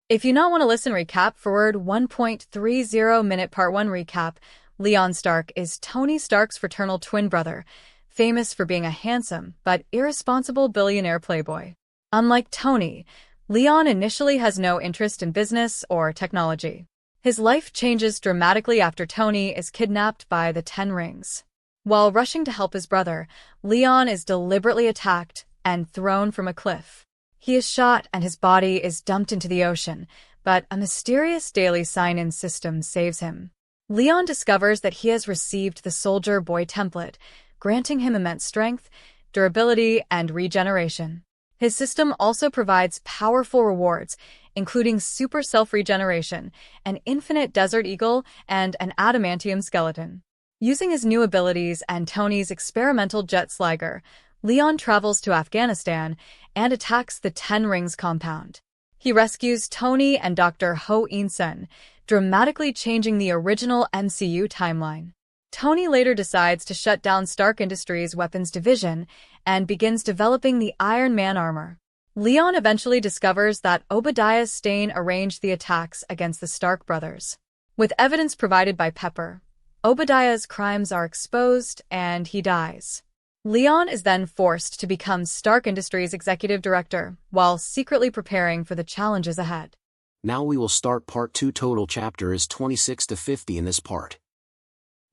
If you not want to listen recap forward 1.30 minute part 1 recap, Leon Stark is Tony Stark's fraternal twin brother, famous for being a handsome but irresponsible billionaire playboy. Unlike Tony, Leon initially has no interest in business or technology. His life changes dramatically after Tony is kidnapped by the Ten Rings. While rushing to help his brother, Leon is deliberately attacked and thrown from a cliff. He is shot and his body is dumped into the ocean, but a mysterious daily sign-in system saves him. Leon discovers that he has received the Soldier Boy template, granting him immense strength, durability, and regeneration. His system also provides powerful rewards, including super self-regeneration, an infinite desert eagle, and an adamantium skeleton. Using his new abilities and Tony's experimental jet Sliger, Leon travels to Afghanistan and attacks the Ten Rings compound. He rescues Tony and Dr. Ho In-sen, dramatically changing the original MCU timeline. Tony later decides to shut down Stark Industries' weapons division and begins developing the Iron Man armor. Leon eventually discovers that Obadiah Stane arranged the attacks against the Stark brothers. With evidence provided by Pepper, Obadiah's crimes are exposed and he dies. Leon is then forced to become Stark Industries' executive director while secretly preparing for the challenges ahead. Now we will start part 2. Total chapter is 26 to 50 in this part.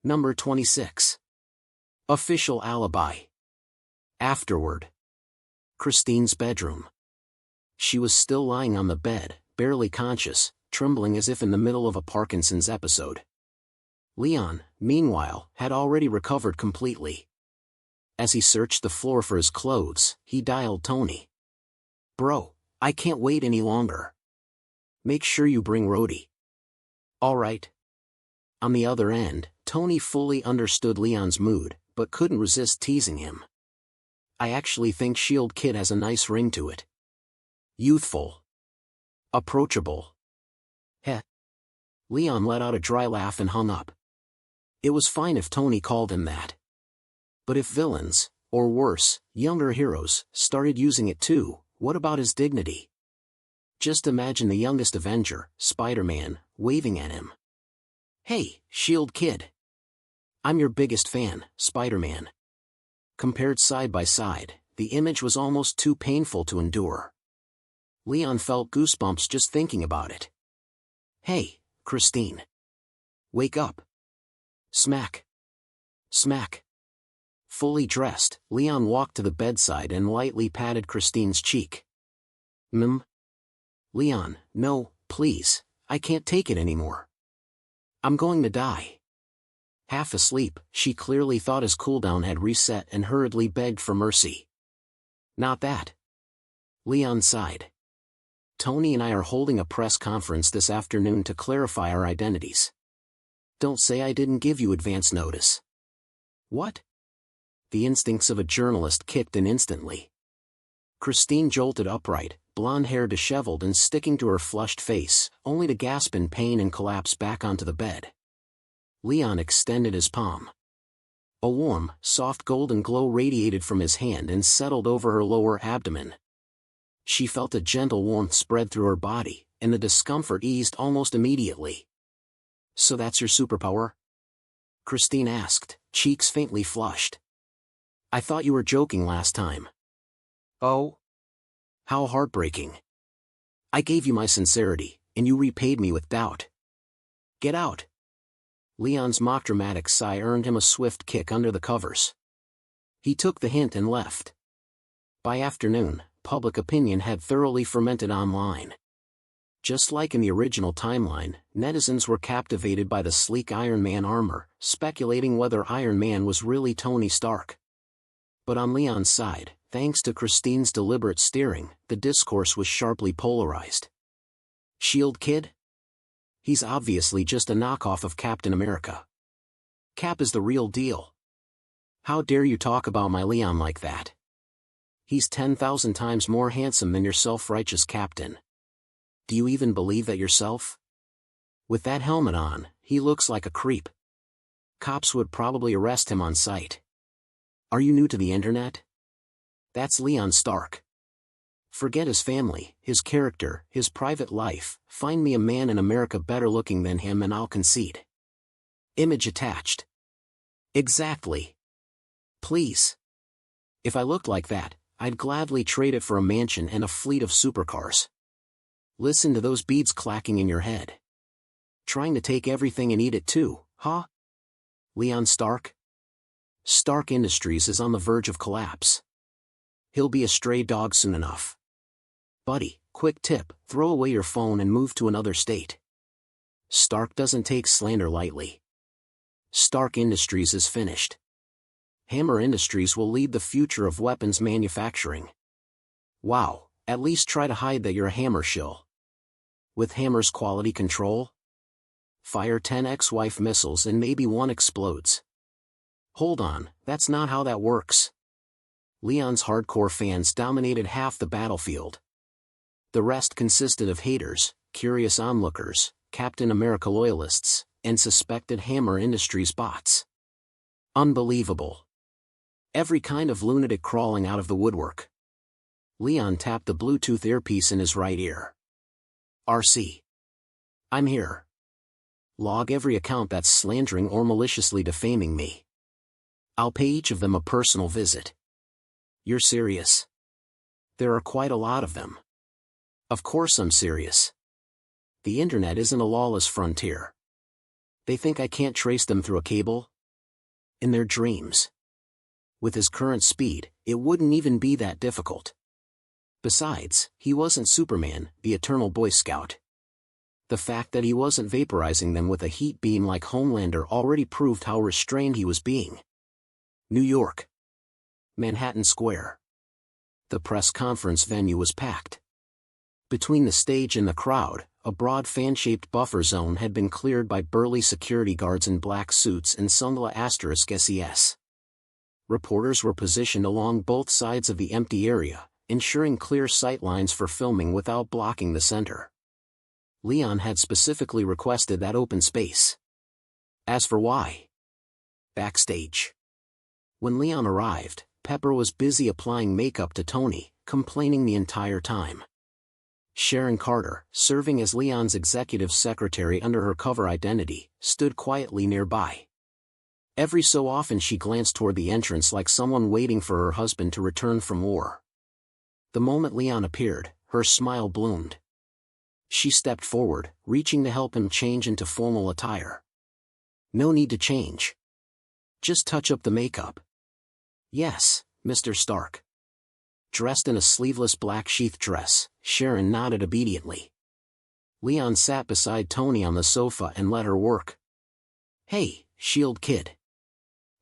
Number 26. Official alibi. Afterward. Christine's bedroom. She was still lying on the bed, barely conscious, trembling as if in the middle of a Parkinson's episode. Leon, meanwhile, had already recovered completely. As he searched the floor for his clothes, he dialed Tony. "Bro, I can't wait any longer. Make sure you bring Rhodey." "All right." On the other end, Tony fully understood Leon's mood, but couldn't resist teasing him. "I actually think Shield Kid has a nice ring to it. Youthful. Approachable." Heh. Leon let out a dry laugh and hung up. It was fine if Tony called him that. But if villains, or worse, younger heroes, started using it too, what about his dignity? Just imagine the youngest Avenger, Spider-Man, waving at him. "Hey, Shield Kid. I'm your biggest fan, Spider-Man." Compared side by side, the image was almost too painful to endure. Leon felt goosebumps just thinking about it. "Hey, Christine. Wake up." Smack. Smack. Fully dressed, Leon walked to the bedside and lightly patted Christine's cheek. Leon, no, please, I can't take it anymore. I'm going to die." Half asleep, she clearly thought his cooldown had reset and hurriedly begged for mercy. "Not that." Leon sighed. "Tony and I are holding a press conference this afternoon to clarify our identities. Don't say I didn't give you advance notice." "What?" The instincts of a journalist kicked in instantly. Christine jolted upright, blonde hair disheveled and sticking to her flushed face, only to gasp in pain and collapse back onto the bed. Leon extended his palm. A warm, soft golden glow radiated from his hand and settled over her lower abdomen. She felt a gentle warmth spread through her body, and the discomfort eased almost immediately. "So that's your superpower?" Christine asked, cheeks faintly flushed. "I thought you were joking last time." "Oh? How heartbreaking. I gave you my sincerity, and you repaid me with doubt. Get out." Leon's mock-dramatic sigh earned him a swift kick under the covers. He took the hint and left. By afternoon, public opinion had thoroughly fermented online. Just like in the original timeline, netizens were captivated by the sleek Iron Man armor, speculating whether Iron Man was really Tony Stark. But on Leon's side, thanks to Christine's deliberate steering, the discourse was sharply polarized. Shield Kid? He's obviously just a knockoff of Captain America. Cap is the real deal. How dare you talk about my Leon like that? He's 10,000 times more handsome than your self-righteous Captain. Do you even believe that yourself? With that helmet on, he looks like a creep. Cops would probably arrest him on sight. Are you new to the internet? That's Leon Stark. Forget his family, his character, his private life, find me a man in America better looking than him and I'll concede. Image attached. Exactly. Please. If I looked like that, I'd gladly trade it for a mansion and a fleet of supercars. Listen to those beads clacking in your head. Trying to take everything and eat it too, huh? Leon Stark? Stark Industries is on the verge of collapse. He'll be a stray dog soon enough. Buddy, quick tip, throw away your phone and move to another state. Stark doesn't take slander lightly. Stark Industries is finished. Hammer Industries will lead the future of weapons manufacturing. Wow, at least try to hide that you're a Hammer shill. With Hammer's quality control? Fire 10 ex-wife missiles and maybe one explodes. Hold on, that's not how that works. Leon's hardcore fans dominated half the battlefield. The rest consisted of haters, curious onlookers, Captain America loyalists, and suspected Hammer Industries bots. Unbelievable. Every kind of lunatic crawling out of the woodwork. Leon tapped the Bluetooth earpiece in his right ear. RC. I'm here. Log every account that's slandering or maliciously defaming me. I'll pay each of them a personal visit. You're serious? There are quite a lot of them. Of course I'm serious. The internet isn't a lawless frontier. They think I can't trace them through a cable? In their dreams. With his current speed, it wouldn't even be that difficult. Besides, he wasn't Superman, the eternal Boy Scout. The fact that he wasn't vaporizing them with a heat beam like Homelander already proved how restrained he was being. New York. Manhattan Square. The press conference venue was packed. Between the stage and the crowd, a broad fan-shaped buffer zone had been cleared by burly security guards in black suits and ****. SES. Reporters were positioned along both sides of the empty area, ensuring clear sight lines for filming without blocking the center. Leon had specifically requested that open space. As for why? Backstage. When Leon arrived, Pepper was busy applying makeup to Tony, complaining the entire time. Sharon Carter, serving as Leon's executive secretary under her cover identity, stood quietly nearby. Every so often she glanced toward the entrance like someone waiting for her husband to return from war. The moment Leon appeared, her smile bloomed. She stepped forward, reaching to help him change into formal attire. No need to change. Just touch up the makeup. Yes, Mr. Stark. Dressed in a sleeveless black sheath dress, Sharon nodded obediently. Leon sat beside Tony on the sofa and let her work. Hey, S.H.I.E.L.D. kid.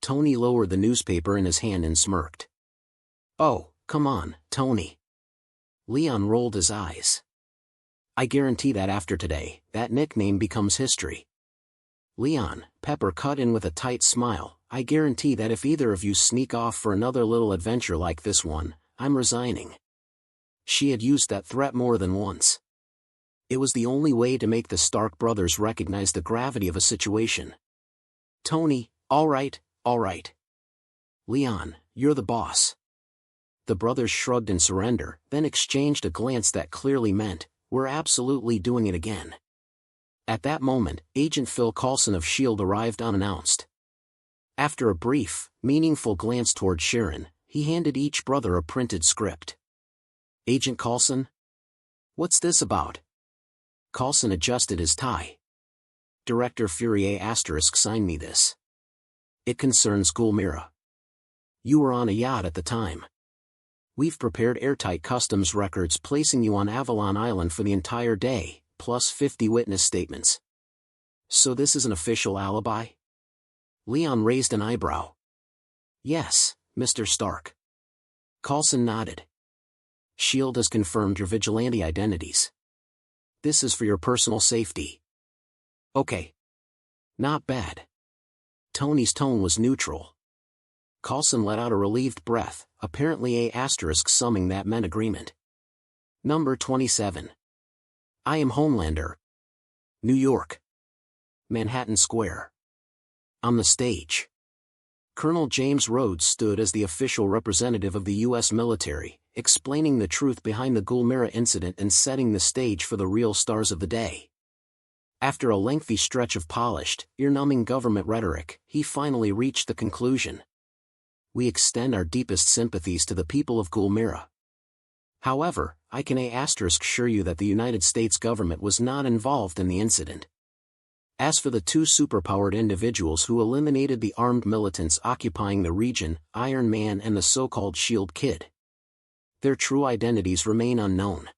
Tony lowered the newspaper in his hand and smirked. Oh, come on, Tony. Leon rolled his eyes. I guarantee that after today, that nickname becomes history. Leon, Pepper cut in with a tight smile, I guarantee that if either of you sneak off for another little adventure like this one, I'm resigning. She had used that threat more than once. It was the only way to make the Stark brothers recognize the gravity of a situation. Tony, all right. Leon, you're the boss. The brothers shrugged in surrender, then exchanged a glance that clearly meant, we're absolutely doing it again. At that moment, Agent Phil Coulson of S.H.I.E.L.D. arrived unannounced. After a brief, meaningful glance toward Sharon, he handed each brother a printed script. Agent Coulson? What's this about? Coulson adjusted his tie. Director Fourier * signed me this. It concerns Gulmira. You were on a yacht at the time. We've prepared airtight customs records placing you on Avalon Island for the entire day, plus 50 witness statements. So this is an official alibi? Leon raised an eyebrow. Yes, Mr. Stark. Coulson nodded. S.H.I.E.L.D. has confirmed your vigilante identities. This is for your personal safety. Okay. Not bad. Tony's tone was neutral. Coulson let out a relieved breath, apparently ** summing that meant agreement. Number 27. I am Homelander. New York. Manhattan Square. On the stage. Colonel James Rhodes stood as the official representative of the U.S. military, explaining the truth behind the Gulmira incident and setting the stage for the real stars of the day. After a lengthy stretch of polished, ear-numbing government rhetoric, he finally reached the conclusion. We extend our deepest sympathies to the people of Gulmira. However, I can assure you that the United States government was not involved in the incident. As for the two superpowered individuals who eliminated the armed militants occupying the region, Iron Man and the so-called Shield Kid, their true identities remain unknown.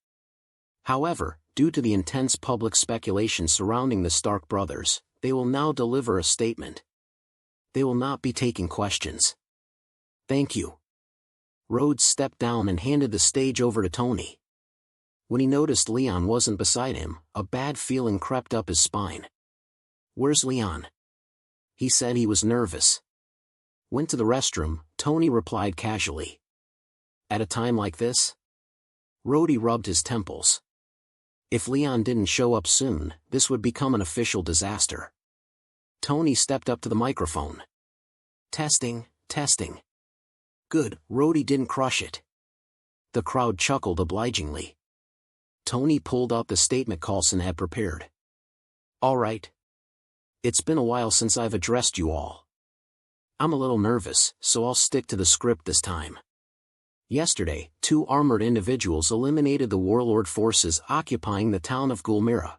However, due to the intense public speculation surrounding the Stark brothers, they will now deliver a statement. They will not be taking questions. Thank you. Rhodes stepped down and handed the stage over to Tony. When he noticed Leon wasn't beside him, a bad feeling crept up his spine. Where's Leon? He said he was nervous. Went to the restroom, Tony replied casually. At a time like this? Rhodey rubbed his temples. If Leon didn't show up soon, this would become an official disaster. Tony stepped up to the microphone. Testing, testing. Good, Rhodey didn't crush it. The crowd chuckled obligingly. Tony pulled out the statement Coulson had prepared. All right. It's been a while since I've addressed you all. I'm a little nervous, so I'll stick to the script this time. Yesterday, two armored individuals eliminated the warlord forces occupying the town of Gulmira.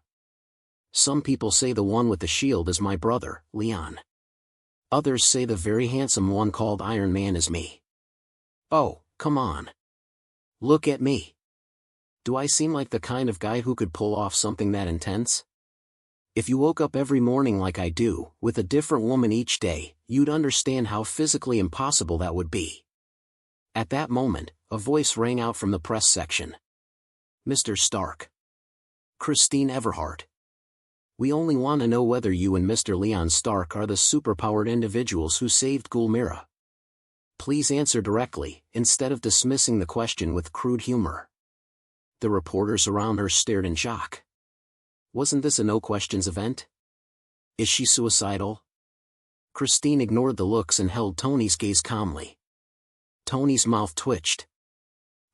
Some people say the one with the shield is my brother, Leon. Others say the very handsome one called Iron Man is me. Oh, come on. Look at me. Do I seem like the kind of guy who could pull off something that intense? If you woke up every morning like I do, with a different woman each day, you'd understand how physically impossible that would be. At that moment, a voice rang out from the press section. Mr. Stark. Christine Everhart. We only want to know whether you and Mr. Leon Stark are the superpowered individuals who saved Gulmira. Please answer directly, instead of dismissing the question with crude humor. The reporters around her stared in shock. Wasn't this a no-questions event? Is she suicidal? Christine ignored the looks and held Tony's gaze calmly. Tony's mouth twitched.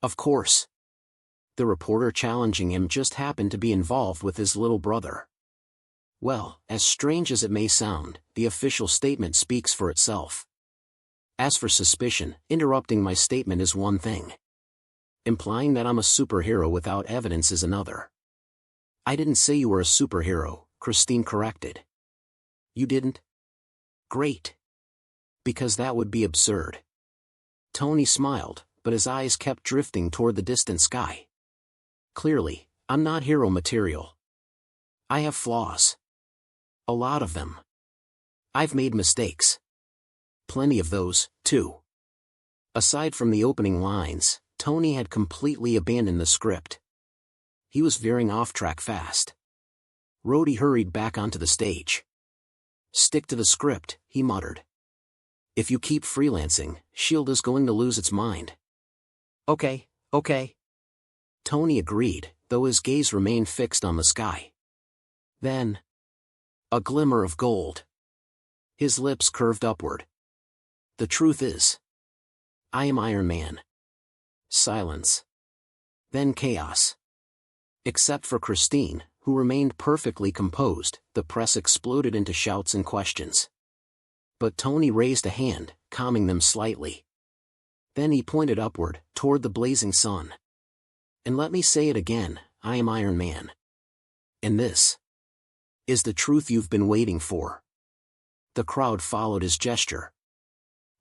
Of course. The reporter challenging him just happened to be involved with his little brother. Well, as strange as it may sound, the official statement speaks for itself. As for suspicion, interrupting my statement is one thing. Implying that I'm a superhero without evidence is another. I didn't say you were a superhero, Christine corrected. You didn't? Great. Because that would be absurd. Tony smiled, but his eyes kept drifting toward the distant sky. Clearly, I'm not hero material. I have flaws. A lot of them. I've made mistakes. Plenty of those, too. Aside from the opening lines, Tony had completely abandoned the script. He was veering off track fast. Rhodey hurried back onto the stage. Stick to the script, he muttered. If you keep freelancing, S.H.I.E.L.D. is going to lose its mind. Okay. Tony agreed, though his gaze remained fixed on the sky. Then, a glimmer of gold. His lips curved upward. The truth is, I am Iron Man. Silence. Then chaos. Except for Christine, who remained perfectly composed, the press exploded into shouts and questions. But Tony raised a hand, calming them slightly. Then he pointed upward, toward the blazing sun. And let me say it again, I am Iron Man. And this is the truth you've been waiting for. The crowd followed his gesture.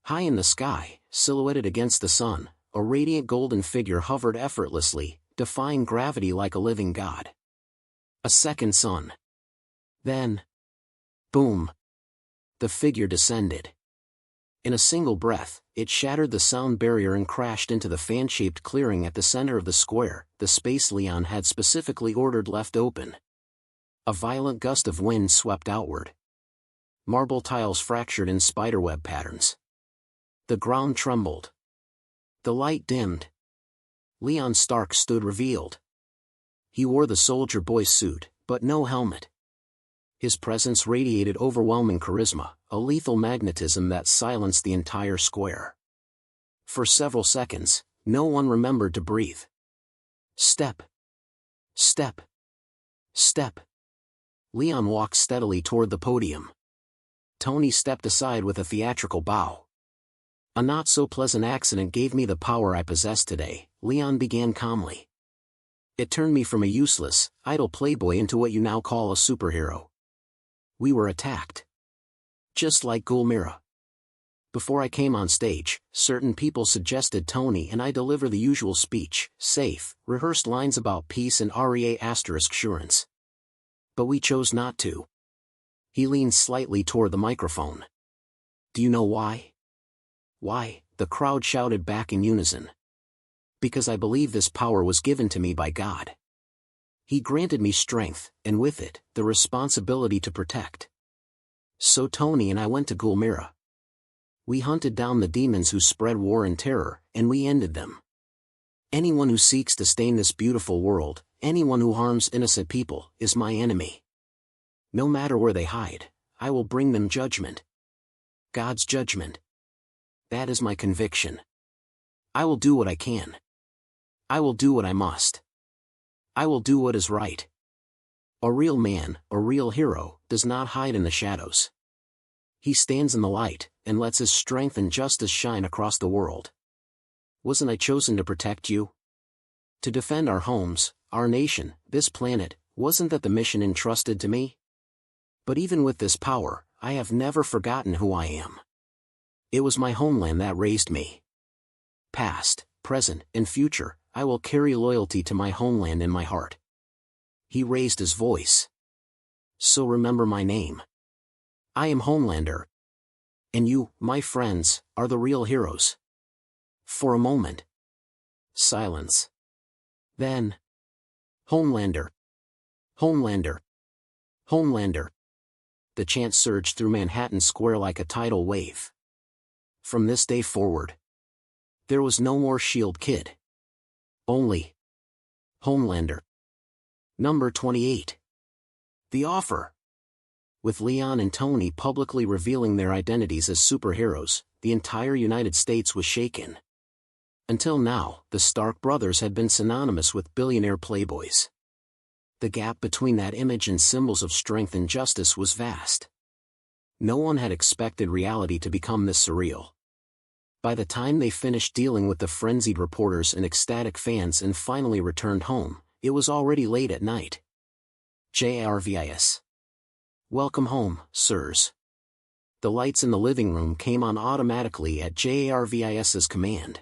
High in the sky, silhouetted against the sun, a radiant golden figure hovered effortlessly, defying gravity like a living god. A second sun. Then, boom. The figure descended. In a single breath, it shattered the sound barrier and crashed into the fan-shaped clearing at the center of the square, the space Leon had specifically ordered left open. A violent gust of wind swept outward. Marble tiles fractured in spiderweb patterns. The ground trembled. The light dimmed. Leon Stark stood revealed. He wore the soldier boy suit, but no helmet. His presence radiated overwhelming charisma, a lethal magnetism that silenced the entire square. For several seconds, no one remembered to breathe. Step. Step. Step. Leon walked steadily toward the podium. Tony stepped aside with a theatrical bow. A not-so-pleasant accident gave me the power I possess today, Leon began calmly. It turned me from a useless, idle playboy into what you now call a superhero. We were attacked. Just like Gulmira. Before I came on stage, certain people suggested Tony and I deliver the usual speech, safe, rehearsed lines about peace and assurance. But we chose not to. He leaned slightly toward the microphone. Do you know why? Why? The crowd shouted back in unison. Because I believe this power was given to me by God. He granted me strength, and with it, the responsibility to protect. So Tony and I went to Gulmira. We hunted down the demons who spread war and terror, and we ended them. Anyone who seeks to stain this beautiful world, anyone who harms innocent people, is my enemy. No matter where they hide, I will bring them judgment. God's judgment. That is my conviction. I will do what I can. I will do what I must. I will do what is right. A real man, a real hero, does not hide in the shadows. He stands in the light, and lets his strength and justice shine across the world. Wasn't I chosen to protect you? To defend our homes, our nation, this planet, wasn't that the mission entrusted to me? But even with this power, I have never forgotten who I am. It was my homeland that raised me. Past, present, and future, I will carry loyalty to my homeland in my heart. He raised his voice. So remember my name. I am Homelander. And you, my friends, are the real heroes. For a moment. Silence. Then. Homelander. Homelander. Homelander. The chant surged through Manhattan Square like a tidal wave. From this day forward, there was no more Shield Kid. Only Homelander. Number 28. The Offer. With Leon and Tony publicly revealing their identities as superheroes, the entire United States was shaken. Until now, the Stark brothers had been synonymous with billionaire playboys. The gap between that image and symbols of strength and justice was vast. No one had expected reality to become this surreal. By the time they finished dealing with the frenzied reporters and ecstatic fans and finally returned home, it was already late at night. JARVIS. Welcome home, sirs. The lights in the living room came on automatically at JARVIS's command.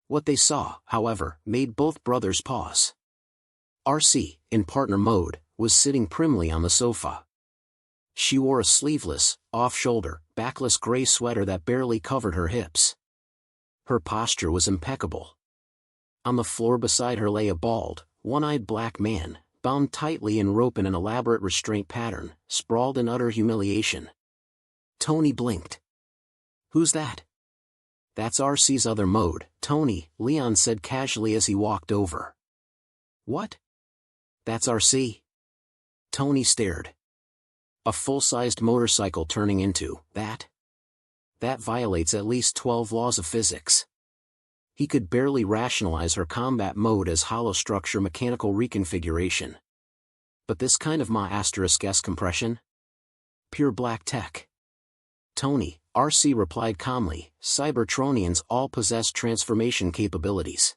What they saw, however, made both brothers pause. RC, in partner mode, was sitting primly on the sofa. She wore a sleeveless, off-shoulder, backless gray sweater that barely covered her hips. Her posture was impeccable. On the floor beside her lay a bald, one-eyed black man, bound tightly in rope in an elaborate restraint pattern, sprawled in utter humiliation. Tony blinked. Who's that? That's RC's other mode, Tony, Leon said casually as he walked over. What? That's RC? Tony stared. A full-sized motorcycle turning into that? That violates at least 12 laws of physics. He could barely rationalize her combat mode as hollow structure mechanical reconfiguration. But this kind of Ma***s compression? Pure black tech. Tony, RC replied calmly, Cybertronians all possess transformation capabilities.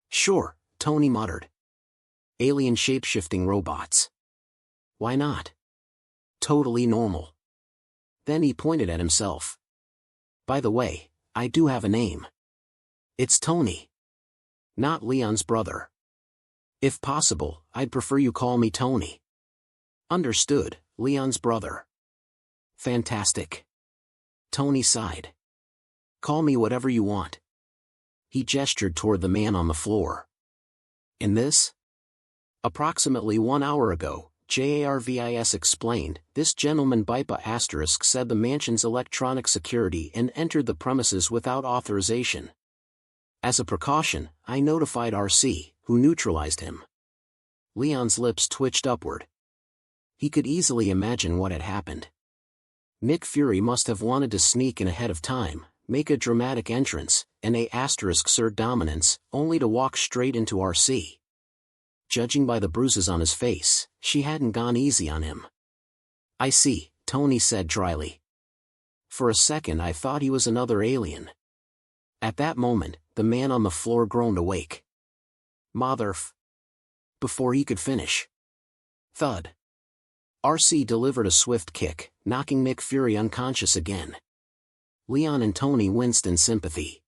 Sure, Tony muttered. Alien shape-shifting robots. Why not? Totally normal. Then he pointed at himself. By the way, I do have a name. It's Tony. Not Leon's brother. If possible, I'd prefer you call me Tony. Understood, Leon's brother. Fantastic. Tony sighed. Call me whatever you want. He gestured toward the man on the floor. In this? Approximately 1 hour ago, JARVIS explained, this gentleman ** said the mansion's electronic security and entered the premises without authorization. As a precaution, I notified RC, who neutralized him. Leon's lips twitched upward. He could easily imagine what had happened. Nick Fury must have wanted to sneak in ahead of time, make a dramatic entrance, and assert dominance, only to walk straight into RC. Judging by the bruises on his face, she hadn't gone easy on him. "I see," Tony said dryly. "For a second I thought he was another alien." At that moment, the man on the floor groaned awake. "Motherf..." Before he could finish. Thud. RC delivered a swift kick, knocking Nick Fury unconscious again. Leon and Tony winced in sympathy.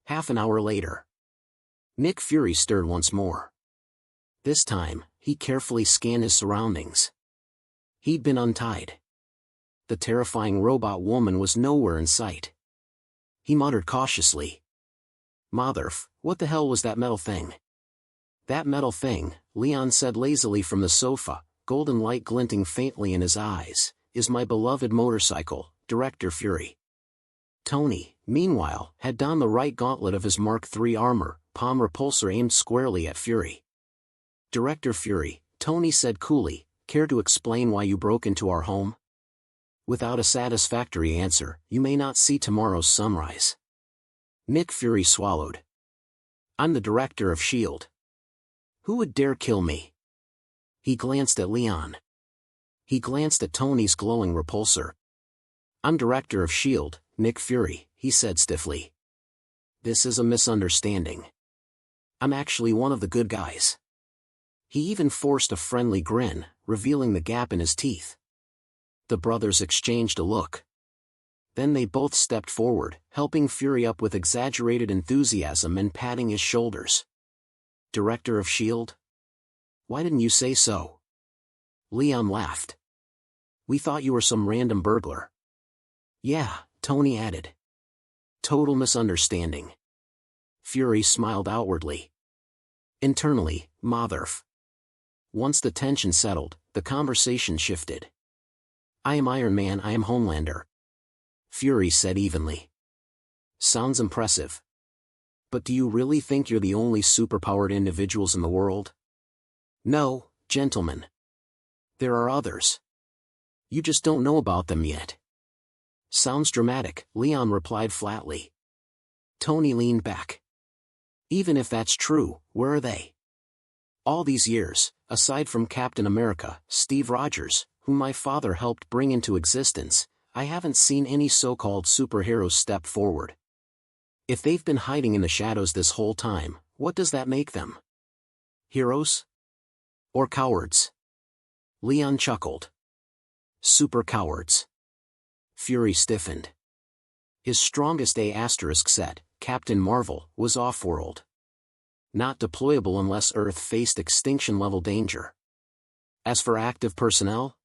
Half an hour later. Nick Fury stirred once more. This time, he carefully scanned his surroundings. He'd been untied. The terrifying robot woman was nowhere in sight. He muttered cautiously. "Motherf, what the hell was that metal thing?" "That metal thing," Leon said lazily from the sofa, golden light glinting faintly in his eyes, "is my beloved motorcycle, Director Fury." Tony, meanwhile, had donned the right gauntlet of his Mark III armor, palm repulsor aimed squarely at Fury. "Director Fury," Tony said coolly, "care to explain why you broke into our home?" Without a satisfactory answer, "You may not see tomorrow's sunrise." Nick Fury swallowed. "I'm the director of S.H.I.E.L.D. Who would dare kill me?" He glanced at Leon. He glanced at Tony's glowing repulsor. "I'm director of S.H.I.E.L.D., Nick Fury," he said stiffly. "This is a misunderstanding. I'm actually one of the good guys." He even forced a friendly grin, revealing the gap in his teeth. The brothers exchanged a look. Then they both stepped forward, helping Fury up with exaggerated enthusiasm and patting his shoulders. "Director of S.H.I.E.L.D.? Why didn't you say so?" Leon laughed. "We thought you were some random burglar." "Yeah," Tony added. "Total misunderstanding." Fury smiled outwardly. Internally, motherf. Once the tension settled, the conversation shifted. "I am Iron Man, I am Homelander," Fury said evenly. "Sounds impressive. But do you really think you're the only superpowered individuals in the world?" "No, gentlemen. There are others. You just don't know about them yet." "Sounds dramatic," Leon replied flatly. Tony leaned back. "Even if that's true, where are they? All these years, aside from Captain America, Steve Rogers, whom my father helped bring into existence, I haven't seen any so-called superheroes step forward. If they've been hiding in the shadows this whole time, what does that make them? Heroes? Or cowards?" Leon chuckled. "Super cowards." Fury stiffened. His strongest set, Captain Marvel, was off-world. Not deployable unless Earth faced extinction-level danger. As for active personnel?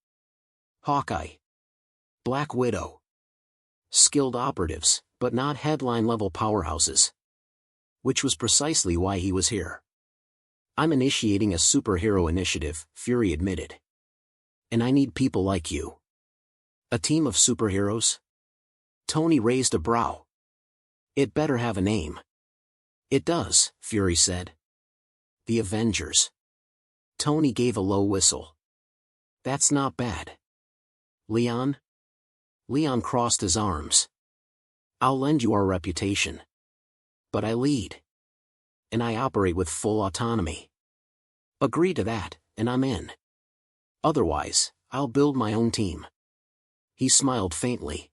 Hawkeye. Black Widow. Skilled operatives, but not headline-level powerhouses. Which was precisely why he was here. "I'm initiating a superhero initiative," Fury admitted. "And I need people like you." "A team of superheroes?" Tony raised a brow. "It better have a name." "It does," Fury said. "The Avengers." Tony gave a low whistle. "That's not bad." "Leon?" Leon crossed his arms. "I'll lend you our reputation. But I lead. And I operate with full autonomy. Agree to that, and I'm in. Otherwise, I'll build my own team." He smiled faintly.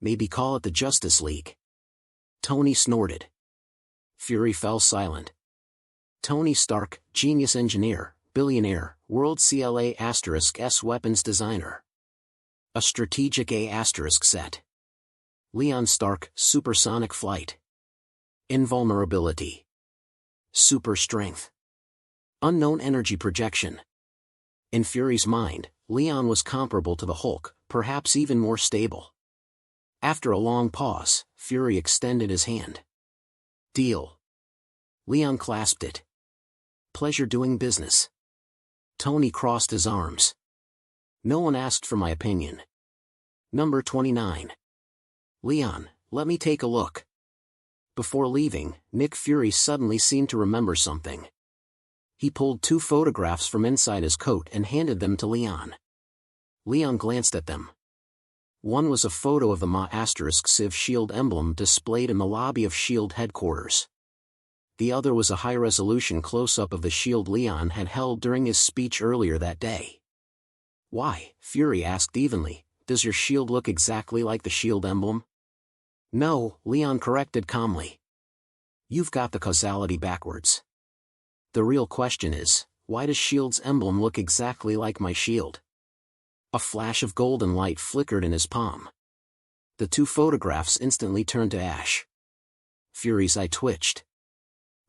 "Maybe call it the Justice League." Tony snorted. Fury fell silent. Tony Stark, genius engineer, billionaire, world CLA*S weapons designer. A strategic A*set. Leon Stark, supersonic flight. Invulnerability. Super strength. Unknown energy projection. In Fury's mind, Leon was comparable to the Hulk, perhaps even more stable. After a long pause, Fury extended his hand. "Deal." Leon clasped it. "Pleasure doing business." Tony crossed his arms. "No one asked for my opinion." Number 29. "Leon, let me take a look." Before leaving, Nick Fury suddenly seemed to remember something. He pulled 2 photographs from inside his coat and handed them to Leon. Leon glanced at them. One was a photo of the Ma*Civ shield emblem displayed in the lobby of shield headquarters. The other was a high-resolution close-up of the shield Leon had held during his speech earlier that day. "Why?" Fury asked evenly. "Does your shield look exactly like the shield emblem?" "No," Leon corrected calmly. "You've got the causality backwards. The real question is, why does shield's emblem look exactly like my shield?" A flash of golden light flickered in his palm. The 2 photographs instantly turned to ash. Fury's eye twitched.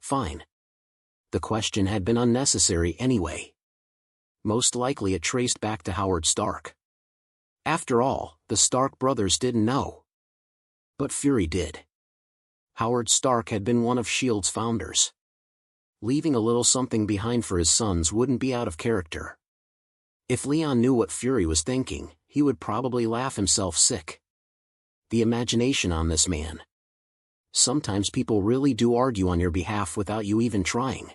Fine. The question had been unnecessary anyway. Most likely it traced back to Howard Stark. After all, the Stark brothers didn't know. But Fury did. Howard Stark had been one of S.H.I.E.L.D.'s founders. Leaving a little something behind for his sons wouldn't be out of character. If Leon knew what Fury was thinking, he would probably laugh himself sick. The imagination on this man. Sometimes people really do argue on your behalf without you even trying.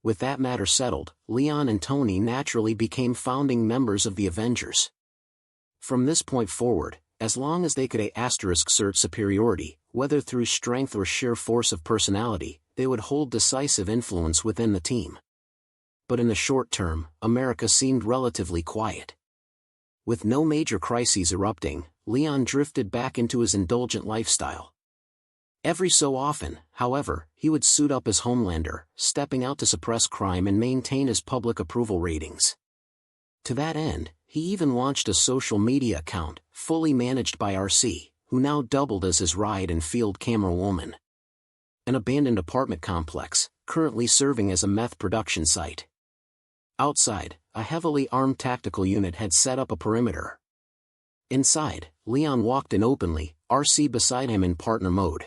With that matter settled, Leon and Tony naturally became founding members of the Avengers. From this point forward, as long as they could assert superiority, whether through strength or sheer force of personality, they would hold decisive influence within the team. But in the short term, America seemed relatively quiet. With no major crises erupting, Leon drifted back into his indulgent lifestyle. Every so often, however, he would suit up as Homelander, stepping out to suppress crime and maintain his public approval ratings. To that end, he even launched a social media account, fully managed by RC, who now doubled as his ride and field camera woman. An abandoned apartment complex, currently serving as a meth production site. Outside, a heavily armed tactical unit had set up a perimeter. Inside, Leon walked in openly, RC beside him in partner mode.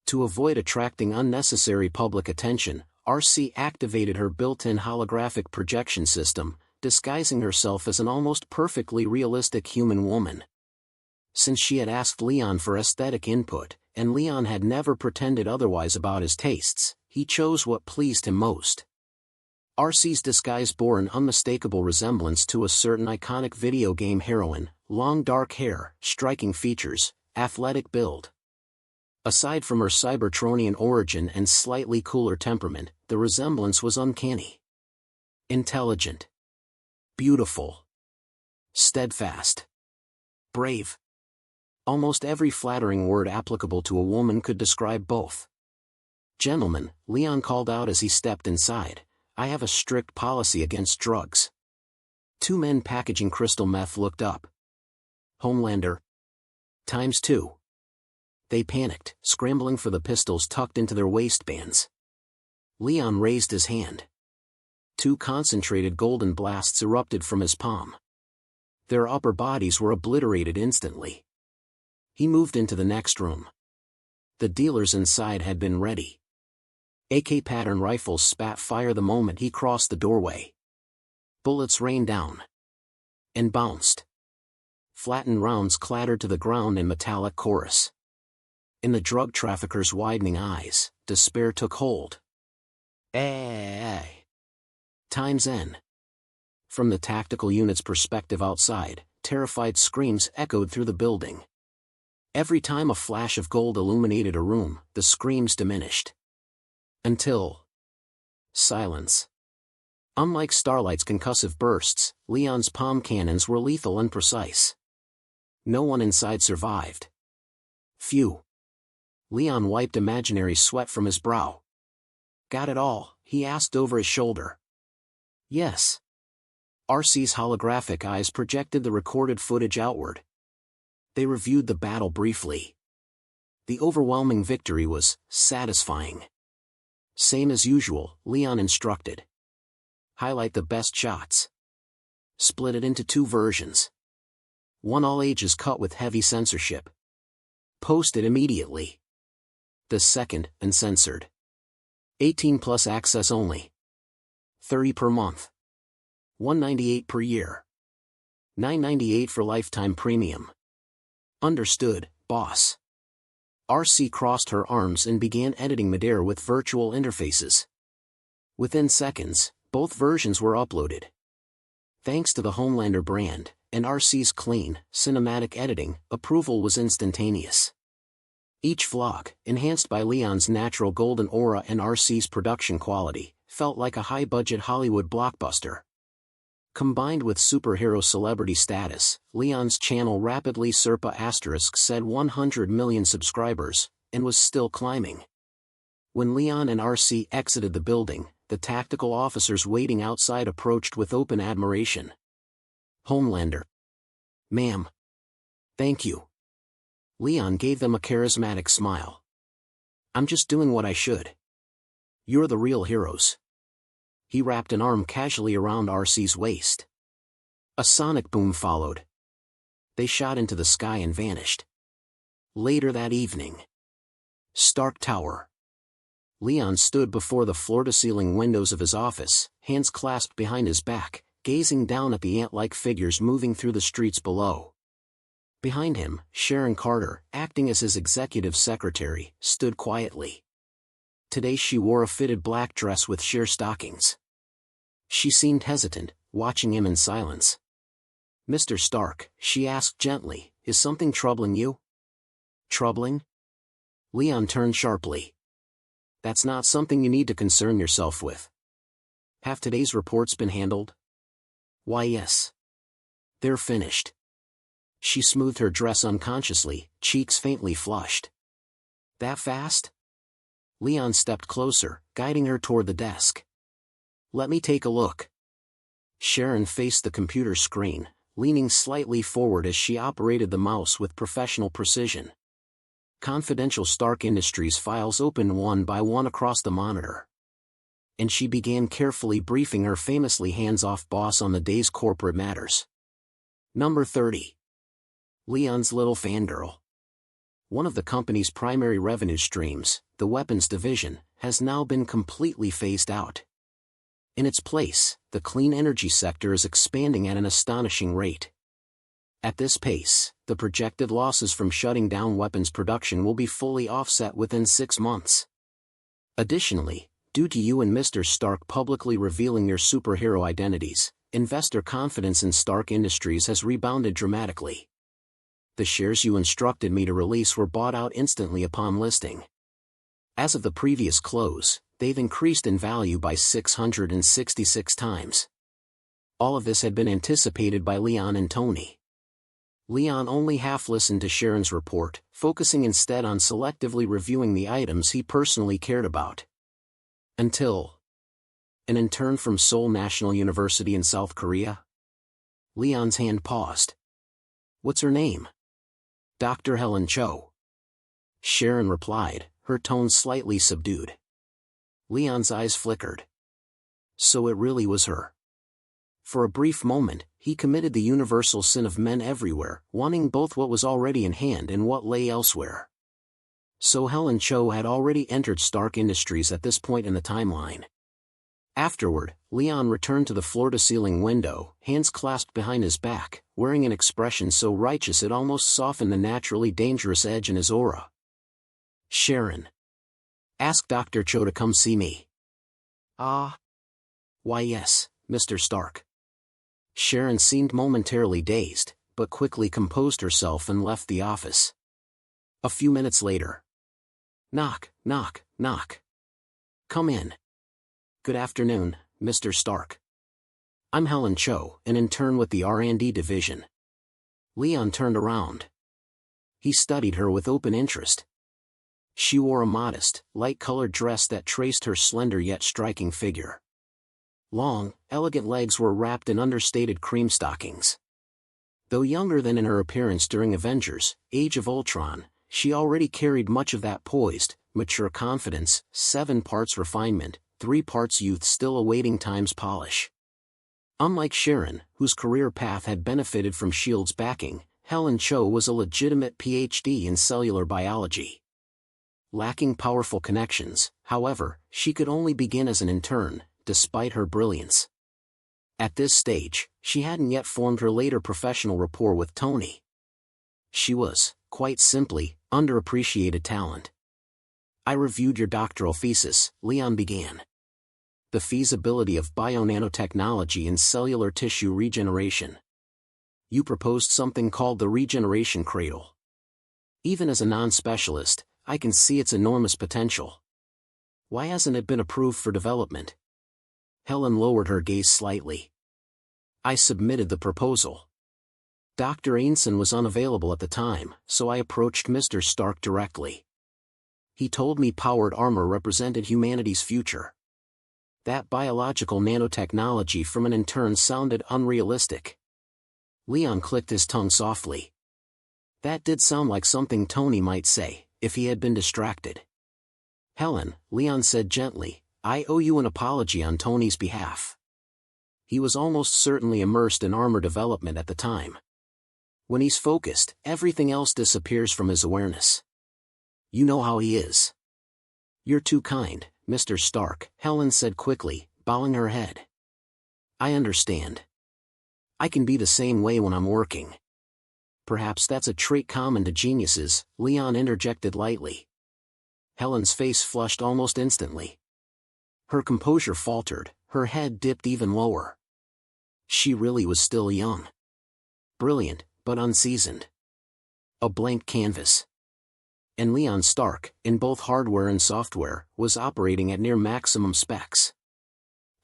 To avoid attracting unnecessary public attention, RC activated her built-in holographic projection system, disguising herself as an almost perfectly realistic human woman. Since she had asked Leon for aesthetic input, and Leon had never pretended otherwise about his tastes, he chose what pleased him most. RC's disguise bore an unmistakable resemblance to a certain iconic video game heroine: long dark hair, striking features, athletic build. Aside from her Cybertronian origin and slightly cooler temperament, the resemblance was uncanny. Intelligent. Beautiful. Steadfast. Brave. Almost every flattering word applicable to a woman could describe both. "Gentlemen," Leon called out as he stepped inside, "I have a strict policy against drugs." 2 men packaging crystal meth looked up. "Homelander. ×2. They panicked, scrambling for the pistols tucked into their waistbands. Leon raised his hand. 2 concentrated golden blasts erupted from his palm. Their upper bodies were obliterated instantly. He moved into the next room. The dealers inside had been ready. AK pattern rifles spat fire the moment he crossed the doorway. Bullets rained down. And bounced. Flattened rounds clattered to the ground in metallic chorus. In the drug trafficker's widening eyes, despair took hold. Times N. From the tactical unit's perspective outside, terrified screams echoed through the building. Every time a flash of gold illuminated a room, the screams diminished. Until silence. Unlike Starlight's concussive bursts, Leon's palm cannons were lethal and precise. No one inside survived. Phew. Leon wiped imaginary sweat from his brow. "Got it all?" he asked over his shoulder. "Yes." RC's holographic eyes projected the recorded footage outward. They reviewed the battle briefly. The overwhelming victory was satisfying. "Same as usual," Leon instructed. "Highlight the best shots. Split it into 2 versions. One all ages cut with heavy censorship. Post it immediately. The second, uncensored. 18+ access only. $30 per month. $198 per year. $9.98 for lifetime premium." "Understood, boss." RC crossed her arms and began editing Midair with virtual interfaces. Within seconds, both versions were uploaded. Thanks to the Homelander brand, and RC's clean, cinematic editing, approval was instantaneous. Each vlog, enhanced by Leon's natural golden aura and RC's production quality, felt like a high-budget Hollywood blockbuster. Combined with superhero celebrity status, Leon's channel rapidly said 100 million subscribers, and was still climbing. When Leon and RC exited the building, the tactical officers waiting outside approached with open admiration. Homelander. Ma'am. Thank you. Leon gave them a charismatic smile. I'm just doing what I should. You're the real heroes. He wrapped an arm casually around RC's waist. A sonic boom followed. They shot into the sky and vanished. Later that evening. Stark Tower. Leon stood before the floor-to-ceiling windows of his office, hands clasped behind his back, gazing down at the ant-like figures moving through the streets below. Behind him, Sharon Carter, acting as his executive secretary, stood quietly. Today she wore a fitted black dress with sheer stockings. She seemed hesitant, watching him in silence. Mr. Stark, she asked gently, is something troubling you? Troubling? Leon turned sharply. That's not something you need to concern yourself with. Have today's reports been handled? Why yes. They're finished. She smoothed her dress unconsciously, cheeks faintly flushed. That fast? Leon stepped closer, guiding her toward the desk. Let me take a look. Sharon faced the computer screen, leaning slightly forward as she operated the mouse with professional precision. Confidential Stark Industries files opened one by one across the monitor. And she began carefully briefing her famously hands-off boss on the day's corporate matters. Number 30. Leon's little fangirl. One of the company's primary revenue streams, the weapons division, has now been completely phased out. In its place, the clean energy sector is expanding at an astonishing rate. At this pace, the projected losses from shutting down weapons production will be fully offset within 6 months. Additionally, due to you and Mr. Stark publicly revealing your superhero identities, investor confidence in Stark Industries has rebounded dramatically. The shares you instructed me to release were bought out instantly upon listing. As of the previous close, they've increased in value by 666 times. All of this had been anticipated by Leon and Tony. Leon only half listened to Sharon's report, focusing instead on selectively reviewing the items he personally cared about. Until an intern from Seoul National University in South Korea? Leon's hand paused. What's her name? Dr. Helen Cho. Sharon replied, her tone slightly subdued. Leon's eyes flickered. So it really was her. For a brief moment, he committed the universal sin of men everywhere, wanting both what was already in hand and what lay elsewhere. So Helen Cho had already entered Stark Industries at this point in the timeline. Afterward, Leon returned to the floor-to-ceiling window, hands clasped behind his back, wearing an expression so righteous it almost softened the naturally dangerous edge in his aura. Sharon. Ask Dr. Cho to come see me. Ah. Why yes, Mr. Stark. Sharon seemed momentarily dazed, but quickly composed herself and left the office. A few minutes later. Knock, knock, knock. Come in. Good afternoon, Mr. Stark. I'm Helen Cho, an intern with the R&D division. Leon turned around. He studied her with open interest. She wore a modest, light-colored dress that traced her slender yet striking figure. Long, elegant legs were wrapped in understated cream stockings. Though younger than in her appearance during Avengers: Age of Ultron, she already carried much of that poised, mature confidence, 7 parts refinement, 3 parts youth still awaiting time's polish. Unlike Sharon, whose career path had benefited from S.H.I.E.L.D.'s backing, Helen Cho was a legitimate PhD in cellular biology. Lacking powerful connections, however, she could only begin as an intern, despite her brilliance. At this stage, she hadn't yet formed her later professional rapport with Tony. She was, quite simply, underappreciated talent. I reviewed your doctoral thesis, Leon began. the feasibility of bio-nanotechnology in cellular tissue regeneration. You proposed something called the regeneration cradle. Even as a non-specialist, I can see its enormous potential. Why hasn't it been approved for development? Helen lowered her gaze slightly. I submitted the proposal. Dr. Ainson was unavailable at the time, so I approached Mr. Stark directly. He told me powered armor represented humanity's future. That biological nanotechnology from an intern sounded unrealistic. Leon clicked his tongue softly. That did sound like something Tony might say, if he had been distracted. Helen, Leon said gently, I owe you an apology on Tony's behalf. He was almost certainly immersed in armor development at the time. When he's focused, everything else disappears from his awareness. You know how he is. You're too kind, Mr. Stark, Helen said quickly, bowing her head. I understand. I can be the same way when I'm working. Perhaps that's a trait common to geniuses, Leon interjected lightly. Helen's face flushed almost instantly. Her composure faltered, her head dipped even lower. She really was still young. Brilliant, but unseasoned. A blank canvas. And Leon Stark, in both hardware and software, was operating at near maximum specs.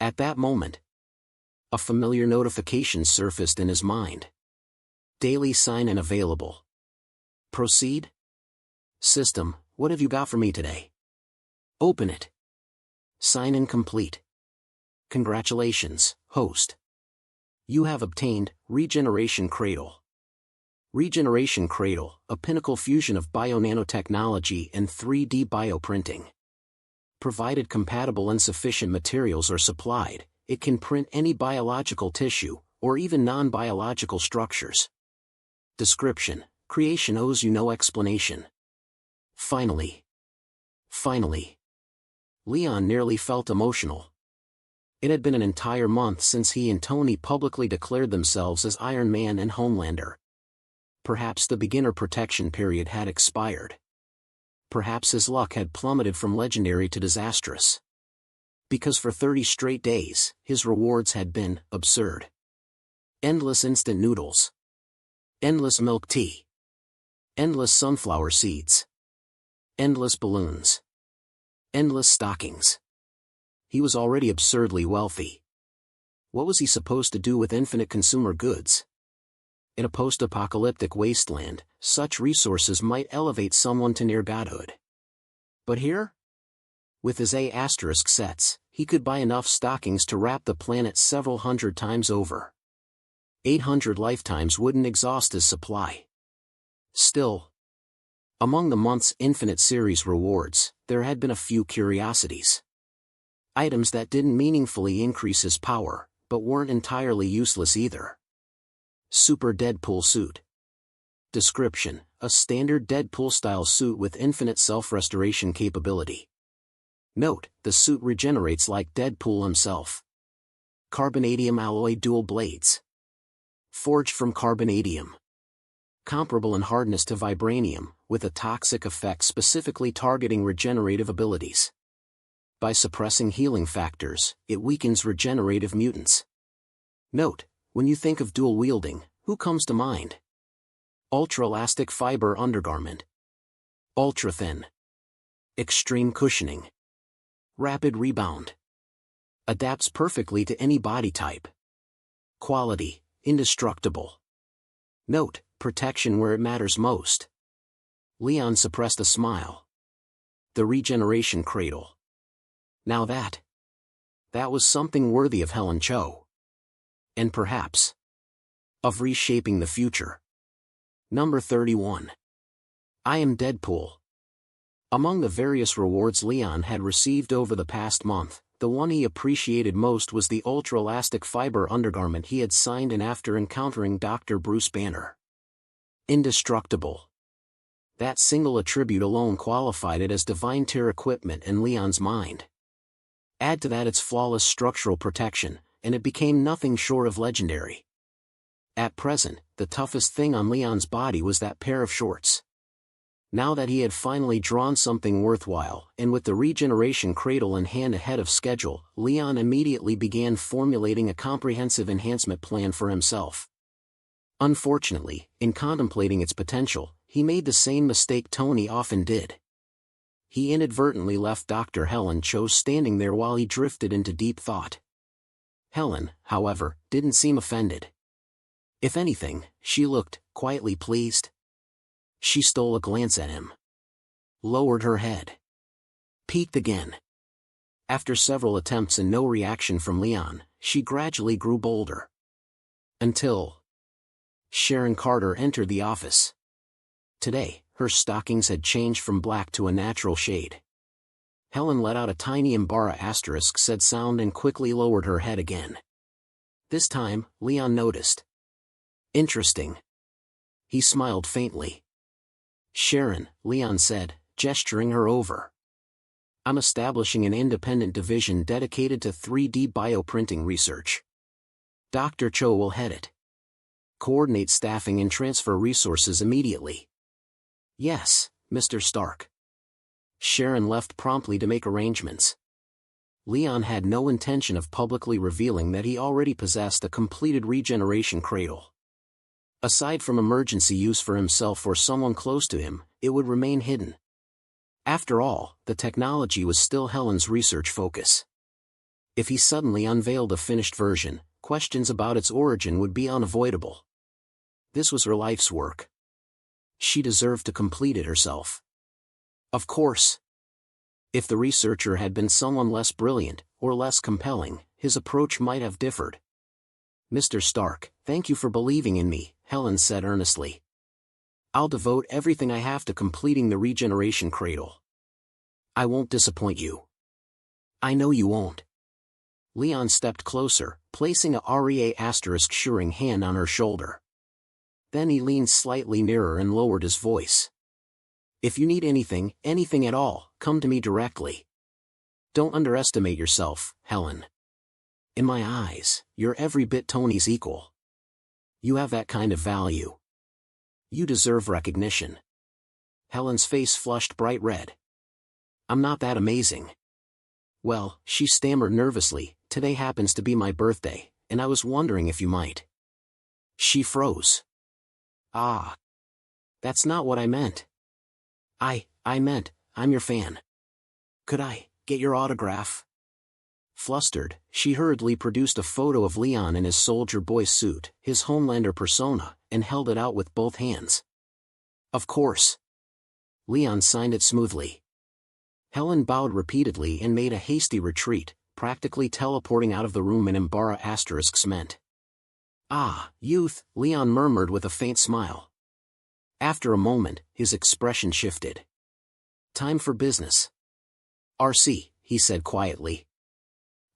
At that moment, a familiar notification surfaced in his mind. Daily sign-in available. Proceed? System, what have you got for me today? Open it. Sign-in complete. Congratulations, host. You have obtained Regeneration Cradle. Regeneration Cradle, a pinnacle fusion of bio-nanotechnology and 3D bioprinting. Provided compatible and sufficient materials are supplied, it can print any biological tissue, or even non-biological structures. Description: creation owes you no explanation. Finally. Leon nearly felt emotional. It had been an entire month since he and Tony publicly declared themselves as Iron Man and Homelander. Perhaps the beginner protection period had expired. Perhaps his luck had plummeted from legendary to disastrous. Because for 30 straight days, his rewards had been absurd. Endless instant noodles. Endless milk tea. Endless sunflower seeds. Endless balloons. Endless stockings. He was already absurdly wealthy. What was he supposed to do with infinite consumer goods? In a post-apocalyptic wasteland, such resources might elevate someone to near godhood. But here? With his A** sets, he could buy enough stockings to wrap the planet several hundred times over. 800 lifetimes wouldn't exhaust his supply. Still, among the month's Infinite Series rewards, there had been a few curiosities. Items that didn't meaningfully increase his power, but weren't entirely useless either. Super Deadpool Suit. Description: a standard Deadpool-style suit with infinite self-restoration capability. Note: the suit regenerates like Deadpool himself. Carbonadium alloy dual blades. Forged from carbonadium. Comparable in hardness to vibranium, with a toxic effect specifically targeting regenerative abilities. By suppressing healing factors, it weakens regenerative mutants. Note: when you think of dual wielding, who comes to mind? Ultra-elastic fiber undergarment. Ultra-thin. Extreme cushioning. Rapid rebound. Adapts perfectly to any body type. Quality: indestructible. Note: protection where it matters most. Leon suppressed a smile. The Regeneration Cradle. Now that was something worthy of Helen Cho. And perhaps of reshaping the future. Number 31. I am Deadpool. Among the various rewards Leon had received over the past month, the one he appreciated most was the ultra-elastic fiber undergarment he had signed in after encountering Dr. Bruce Banner. Indestructible. That single attribute alone qualified it as divine tier equipment in Leon's mind. Add to that its flawless structural protection, and it became nothing short of legendary. At present, the toughest thing on Leon's body was that pair of shorts. Now that he had finally drawn something worthwhile, and with the regeneration cradle in hand ahead of schedule, Leon immediately began formulating a comprehensive enhancement plan for himself. Unfortunately, in contemplating its potential, he made the same mistake Tony often did. He inadvertently left Dr. Helen Cho standing there while he drifted into deep thought. Helen, however, didn't seem offended. If anything, she looked quietly pleased. She stole a glance at him, lowered her head, peeked again. After several attempts and no reaction from Leon, she gradually grew bolder. Until Sharon Carter entered the office. Today, her stockings had changed from black to a natural shade. Helen let out a tiny *** said sound and quickly lowered her head again. This time, Leon noticed. Interesting. He smiled faintly. Sharon, Leon said, gesturing her over. I'm establishing an independent division dedicated to 3D bioprinting research. Dr. Cho will head it. Coordinate staffing and transfer resources immediately. Yes, Mr. Stark. Sharon left promptly to make arrangements. Leon had no intention of publicly revealing that he already possessed a completed regeneration cradle. Aside from emergency use for himself or someone close to him, it would remain hidden. After all, the technology was still Helen's research focus. If he suddenly unveiled a finished version, questions about its origin would be unavoidable. This was her life's work. She deserved to complete it herself. Of course. If the researcher had been someone less brilliant, or less compelling, his approach might have differed. Mr. Stark, thank you for believing in me, Helen said earnestly. I'll devote everything I have to completing the regeneration cradle. I won't disappoint you. I know you won't. Leon stepped closer, placing a ***-suring hand on her shoulder. Then he leaned slightly nearer and lowered his voice. If you need anything at all, come to me directly. Don't underestimate yourself, Helen. In my eyes, you're every bit Tony's equal. You have that kind of value. You deserve recognition. Helen's face flushed bright red. I'm not that amazing. Well, she stammered nervously, today happens to be my birthday, and I was wondering if you might. She froze. Ah. That's not what I meant. I meant, I'm your fan. Could I get your autograph? Flustered, she hurriedly produced a photo of Leon in his soldier boy suit, his Homelander persona, and held it out with both hands. Of course. Leon signed it smoothly. Helen bowed repeatedly and made a hasty retreat, practically teleporting out of the room in *** meant. Ah, youth, Leon murmured with a faint smile. After a moment, his expression shifted. Time for business. RC, he said quietly.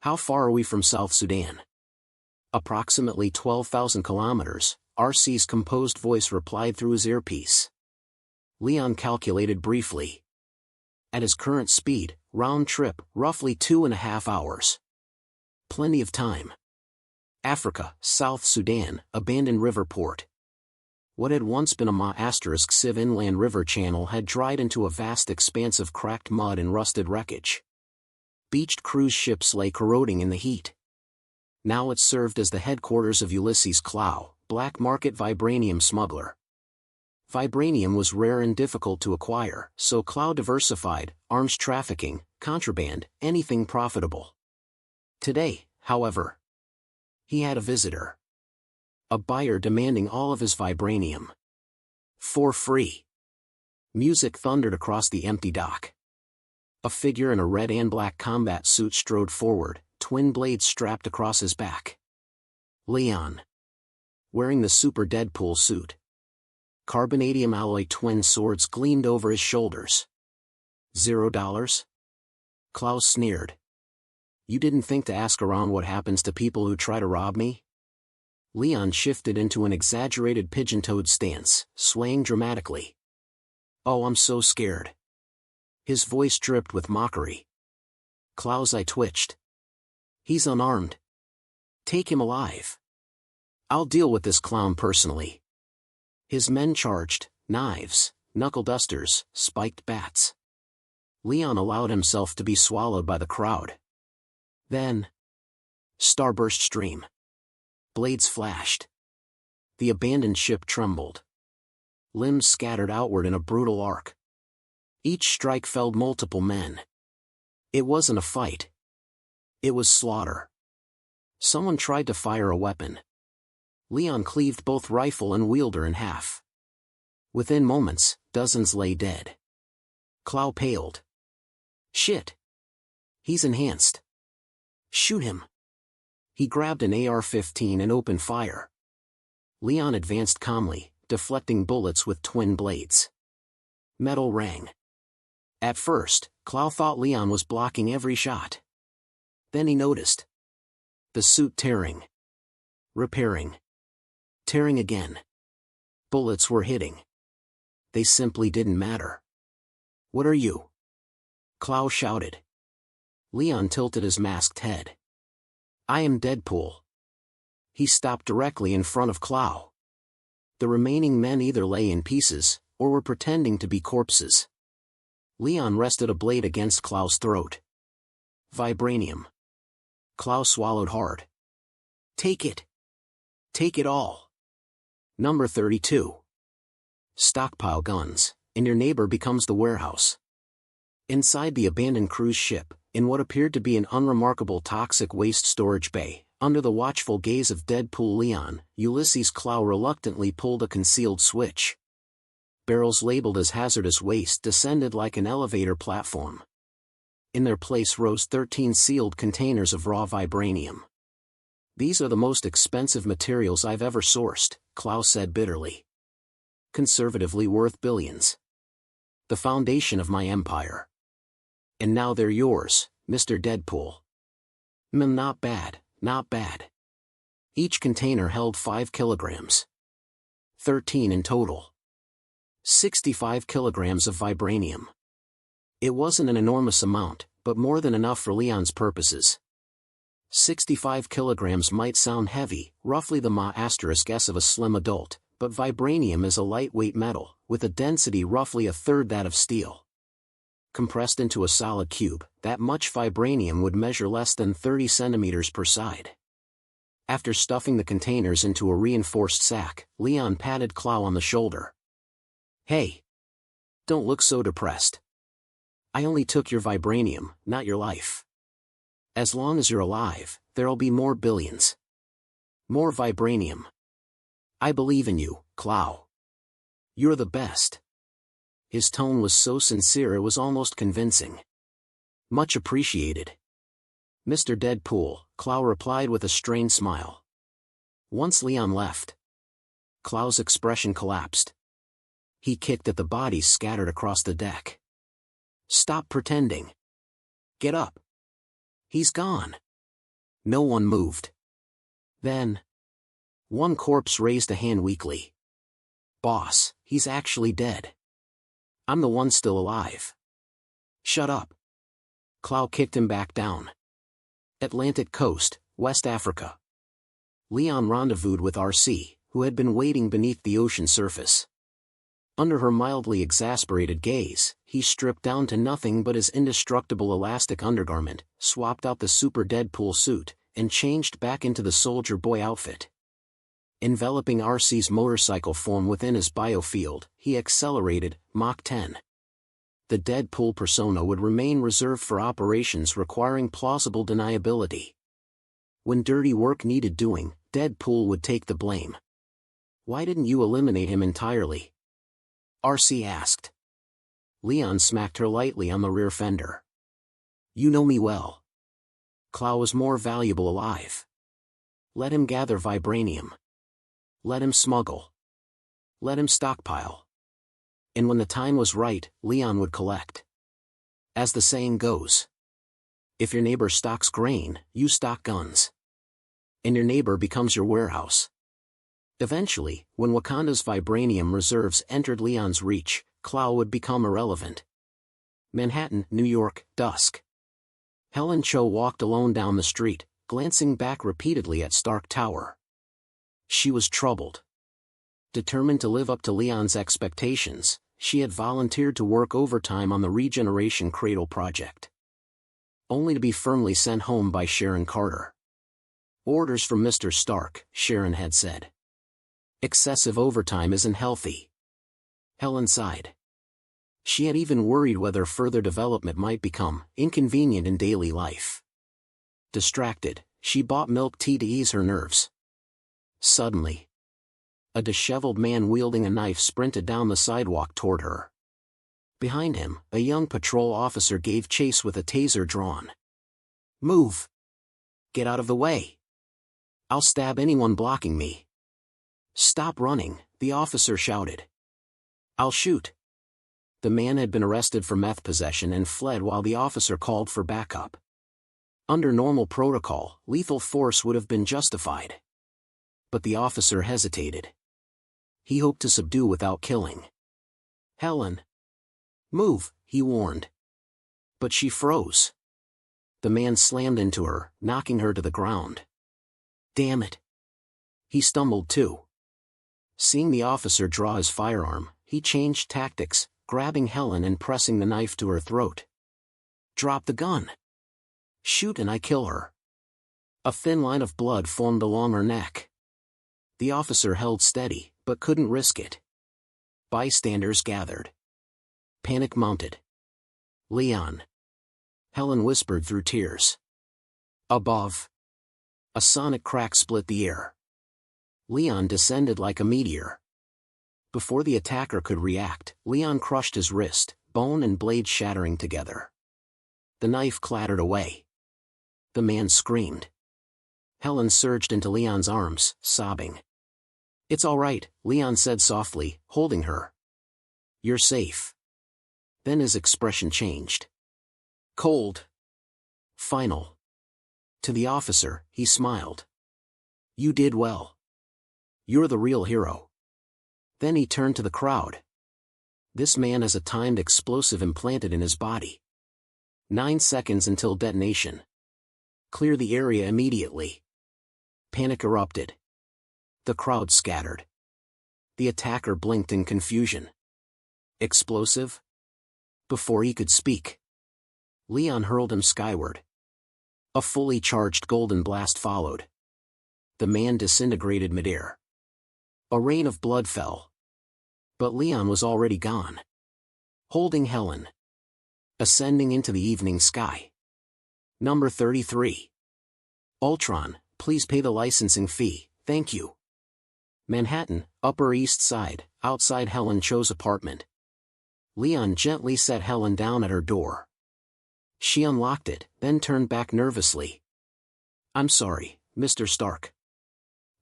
How far are we from South Sudan? Approximately 12,000 kilometers, RC's composed voice replied through his earpiece. Leon calculated briefly. At his current speed, round trip, roughly 2.5 hours. Plenty of time. Africa, South Sudan, abandoned river port. What had once been a **civ inland river channel had dried into a vast expanse of cracked mud and rusted wreckage. Beached cruise ships lay corroding in the heat. Now it served as the headquarters of Ulysses Clow, black market vibranium smuggler. Vibranium was rare and difficult to acquire, so Clow diversified, arms trafficking, contraband, anything profitable. Today, however, he had a visitor. A buyer demanding all of his vibranium. For free. Music thundered across the empty dock. A figure in a red and black combat suit strode forward, twin blades strapped across his back. Leon. Wearing the Super Deadpool suit. Carbonadium alloy twin swords gleamed over his shoulders. $0? Klaus sneered. You didn't think to ask around what happens to people who try to rob me? Leon shifted into an exaggerated pigeon-toed stance, swaying dramatically. Oh, I'm so scared. His voice dripped with mockery. Klaus, I twitched. He's unarmed. Take him alive. I'll deal with this clown personally. His men charged, knives, knuckle dusters, spiked bats. Leon allowed himself to be swallowed by the crowd. Then, starburst stream. Blades flashed. The abandoned ship trembled. Limbs scattered outward in a brutal arc. Each strike felled multiple men. It wasn't a fight. It was slaughter. Someone tried to fire a weapon. Leon cleaved both rifle and wielder in half. Within moments, dozens lay dead. Clow paled. Shit. He's enhanced. Shoot him. He grabbed an AR-15 and opened fire. Leon advanced calmly, deflecting bullets with twin blades. Metal rang. At first, Clow thought Leon was blocking every shot. Then he noticed the suit tearing. Repairing. Tearing again. Bullets were hitting. They simply didn't matter. What are you? Clow shouted. Leon tilted his masked head. I am Deadpool. He stopped directly in front of Clow. The remaining men either lay in pieces, or were pretending to be corpses. Leon rested a blade against Clow's throat. Vibranium. Clow swallowed hard. Take it. Take it all. Number 32. Stockpile guns, and your neighbor becomes the warehouse. Inside the abandoned cruise ship, in what appeared to be an unremarkable toxic waste storage bay, under the watchful gaze of Deadpool Leon, Ulysses Clow reluctantly pulled a concealed switch. Barrels labeled as hazardous waste descended like an elevator platform. In their place rose 13 sealed containers of raw vibranium. These are the most expensive materials I've ever sourced, Clow said bitterly. Conservatively worth billions. The foundation of my empire. And now they're yours, Mr. Deadpool. Not bad, not bad. Each container held 5 kilograms. 13 in total. 65 kilograms of vibranium. It wasn't an enormous amount, but more than enough for Leon's purposes. 65 kilograms might sound heavy, roughly the guess of a slim adult, but vibranium is a lightweight metal, with a density roughly a third that of steel. Compressed into a solid cube, that much vibranium would measure less than 30 centimeters per side. After stuffing the containers into a reinforced sack, Leon patted Clow on the shoulder. Hey! Don't look so depressed. I only took your vibranium, not your life. As long as you're alive, there'll be more billions. More vibranium. I believe in you, Clow. You're the best. His tone was so sincere it was almost convincing. Much appreciated. Mr. Deadpool, Clow replied with a strained smile. Once Leon left, Clow's expression collapsed. He kicked at the bodies scattered across the deck. Stop pretending. Get up. He's gone. No one moved. Then, one corpse raised a hand weakly. Boss, he's actually dead. I'm the one still alive. Shut up. Clow kicked him back down. Atlantic coast, West Africa. Leon rendezvoused with RC, who had been waiting beneath the ocean surface. Under her mildly exasperated gaze, he stripped down to nothing but his indestructible elastic undergarment, swapped out the Super Deadpool suit, and changed back into the soldier boy outfit. Enveloping RC's motorcycle form within his biofield, he accelerated, Mach 10. The Deadpool persona would remain reserved for operations requiring plausible deniability. When dirty work needed doing, Deadpool would take the blame. Why didn't you eliminate him entirely? RC asked. Leon smacked her lightly on the rear fender. You know me well. Clow is more valuable alive. Let him gather vibranium. Let him smuggle. Let him stockpile. And when the time was right, Leon would collect. As the saying goes, if your neighbor stocks grain, you stock guns. And your neighbor becomes your warehouse. Eventually, when Wakanda's vibranium reserves entered Leon's reach, Clow would become irrelevant. Manhattan, New York, dusk. Helen Cho walked alone down the street, glancing back repeatedly at Stark Tower. She was troubled. Determined to live up to Leon's expectations, she had volunteered to work overtime on the regeneration cradle project, only to be firmly sent home by Sharon Carter. Orders from Mr. Stark, Sharon had said. Excessive overtime isn't healthy. Helen sighed. She had even worried whether further development might become inconvenient in daily life. Distracted, she bought milk tea to ease her nerves. Suddenly, a disheveled man wielding a knife sprinted down the sidewalk toward her. Behind him, a young patrol officer gave chase with a taser drawn. "Move! Get out of the way! I'll stab anyone blocking me!" "Stop running," the officer shouted. "I'll shoot." The man had been arrested for meth possession and fled while the officer called for backup. Under normal protocol, lethal force would have been justified. But the officer hesitated. He hoped to subdue without killing. "Helen! Move," he warned. But she froze. The man slammed into her, knocking her to the ground. "Damn it!" He stumbled too. Seeing the officer draw his firearm, he changed tactics, grabbing Helen and pressing the knife to her throat. "Drop the gun! Shoot and I kill her." A thin line of blood formed along her neck. The officer held steady, but couldn't risk it. Bystanders gathered. Panic mounted. "Leon," Helen whispered through tears. Above, a sonic crack split the air. Leon descended like a meteor. Before the attacker could react, Leon crushed his wrist, bone and blade shattering together. The knife clattered away. The man screamed. Helen surged into Leon's arms, sobbing. "It's all right," Leon said softly, holding her. "You're safe." Then his expression changed. Cold. Final. To the officer, he smiled. "You did well. You're the real hero." Then he turned to the crowd. "This man has a timed explosive implanted in his body. 9 seconds until detonation. Clear the area immediately." Panic erupted. The crowd scattered. The attacker blinked in confusion. Explosive? Before he could speak, Leon hurled him skyward. A fully charged golden blast followed. The man disintegrated midair. A rain of blood fell. But Leon was already gone. Holding Helen. Ascending into the evening sky. Number 33. Ultron, please pay the licensing fee, thank you. Manhattan, Upper East Side, outside Helen Cho's apartment. Leon gently set Helen down at her door. She unlocked it, then turned back nervously. "I'm sorry, Mr. Stark.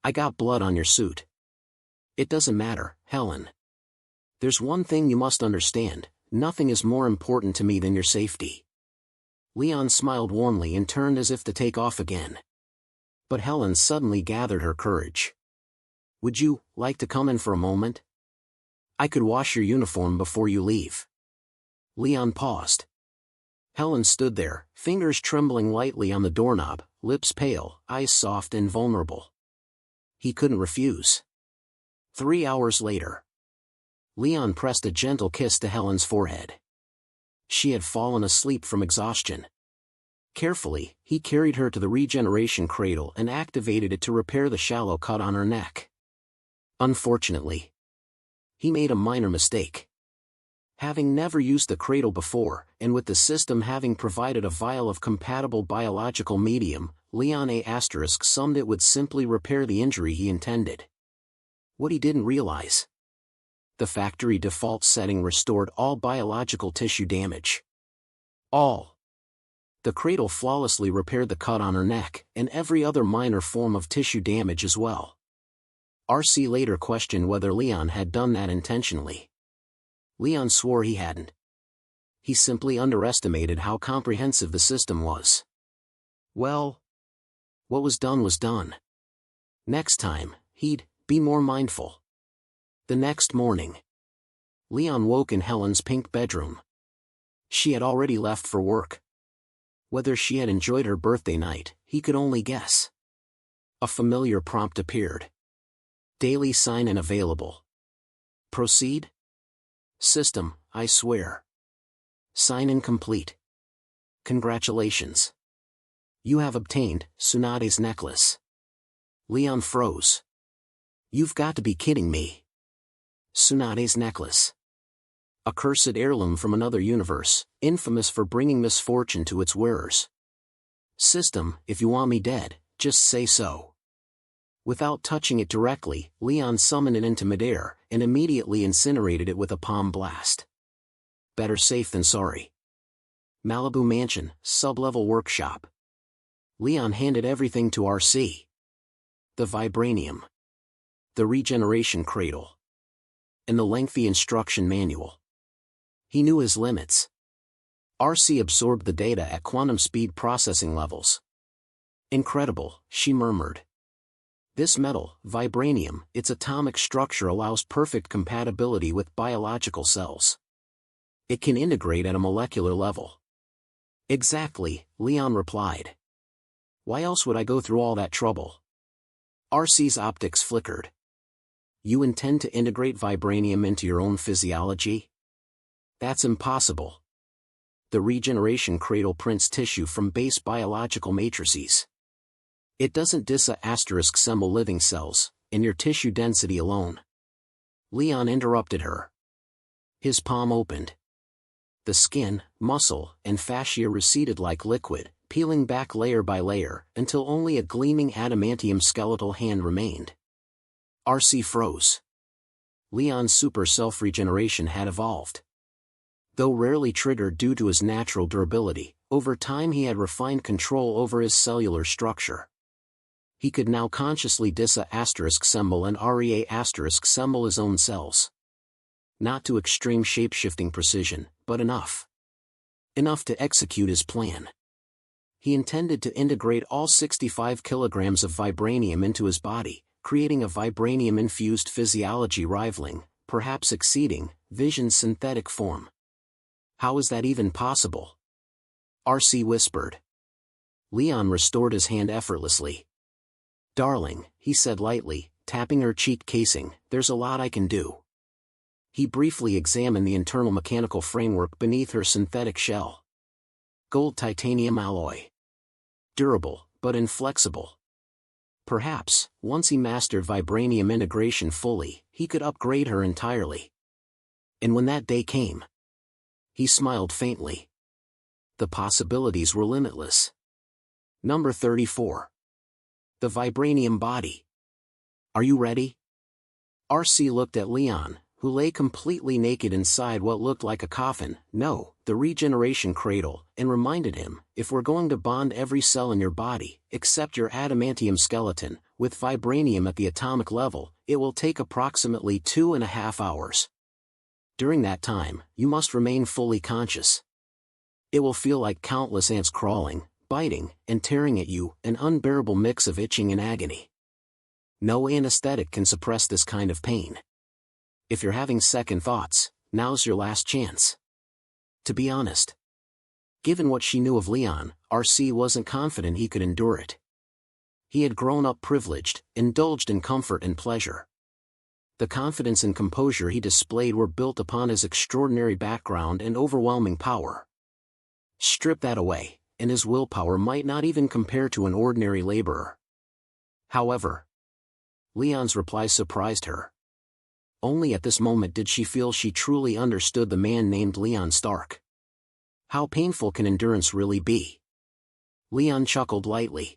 I got blood on your suit." "It doesn't matter, Helen. There's one thing you must understand, nothing is more important to me than your safety." Leon smiled warmly and turned as if to take off again. But Helen suddenly gathered her courage. "Would you like to come in for a moment? I could wash your uniform before you leave." Leon paused. Helen stood there, fingers trembling lightly on the doorknob, lips pale, eyes soft and vulnerable. He couldn't refuse. 3 hours later, Leon pressed a gentle kiss to Helen's forehead. She had fallen asleep from exhaustion. Carefully, he carried her to the regeneration cradle and activated it to repair the shallow cut on her neck. Unfortunately, he made a minor mistake. Having never used the cradle before, and with the system having provided a vial of compatible biological medium, Leon A** summed it would simply repair the injury he intended. What he didn't realize: the factory default setting restored all biological tissue damage. All. The cradle flawlessly repaired the cut on her neck, and every other minor form of tissue damage as well. RC later questioned whether Leon had done that intentionally. Leon swore he hadn't. He simply underestimated how comprehensive the system was. Well, what was done. Next time, he'd be more mindful. The next morning, Leon woke in Helen's pink bedroom. She had already left for work. Whether she had enjoyed her birthday night, he could only guess. A familiar prompt appeared. Daily sign-in available. Proceed? System, I swear. Sign in complete. Congratulations. You have obtained Tsunade's necklace. Leon froze. You've got to be kidding me. Tsunade's necklace. A cursed heirloom from another universe, infamous for bringing misfortune to its wearers. System, if you want me dead, just say so. Without touching it directly, Leon summoned it into midair, and immediately incinerated it with a palm blast. Better safe than sorry. Malibu Mansion, sub-level workshop. Leon handed everything to RC. The vibranium. The regeneration cradle. And the lengthy instruction manual. He knew his limits. RC absorbed the data at quantum speed processing levels. Incredible, she murmured. This metal, vibranium, its atomic structure allows perfect compatibility with biological cells. It can integrate at a molecular level. Exactly, Leon replied. Why else would I go through all that trouble? RC's optics flickered. You intend to integrate vibranium into your own physiology? That's impossible. The regeneration cradle prints tissue from base biological matrices. It doesn't disassemble living cells, in your tissue density alone. Leon interrupted her. His palm opened. The skin, muscle, and fascia receded like liquid, peeling back layer by layer, until only a gleaming adamantium skeletal hand remained. RC froze. Leon's super self-regeneration had evolved. Though rarely triggered due to his natural durability, over time he had refined control over his cellular structure. He could now consciously disassemble and reassemble his own cells. Not to extreme shape-shifting precision, but enough. Enough to execute his plan. He intended to integrate all 65 kilograms of vibranium into his body, creating a vibranium-infused physiology rivaling, perhaps exceeding, Vision's synthetic form. How is that even possible? RC whispered. Leon restored his hand effortlessly. Darling, he said lightly, tapping her cheek casing, there's a lot I can do. He briefly examined the internal mechanical framework beneath her synthetic shell. Gold titanium alloy. Durable, but inflexible. Perhaps, once he mastered vibranium integration fully, he could upgrade her entirely. And when that day came, he smiled faintly. The possibilities were limitless. Number 34. The vibranium body. Are you ready? RC looked at Leon, who lay completely naked inside what looked like a coffin, no, the regeneration cradle, and reminded him, if we're going to bond every cell in your body, except your adamantium skeleton, with vibranium at the atomic level, it will take approximately 2.5 hours. During that time, you must remain fully conscious. It will feel like countless ants crawling, biting, and tearing at you, an unbearable mix of itching and agony. No anesthetic can suppress this kind of pain. If you're having second thoughts, now's your last chance. To be honest, given what she knew of Leon, RC wasn't confident he could endure it. He had grown up privileged, indulged in comfort and pleasure. The confidence and composure he displayed were built upon his extraordinary background and overwhelming power. Strip that away, and his willpower might not even compare to an ordinary laborer. However, Leon's reply surprised her. Only at this moment did she feel she truly understood the man named Leon Stark. How painful can endurance really be? Leon chuckled lightly.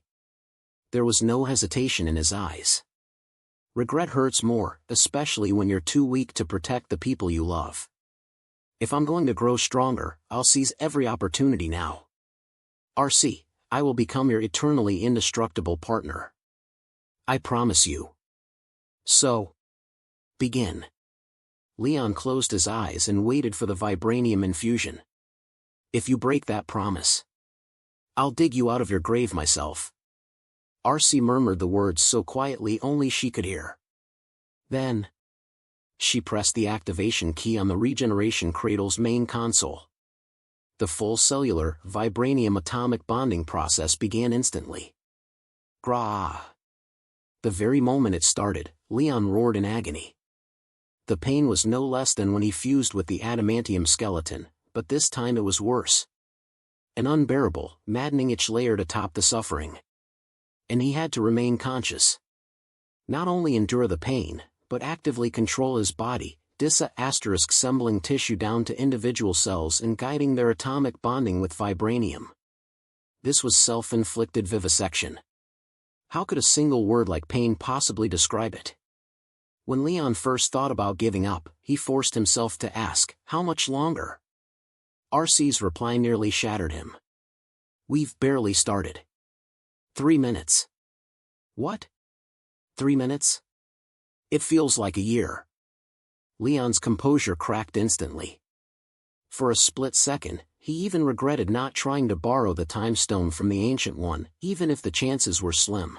There was no hesitation in his eyes. Regret hurts more, especially when you're too weak to protect the people you love. If I'm going to grow stronger, I'll seize every opportunity now. RC, I will become your eternally indestructible partner. I promise you. So, begin. Leon closed his eyes and waited for the vibranium infusion. If you break that promise, I'll dig you out of your grave myself. RC murmured the words so quietly only she could hear. Then, she pressed the activation key on the regeneration cradle's main console. The full cellular, vibranium atomic bonding process began instantly. Grah! The very moment it started, Leon roared in agony. The pain was no less than when he fused with the adamantium skeleton, but this time it was worse. An unbearable, maddening itch layered atop the suffering. And he had to remain conscious. Not only endure the pain, but actively control his body, assembling tissue down to individual cells and guiding their atomic bonding with vibranium. This was self-inflicted vivisection. How could a single word like pain possibly describe it? When Leon first thought about giving up, he forced himself to ask, how much longer? RC's reply nearly shattered him. We've barely started. 3 minutes. What? 3 minutes? It feels like a year. Leon's composure cracked instantly. For a split second, he even regretted not trying to borrow the time stone from the Ancient One, even if the chances were slim.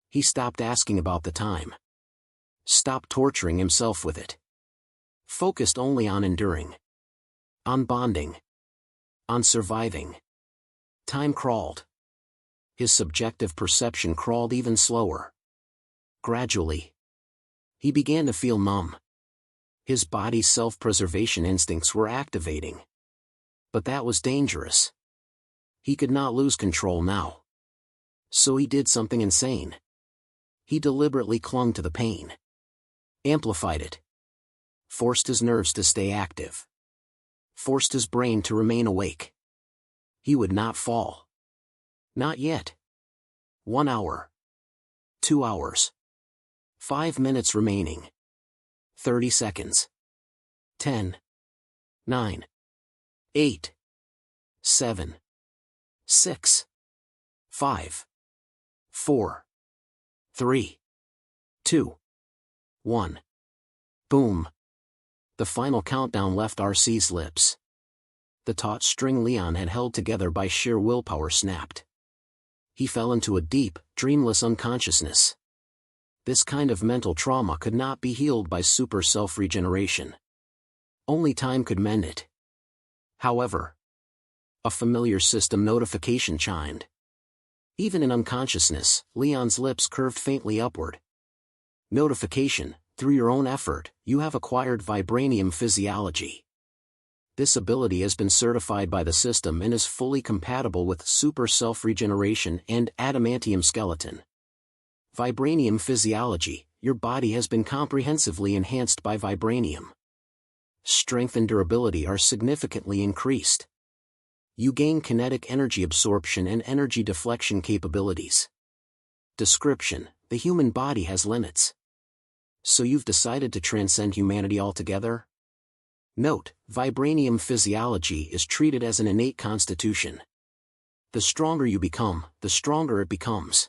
He stopped asking about the time. Stopped torturing himself with it. Focused only on enduring. On bonding. On surviving. Time crawled. His subjective perception crawled even slower. Gradually, he began to feel numb. His body's self-preservation instincts were activating. But that was dangerous. He could not lose control now. So he did something insane. He deliberately clung to the pain. Amplified it. Forced his nerves to stay active. Forced his brain to remain awake. He would not fall. Not yet. 1 hour. 2 hours. 5 minutes remaining. 30 seconds. 10. 9. 8. 7. 6. 5. 4. 3. 2. 1. Boom. The final countdown left RC's lips. The taut string Leon had held together by sheer willpower snapped. He fell into a deep, dreamless unconsciousness. This kind of mental trauma could not be healed by super self-regeneration. Only time could mend it. However, a familiar system notification chimed. Even in unconsciousness, Leon's lips curved faintly upward. Notification: through your own effort, you have acquired vibranium physiology. This ability has been certified by the system and is fully compatible with super self-regeneration and adamantium skeleton. Vibranium physiology: your body has been comprehensively enhanced by vibranium. Strength and durability are significantly increased. You gain kinetic energy absorption and energy deflection capabilities. Description: the human body has limits. So you've decided to transcend humanity altogether? Note: vibranium physiology is treated as an innate constitution. The stronger you become, the stronger it becomes.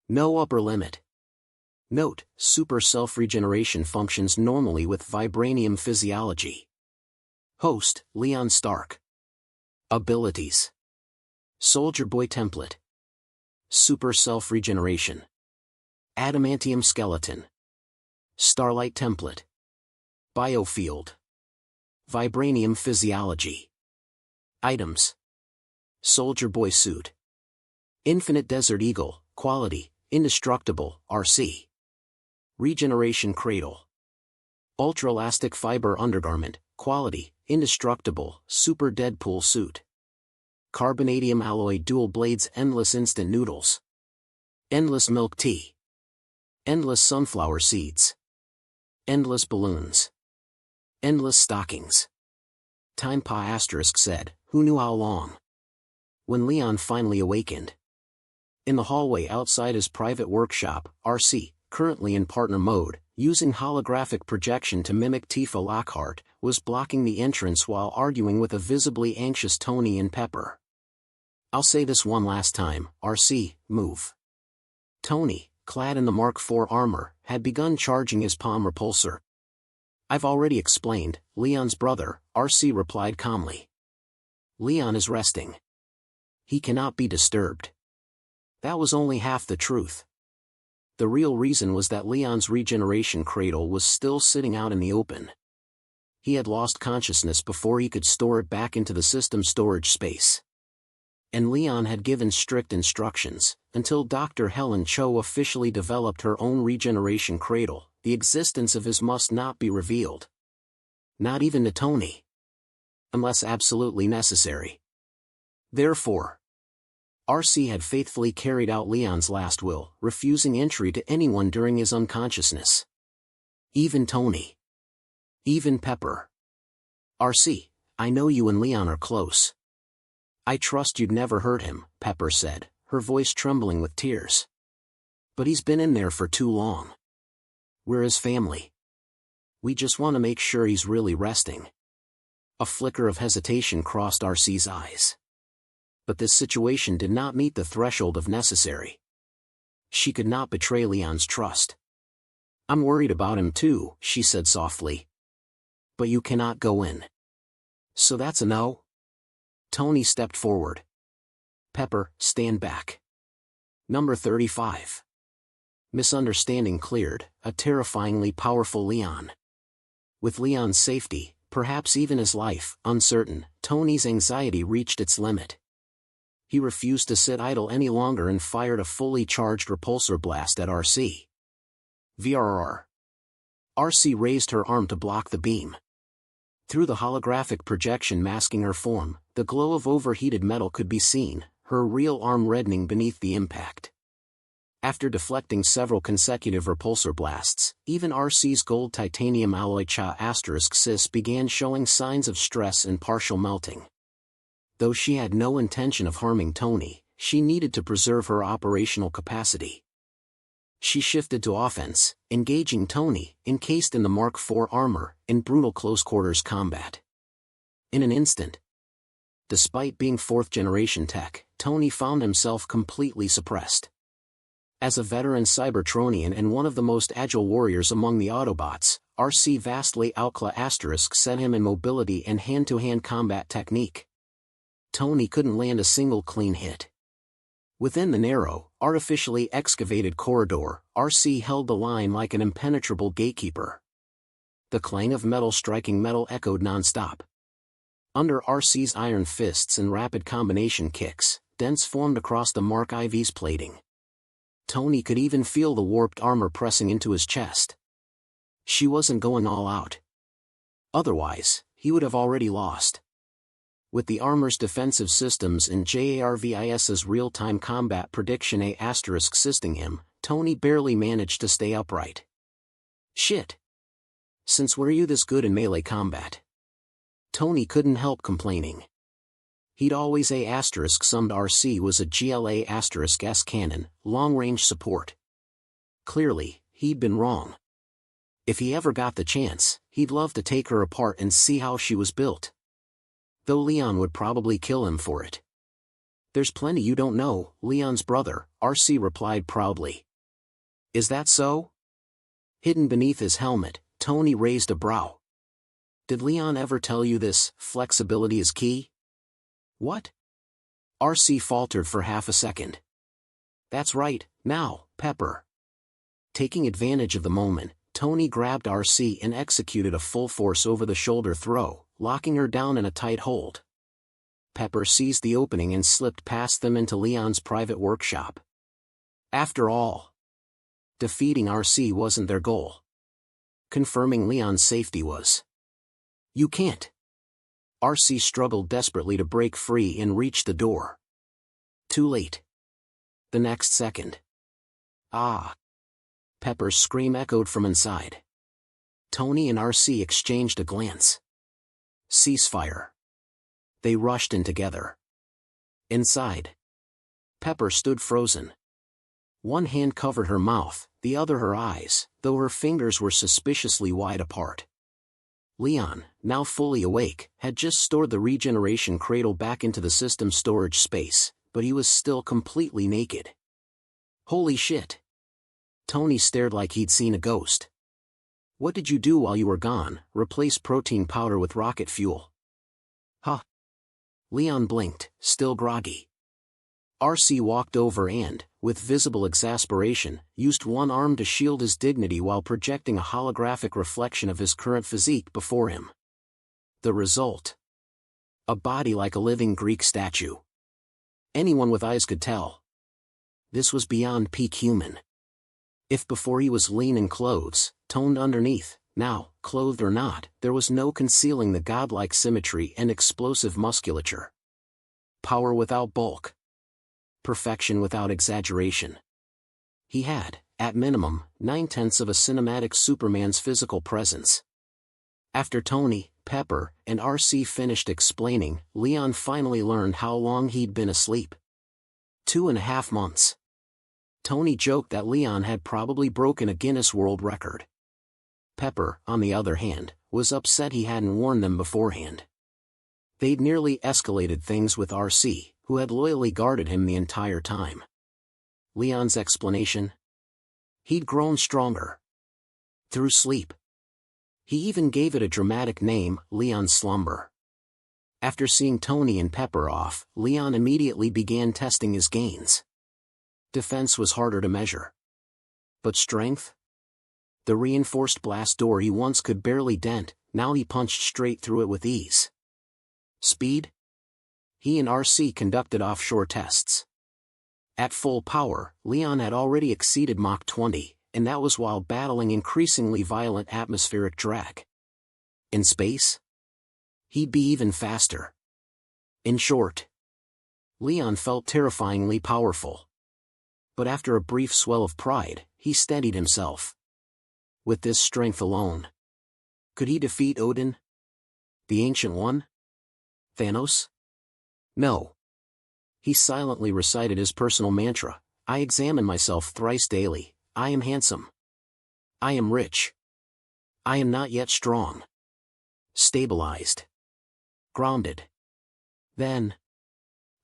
No upper limit. Note: super self-regeneration functions normally with vibranium physiology. Host: Leon Stark. Abilities: Soldier Boy Template. Super self-regeneration. Adamantium skeleton. Starlight Template. Biofield. Vibranium physiology. Items: Soldier Boy suit. Infinite Desert Eagle, quality: indestructible, RC. Regeneration Cradle. Ultra-elastic fiber undergarment, quality: indestructible, super Deadpool suit. Carbonadium alloy dual blades. Endless instant noodles. Endless milk tea. Endless sunflower seeds. Endless balloons. Endless stockings. Time Pa said, who knew how long? When Leon finally awakened. In the hallway outside his private workshop, RC, currently in partner mode, using holographic projection to mimic Tifa Lockhart, was blocking the entrance while arguing with a visibly anxious Tony and Pepper. I'll say this one last time, RC, move. Tony, clad in the Mark IV armor, had begun charging his palm repulsor. I've already explained, Leon's brother, RC replied calmly. Leon is resting. He cannot be disturbed. That was only half the truth. The real reason was that Leon's regeneration cradle was still sitting out in the open. He had lost consciousness before he could store it back into the system storage space. And Leon had given strict instructions, until Dr. Helen Cho officially developed her own regeneration cradle, the existence of his must not be revealed. Not even to Tony. Unless absolutely necessary. Therefore, RC had faithfully carried out Leon's last will, refusing entry to anyone during his unconsciousness. Even Tony. Even Pepper. RC, I know you and Leon are close. I trust you'd never hurt him, Pepper said, her voice trembling with tears. But he's been in there for too long. We're his family. We just want to make sure he's really resting. A flicker of hesitation crossed RC's eyes. But this situation did not meet the threshold of necessary. She could not betray Leon's trust. I'm worried about him too, she said softly. But you cannot go in. So that's a no? Tony stepped forward. Pepper, stand back. Number 35. Misunderstanding cleared, a terrifyingly powerful Leon. With Leon's safety, perhaps even his life, uncertain, Tony's anxiety reached its limit. He refused to sit idle any longer and fired a fully charged repulsor blast at RC. VRR. RC raised her arm to block the beam. Through the holographic projection masking her form, the glow of overheated metal could be seen, her real arm reddening beneath the impact. After deflecting several consecutive repulsor blasts, even RC's gold titanium alloy **cis began showing signs of stress and partial melting. Though she had no intention of harming Tony, she needed to preserve her operational capacity. She shifted to offense, engaging Tony, encased in the Mark IV armor, in brutal close-quarters combat. In an instant, despite being fourth-generation tech, Tony found himself completely suppressed. As a veteran Cybertronian and one of the most agile warriors among the Autobots, RC vastly outclassed set him in mobility and hand-to-hand combat technique. Tony couldn't land a single clean hit. Within the narrow, artificially excavated corridor, RC held the line like an impenetrable gatekeeper. The clang of metal striking metal echoed non-stop. Under RC's iron fists and rapid combination kicks, dents formed across the Mark IV's plating. Tony could even feel the warped armor pressing into his chest. She wasn't going all out. Otherwise, he would have already lost. With the armor's defensive systems and JARVIS's real-time combat prediction ** assisting him, Tony barely managed to stay upright. Shit. Since when are you this good in melee combat? Tony couldn't help complaining. He'd always **summed RC was a GLA**S cannon, long-range support. Clearly, he'd been wrong. If he ever got the chance, he'd love to take her apart and see how she was built. Though Leon would probably kill him for it. There's plenty you don't know, Leon's brother, RC replied proudly. Is that so? Hidden beneath his helmet, Tony raised a brow. Did Leon ever tell you this, flexibility is key? What? RC faltered for half a second. That's right, now, Pepper. Taking advantage of the moment, Tony grabbed RC and executed a full force over-the-shoulder throw, locking her down in a tight hold. Pepper seized the opening and slipped past them into Leon's private workshop. After all, defeating RC wasn't their goal. Confirming Leon's safety was. You can't. RC struggled desperately to break free and reach the door. Too late. The next second. Ah! Pepper's scream echoed from inside. Tony and RC exchanged a glance. Ceasefire. They rushed in together. Inside, Pepper stood frozen. One hand covered her mouth, the other her eyes, though her fingers were suspiciously wide apart. Leon, now fully awake, had just stored the regeneration cradle back into the system's storage space, but he was still completely naked. Holy shit! Tony stared like he'd seen a ghost. What did you do while you were gone? Replace protein powder with rocket fuel. Huh? Leon blinked, still groggy. RC walked over and, with visible exasperation, used one arm to shield his dignity while projecting a holographic reflection of his current physique before him. The result? A body like a living Greek statue. Anyone with eyes could tell. This was beyond peak human. If before he was lean in clothes, toned underneath, now, clothed or not, there was no concealing the godlike symmetry and explosive musculature. Power without bulk. Perfection without exaggeration. He had, at minimum, 9/10 of a cinematic Superman's physical presence. After Tony, Pepper, and RC finished explaining, Leon finally learned how long he'd been asleep. 2.5 months. Tony joked that Leon had probably broken a Guinness World Record. Pepper, on the other hand, was upset he hadn't warned them beforehand. They'd nearly escalated things with RC, who had loyally guarded him the entire time. Leon's explanation? He'd grown stronger. Through sleep. He even gave it a dramatic name, Leon's slumber. After seeing Tony and Pepper off, Leon immediately began testing his gains. Defense was harder to measure. But strength? The reinforced blast door he once could barely dent, now he punched straight through it with ease. Speed? He and RC conducted offshore tests. At full power, Leon had already exceeded Mach 20, and that was while battling increasingly violent atmospheric drag. In space? He'd be even faster. In short, Leon felt terrifyingly powerful. But after a brief swell of pride, he steadied himself. With this strength alone, could he defeat Odin? The Ancient One? Thanos? No. He silently recited his personal mantra, I examine myself thrice daily, I am handsome. I am rich. I am not yet strong. Stabilized. Grounded. Then,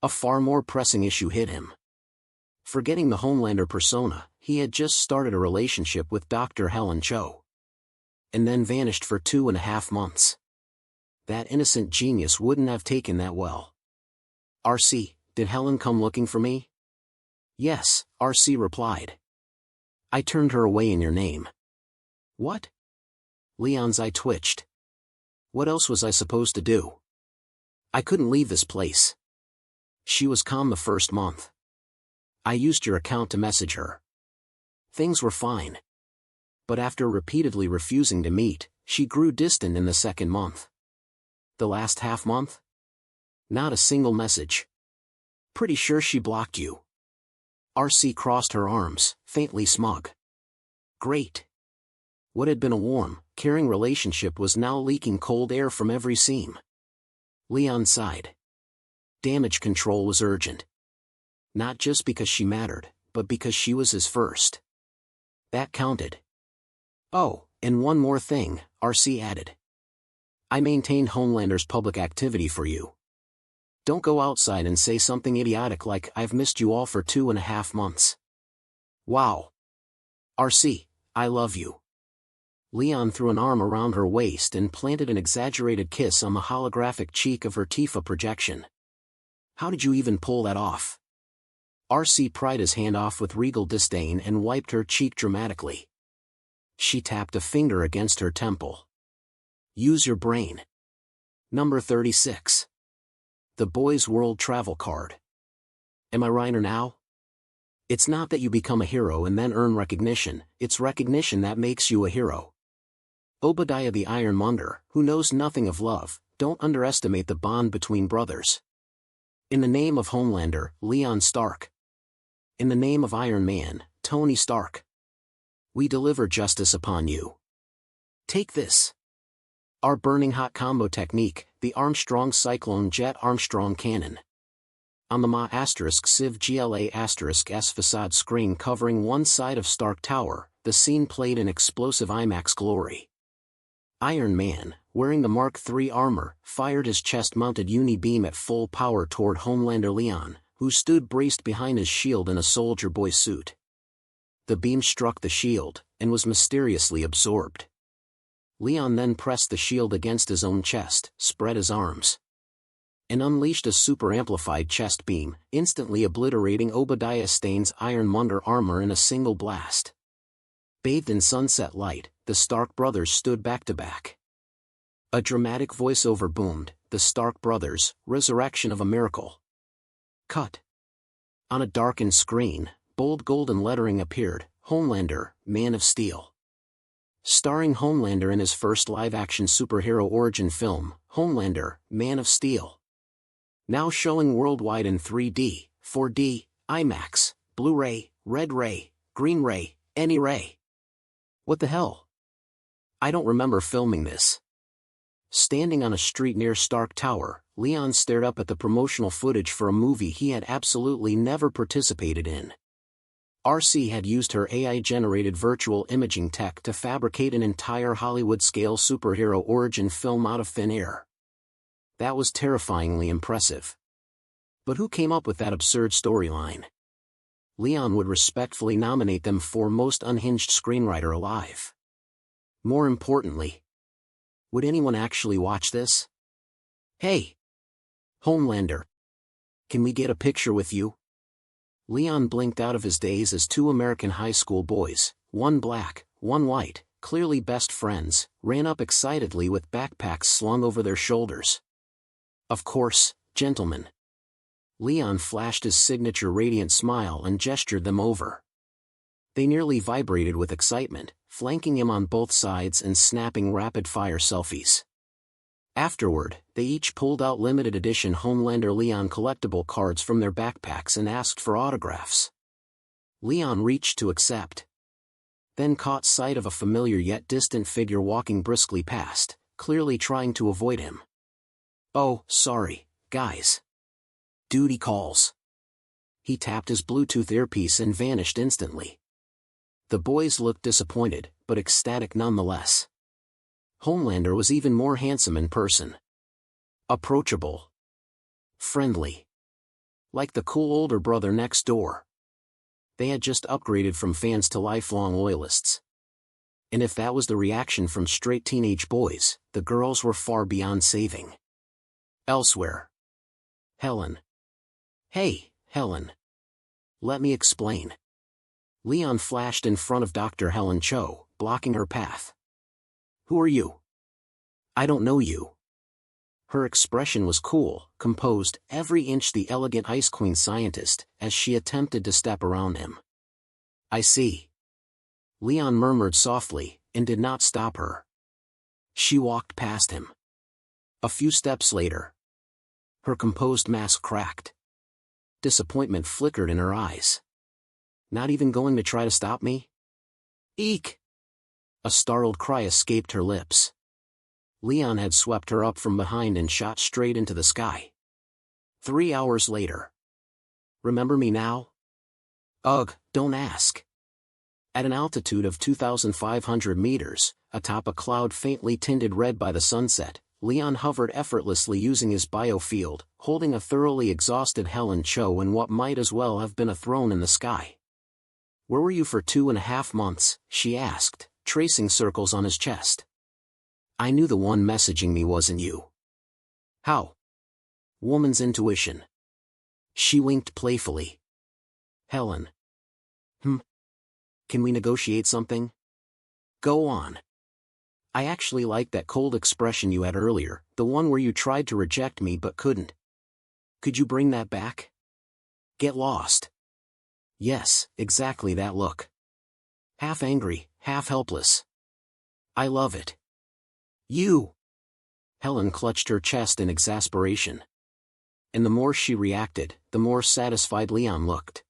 a far more pressing issue hit him. Forgetting the Homelander persona, he had just started a relationship with Dr. Helen Cho. And then vanished for 2.5 months. That innocent genius wouldn't have taken that well. RC, did Helen come looking for me? Yes, RC replied. I turned her away in your name. What? Leon's eye twitched. What else was I supposed to do? I couldn't leave this place. She was calm the first month. I used your account to message her. Things were fine. But after repeatedly refusing to meet, she grew distant in the second month. The last half month? Not a single message. Pretty sure she blocked you. RC crossed her arms, faintly smug. Great. What had been a warm, caring relationship was now leaking cold air from every seam. Leon sighed. Damage control was urgent. Not just because she mattered, but because she was his first. That counted. Oh, and one more thing, RC added. I maintained Homelander's public activity for you. Don't go outside and say something idiotic like I've missed you all for 2.5 months. Wow. RC, I love you. Leon threw an arm around her waist and planted an exaggerated kiss on the holographic cheek of her Tifa projection. How did you even pull that off? RC pried his hand off with regal disdain and wiped her cheek dramatically. She tapped a finger against her temple. Use your brain. Number 36. The Boys World Travel Card. Am I right now? It's not that you become a hero and then earn recognition, it's recognition that makes you a hero. Obadiah the Ironmonger, who knows nothing of love, don't underestimate the bond between brothers. In the name of Homelander, Leon Stark. In the name of Iron Man, Tony Stark. We deliver justice upon you. Take this. Our burning hot combo technique, the Armstrong Cyclone Jet Armstrong Cannon. On the Ma *Civ GLA *S facade screen covering one side of Stark Tower, the scene played in explosive IMAX glory. Iron Man, wearing the Mark III armor, fired his chest-mounted uni-beam at full power toward Homelander Leon, who stood braced behind his shield in a Soldier Boy suit. The beam struck the shield, and was mysteriously absorbed. Leon then pressed the shield against his own chest, spread his arms, and unleashed a super-amplified chest beam, instantly obliterating Obadiah Stane's Ironmonger armor in a single blast. Bathed in sunset light, the Stark brothers stood back to back. A dramatic voiceover boomed, the Stark brothers, resurrection of a miracle. Cut. On a darkened screen, bold golden lettering appeared, Homelander, Man of Steel. Starring Homelander in his first live-action superhero origin film, Homelander, Man of Steel. Now showing worldwide in 3D, 4D, IMAX, Blu-ray, Red Ray, Green Ray, any ray. What the hell? I don't remember filming this. Standing on a street near Stark Tower, Leon stared up at the promotional footage for a movie he had absolutely never participated in. RC had used her AI-generated virtual imaging tech to fabricate an entire Hollywood-scale superhero origin film out of thin air. That was terrifyingly impressive. But who came up with that absurd storyline? Leon would respectfully nominate them for Most Unhinged Screenwriter Alive. More importantly, would anyone actually watch this? Hey! Homelander. Can we get a picture with you? Leon blinked out of his daze as two American high school boys, one black, one white, clearly best friends, ran up excitedly with backpacks slung over their shoulders. Of course, gentlemen. Leon flashed his signature radiant smile and gestured them over. They nearly vibrated with excitement, flanking him on both sides and snapping rapid-fire selfies. Afterward, they each pulled out limited edition Homelander Leon collectible cards from their backpacks and asked for autographs. Leon reached to accept. Then caught sight of a familiar yet distant figure walking briskly past, clearly trying to avoid him. Oh, sorry, guys. Duty calls. He tapped his Bluetooth earpiece and vanished instantly. The boys looked disappointed, but ecstatic nonetheless. Homelander was even more handsome in person. Approachable. Friendly. Like the cool older brother next door. They had just upgraded from fans to lifelong loyalists. And if that was the reaction from straight teenage boys, the girls were far beyond saving. Elsewhere. Helen. Hey, Helen. Let me explain. Leon flashed in front of Dr. Helen Cho, blocking her path. Who are you? I don't know you. Her expression was cool, composed, every inch the elegant Ice Queen scientist, as she attempted to step around him. I see. Leon murmured softly, and did not stop her. She walked past him. A few steps later. Her composed mask cracked. Disappointment flickered in her eyes. Not even going to try to stop me? Eek! A startled cry escaped her lips. Leon had swept her up from behind and shot straight into the sky. 3 hours later. Remember me now? Ugh, don't ask. At an altitude of 2,500 meters, atop a cloud faintly tinted red by the sunset, Leon hovered effortlessly using his biofield, holding a thoroughly exhausted Helen Cho in what might as well have been a throne in the sky. Where were you for 2.5 months? She asked, tracing circles on his chest. I knew the one messaging me wasn't you. How? Woman's intuition. She winked playfully. Helen. Can we negotiate something? Go on. I actually liked that cold expression you had earlier, the one where you tried to reject me but couldn't. Could you bring that back? Get lost. Yes, exactly that look. Half angry, half helpless. I love it. You! Helen clutched her chest in exasperation. And the more she reacted, the more satisfied Leon looked.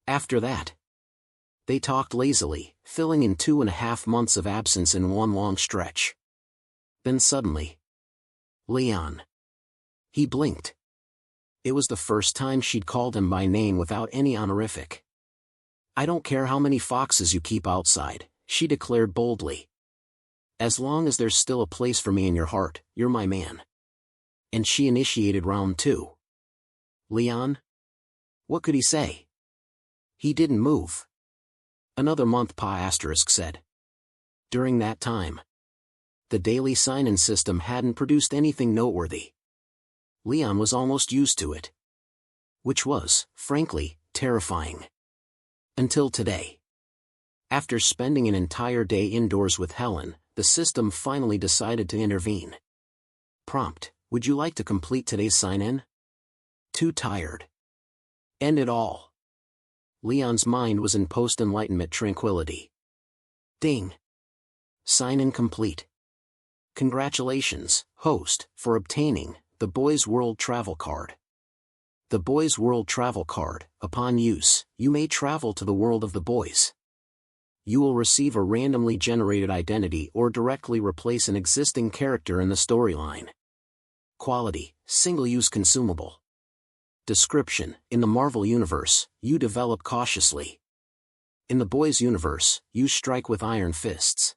After that, they talked lazily, filling in 2.5 months of absence in one long stretch. Then suddenly, Leon. He blinked. It was the first time she'd called him by name without any honorific. I don't care how many foxes you keep outside, she declared boldly. As long as there's still a place for me in your heart, you're my man. And she initiated round 2. Leon? What could he say? He didn't move. Another month, Pa said. During that time, the daily sign-in system hadn't produced anything noteworthy. Leon was almost used to it. Which was, frankly, terrifying. Until today. After spending an entire day indoors with Helen, the system finally decided to intervene. Prompt, would you like to complete today's sign-in? Too tired. End it all. Leon's mind was in post-enlightenment tranquility. Ding. Sign-in complete. Congratulations, host, for obtaining the Boys World Travel Card. The Boys World Travel Card, upon use, you may travel to the world of the boys. You will receive a randomly generated identity or directly replace an existing character in the storyline. Quality, single-use consumable. Description: in the Marvel Universe, you develop cautiously. In the Boys Universe, you strike with iron fists.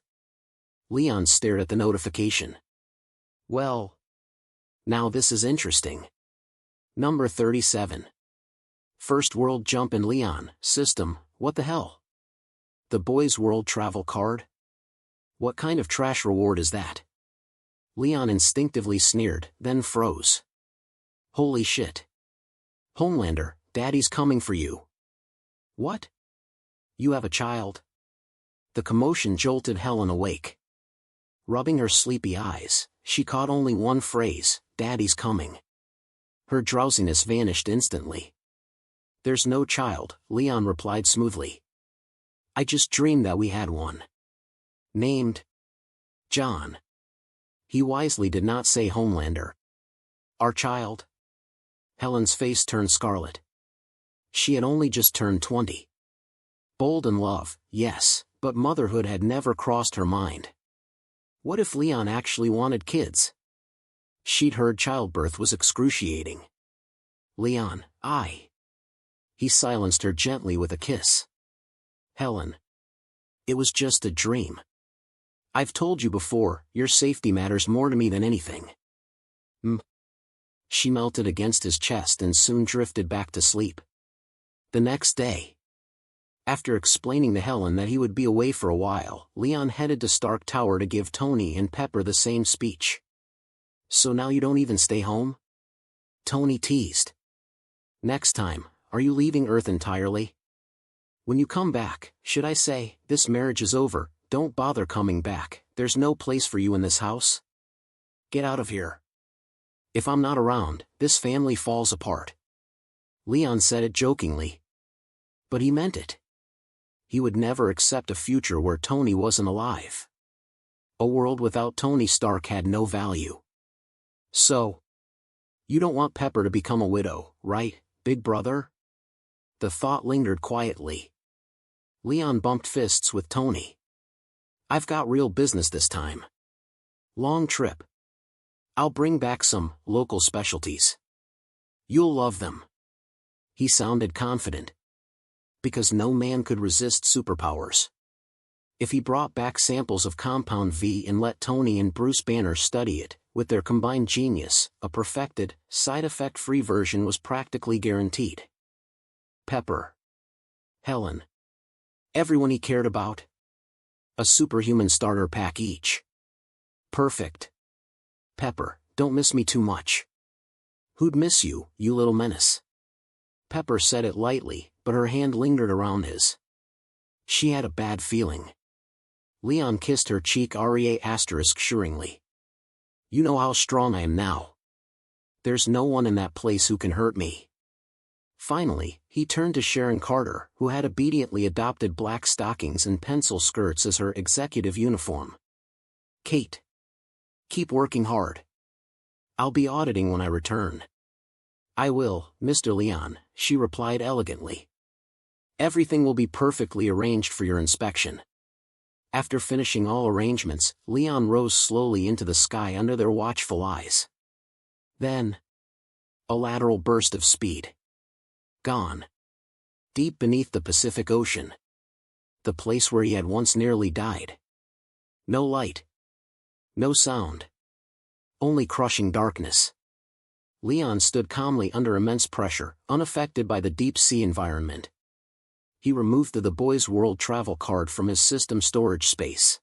Leon stared at the notification. Well, now this is interesting. Number 37. First world jump in Leon, system, what the hell? The Boys World Travel Card? What kind of trash reward is that? Leon instinctively sneered, then froze. Holy shit. Homelander, Daddy's coming for you. What? You have a child? The commotion jolted Helen awake. Rubbing her sleepy eyes, she caught only one phrase, Daddy's coming. Her drowsiness vanished instantly. There's no child, Leon replied smoothly. I just dreamed that we had one. Named John. He wisely did not say Homelander. Our child? Helen's face turned scarlet. She had only just turned 20. Bold in love, yes, but motherhood had never crossed her mind. What if Leon actually wanted kids? She'd heard childbirth was excruciating. Leon, He silenced her gently with a kiss. Helen. It was just a dream. I've told you before, your safety matters more to me than anything. She melted against his chest and soon drifted back to sleep. The next day, after explaining to Helen that he would be away for a while, Leon headed to Stark Tower to give Tony and Pepper the same speech. So now you don't even stay home? Tony teased. Next time, are you leaving Earth entirely? When you come back, should I say, this marriage is over, don't bother coming back, there's no place for you in this house? Get out of here. If I'm not around, this family falls apart. Leon said it jokingly. But he meant it. He would never accept a future where Tony wasn't alive. A world without Tony Stark had no value. So, you don't want Pepper to become a widow, right, big brother? The thought lingered quietly. Leon bumped fists with Tony. I've got real business this time. Long trip. I'll bring back some local specialties. You'll love them. He sounded confident. Because no man could resist superpowers. If he brought back samples of Compound V and let Tony and Bruce Banner study it, with their combined genius, a perfected, side-effect-free version was practically guaranteed. Pepper. Helen. Everyone he cared about. A superhuman starter pack each. Perfect. Pepper, don't miss me too much. Who'd miss you, you little menace? Pepper said it lightly, but her hand lingered around his. She had a bad feeling. Leon kissed her cheek reassuringly. You know how strong I am now. There's no one in that place who can hurt me. Finally, he turned to Sharon Carter, who had obediently adopted black stockings and pencil skirts as her executive uniform. Kate. Keep working hard. I'll be auditing when I return. I will, Mr. Leon, she replied elegantly. Everything will be perfectly arranged for your inspection. After finishing all arrangements, Leon rose slowly into the sky under their watchful eyes. Then, a lateral burst of speed. Gone. Deep beneath the Pacific Ocean. The place where he had once nearly died. No light. No sound. Only crushing darkness. Leon stood calmly under immense pressure, unaffected by the deep-sea environment. He removed the Boys World Travel Card from his system storage space.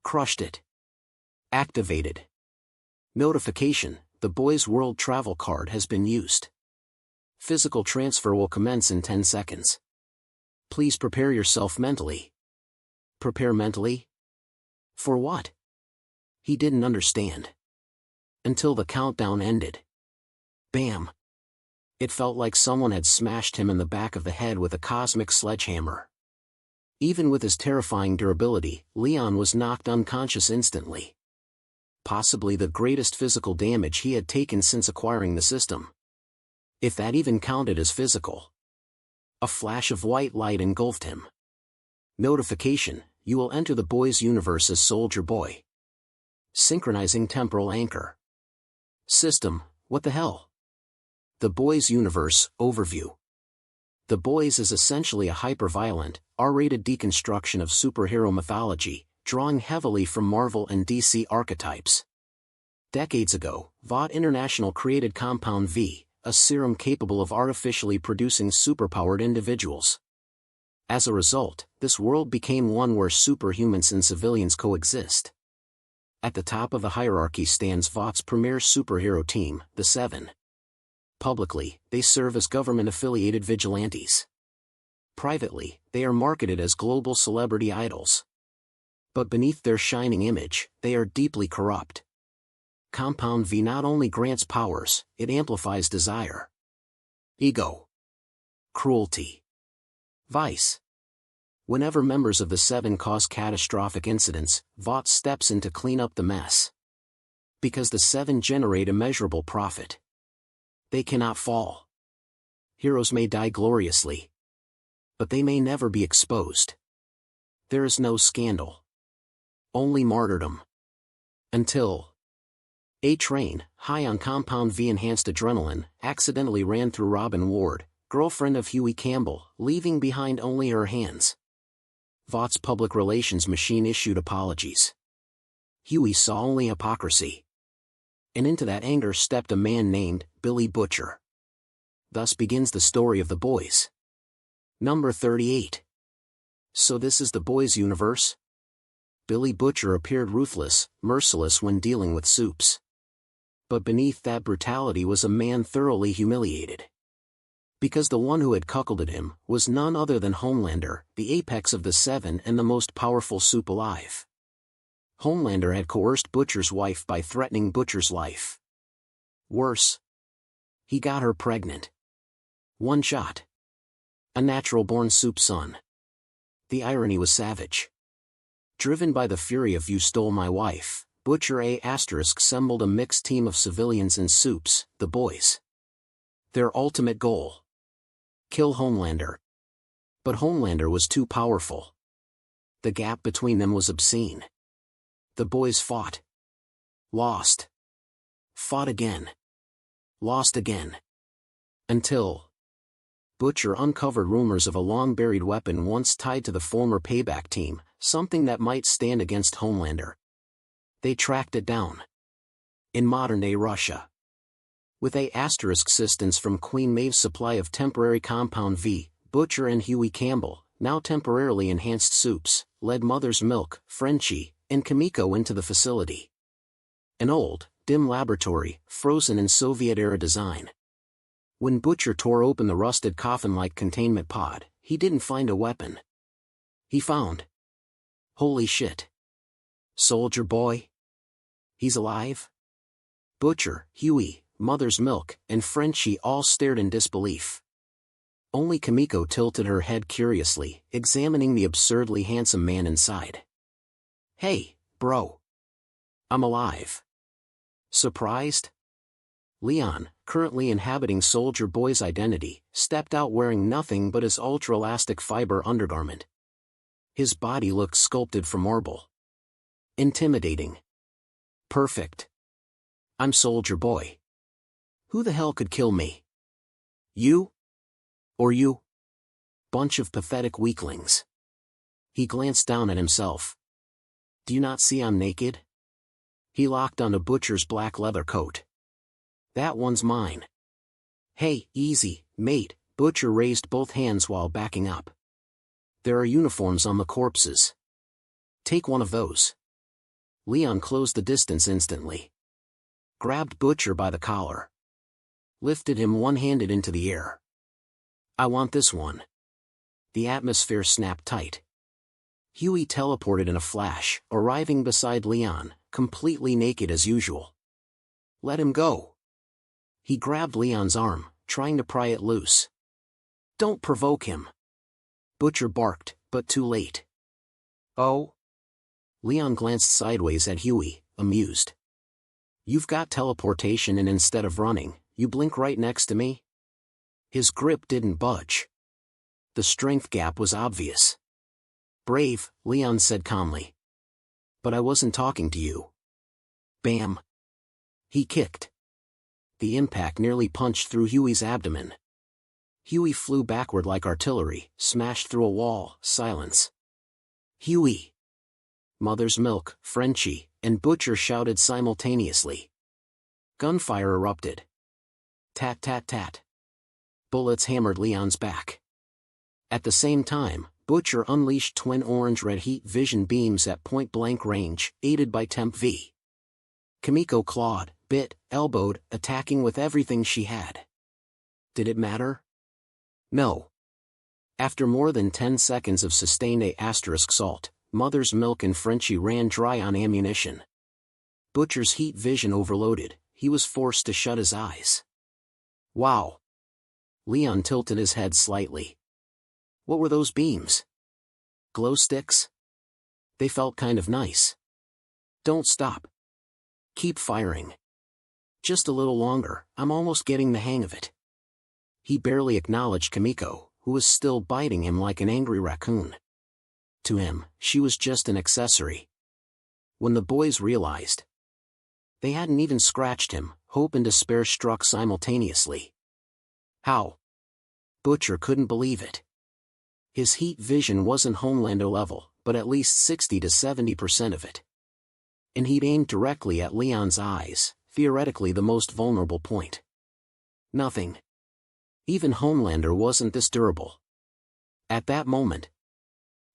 Crushed it. Activated. Notification: the Boys World Travel Card has been used. Physical transfer will commence in 10 seconds. Please prepare yourself mentally. Prepare mentally? For what? He didn't understand. Until the countdown ended. Bam. It felt like someone had smashed him in the back of the head with a cosmic sledgehammer. Even with his terrifying durability, Leon was knocked unconscious instantly. Possibly the greatest physical damage he had taken since acquiring the system. If that even counted as physical. A flash of white light engulfed him. Notification: you will enter the boy's universe as Soldier Boy. Synchronizing temporal anchor. System: what the hell? The Boys Universe Overview. The Boys is essentially a hyper-violent, R-rated deconstruction of superhero mythology, drawing heavily from Marvel and DC archetypes. Decades ago, Vought International created Compound V, a serum capable of artificially producing superpowered individuals. As a result, this world became one where superhumans and civilians coexist. At the top of the hierarchy stands Vought's premier superhero team, the Seven. Publicly, they serve as government-affiliated vigilantes. Privately, they are marketed as global celebrity idols. But beneath their shining image, they are deeply corrupt. Compound V not only grants powers, it amplifies desire. Ego. Cruelty. Vice. Whenever members of the Seven cause catastrophic incidents, Vought steps in to clean up the mess. Because the Seven generate immeasurable profit. They cannot fall. Heroes may die gloriously. But they may never be exposed. There is no scandal. Only martyrdom. Until a train, high on Compound V enhanced adrenaline, accidentally ran through Robin Ward, girlfriend of Huey Campbell, leaving behind only her hands. Vought's public relations machine issued apologies. Huey saw only hypocrisy. And into that anger stepped a man named Billy Butcher. Thus begins the story of the Boys. Number 38. So this is the Boys universe? Billy Butcher appeared ruthless, merciless when dealing with Supes. But beneath that brutality was a man thoroughly humiliated. Because the one who had cuckolded him was none other than Homelander, the apex of the Seven and the most powerful Supe alive. Homelander had coerced Butcher's wife by threatening Butcher's life. Worse. He got her pregnant. One shot. A natural-born Supe son. The irony was savage. Driven by the fury of "you stole my wife," Butcher assembled a mixed team of civilians and Supes, the Boys. Their ultimate goal: kill Homelander. But Homelander was too powerful. The gap between them was obscene. The Boys fought. Lost. Fought again. Lost again. Until Butcher uncovered rumors of a long-buried weapon once tied to the former Payback team, something that might stand against Homelander. They tracked it down. In modern-day Russia. With assistance from Queen Maeve's supply of temporary Compound V, Butcher and Huey Campbell, now temporarily enhanced Supes, led Mother's Milk, Frenchie, and Kimiko into the facility. An old, dim laboratory, frozen in Soviet-era design. When Butcher tore open the rusted coffin-like containment pod, he didn't find a weapon. He found... holy shit. Soldier Boy? He's alive? Butcher, Huey, Mother's Milk, and Frenchie all stared in disbelief. Only Kimiko tilted her head curiously, examining the absurdly handsome man inside. Hey, bro. I'm alive. Surprised? Leon, currently inhabiting Soldier Boy's identity, stepped out wearing nothing but his ultra-elastic fiber undergarment. His body looked sculpted from marble. Intimidating. Perfect. I'm Soldier Boy. Who the hell could kill me? You? Or you? Bunch of pathetic weaklings. He glanced down at himself. Do you not see I'm naked? He locked onto Butcher's black leather coat. That one's mine. Hey, easy, mate, Butcher raised both hands while backing up. There are uniforms on the corpses. Take one of those. Leon closed the distance instantly. Grabbed Butcher by the collar. Lifted him one-handed into the air. I want this one. The atmosphere snapped tight. Huey teleported in a flash, arriving beside Leon, completely naked as usual. Let him go. He grabbed Leon's arm, trying to pry it loose. Don't provoke him. Butcher barked, but too late. Oh? Leon glanced sideways at Huey, amused. You've got teleportation and instead of running, you blink right next to me? His grip didn't budge. The strength gap was obvious. Brave, Leon said calmly. But I wasn't talking to you. Bam. He kicked. The impact nearly punched through Huey's abdomen. Huey flew backward like artillery, smashed through a wall. Silence. Huey! Mother's Milk, Frenchie, and Butcher shouted simultaneously. Gunfire erupted. Tat tat tat. Bullets hammered Leon's back. At the same time, Butcher unleashed twin orange-red heat vision beams at point-blank range, aided by Temp V. Kimiko clawed, bit, elbowed, attacking with everything she had. Did it matter? No. After more than 10 seconds of sustained assault, Mother's Milk and Frenchie ran dry on ammunition. Butcher's heat vision overloaded, he was forced to shut his eyes. Wow. Leon tilted his head slightly. What were those beams? Glow sticks? They felt kind of nice. Don't stop. Keep firing. Just a little longer, I'm almost getting the hang of it. He barely acknowledged Kimiko, who was still biting him like an angry raccoon. To him, she was just an accessory. When the boys realized they hadn't even scratched him, hope and despair struck simultaneously. How? Butcher couldn't believe it. His heat vision wasn't Homelander level, but at least 60 to 70% of it. And he'd aimed directly at Leon's eyes, theoretically the most vulnerable point. Nothing. Even Homelander wasn't this durable. At that moment,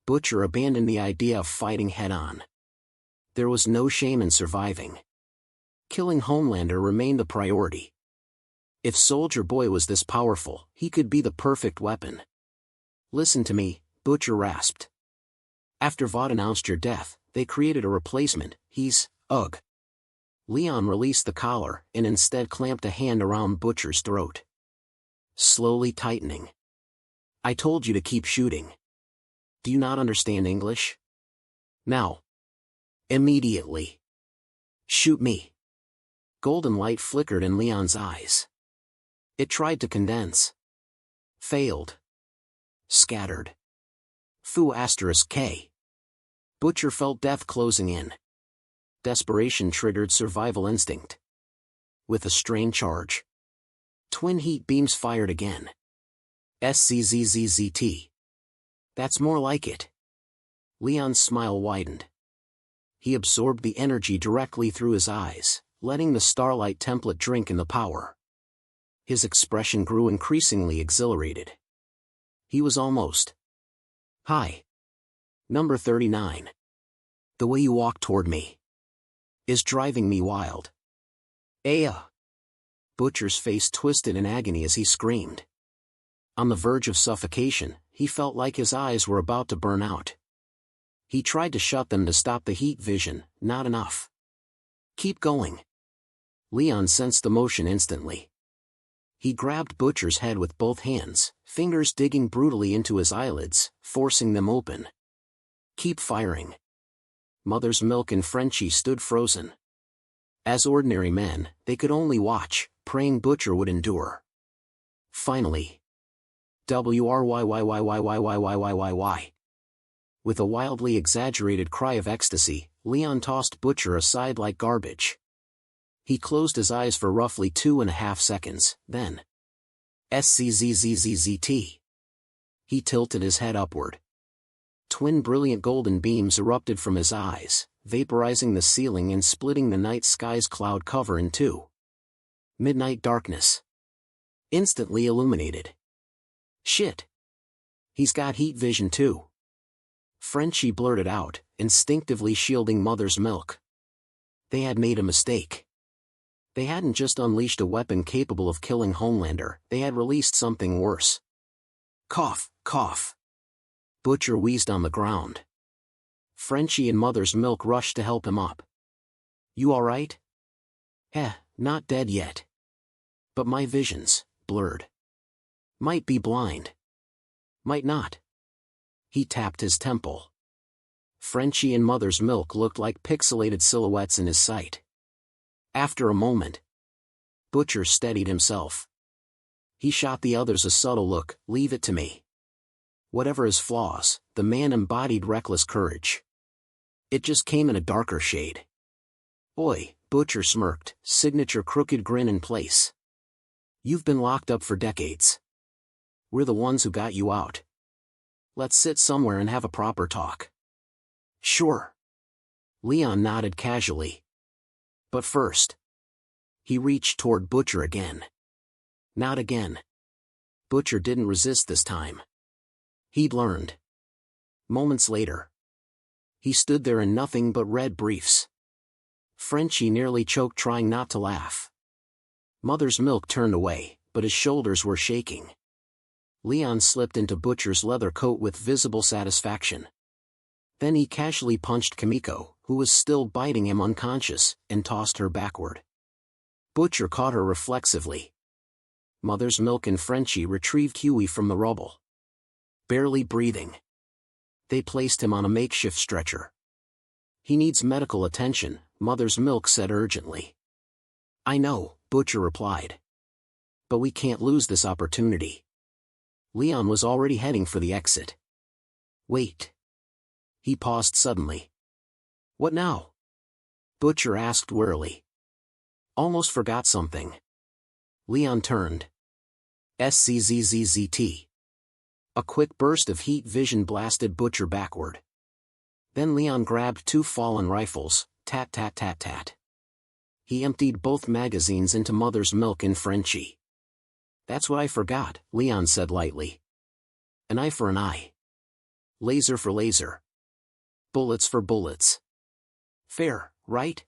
Butcher abandoned the idea of fighting head-on. There was no shame in surviving. Killing Homelander remained the priority. If Soldier Boy was this powerful, he could be the perfect weapon. Listen to me, Butcher rasped. After Vought announced your death, they created a replacement. He's, ugh. Leon released the collar and instead clamped a hand around Butcher's throat. Slowly tightening. I told you to keep shooting. Do you not understand English? Now. Immediately. Shoot me. Golden light flickered in Leon's eyes. It tried to condense. Failed. Scattered. Fu *K. Butcher felt death closing in. Desperation triggered survival instinct. With a strain charge. Twin heat beams fired again. SCZZZT. That's more like it. Leon's smile widened. He absorbed the energy directly through his eyes, letting the starlight template drink in the power. His expression grew increasingly exhilarated. He was almost. Hi. Number 39. The way you walk toward me is driving me wild. Aya. Butcher's face twisted in agony as he screamed. On the verge of suffocation, he felt like his eyes were about to burn out. He tried to shut them to stop the heat vision, not enough. Keep going. Leon sensed the motion instantly. He grabbed Butcher's head with both hands, fingers digging brutally into his eyelids, forcing them open. Keep firing. Mother's Milk and Frenchie stood frozen. As ordinary men, they could only watch, praying Butcher would endure. Finally. WRYYYYYYYYYY. With a wildly exaggerated cry of ecstasy, Leon tossed Butcher aside like garbage. He closed his eyes for roughly 2.5 seconds, then. SCZZZZT. He tilted his head upward. Twin brilliant golden beams erupted from his eyes, vaporizing the ceiling and splitting the night sky's cloud cover in two. Midnight darkness. Instantly illuminated. Shit. He's got heat vision too. Frenchie blurted out, instinctively shielding Mother's Milk. They had made a mistake. They hadn't just unleashed a weapon capable of killing Homelander, they had released something worse. Cough, cough. Butcher wheezed on the ground. Frenchie and Mother's Milk rushed to help him up. You alright? Not dead yet. But my visions, blurred. Might be blind. Might not. He tapped his temple. Frenchie and Mother's Milk looked like pixelated silhouettes in his sight. After a moment, Butcher steadied himself. He shot the others a subtle look, leave it to me. Whatever his flaws, the man embodied reckless courage. It just came in a darker shade. Oi, Butcher smirked, signature crooked grin in place. You've been locked up for decades. We're the ones who got you out. Let's sit somewhere and have a proper talk. Sure. Leon nodded casually. But first. He reached toward Butcher again. Not again. Butcher didn't resist this time. He'd learned. Moments later. He stood there in nothing but red briefs. Frenchie nearly choked trying not to laugh. Mother's Milk turned away, but his shoulders were shaking. Leon slipped into Butcher's leather coat with visible satisfaction. Then he casually punched Kimiko, who was still biting him unconscious, and tossed her backward. Butcher caught her reflexively. Mother's Milk and Frenchie retrieved Huey from the rubble. Barely breathing. They placed him on a makeshift stretcher. He needs medical attention, Mother's Milk said urgently. I know, Butcher replied. But we can't lose this opportunity. Leon was already heading for the exit. Wait. He paused suddenly. What now? Butcher asked wearily. Almost forgot something. Leon turned. SCZZZT. A quick burst of heat vision blasted Butcher backward. Then Leon grabbed two fallen rifles, tat tat tat tat. He emptied both magazines into Mother's Milk and Frenchie. That's what I forgot, Leon said lightly. An eye for an eye. Laser for laser. Bullets for bullets. Fair, right?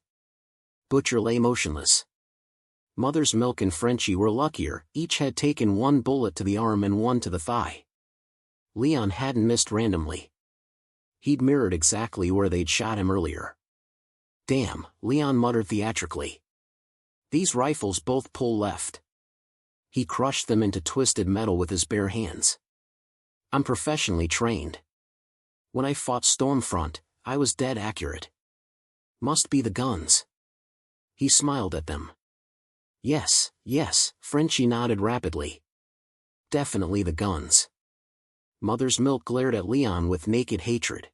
Butcher lay motionless. Mother's Milk and Frenchie were luckier, each had taken one bullet to the arm and one to the thigh. Leon hadn't missed randomly. He'd mirrored exactly where they'd shot him earlier. Damn, Leon muttered theatrically. These rifles both pull left. He crushed them into twisted metal with his bare hands. I'm professionally trained. When I fought Stormfront, I was dead accurate. Must be the guns. He smiled at them. Yes, yes, Frenchie nodded rapidly. Definitely the guns. Mother's Milk glared at Leon with naked hatred.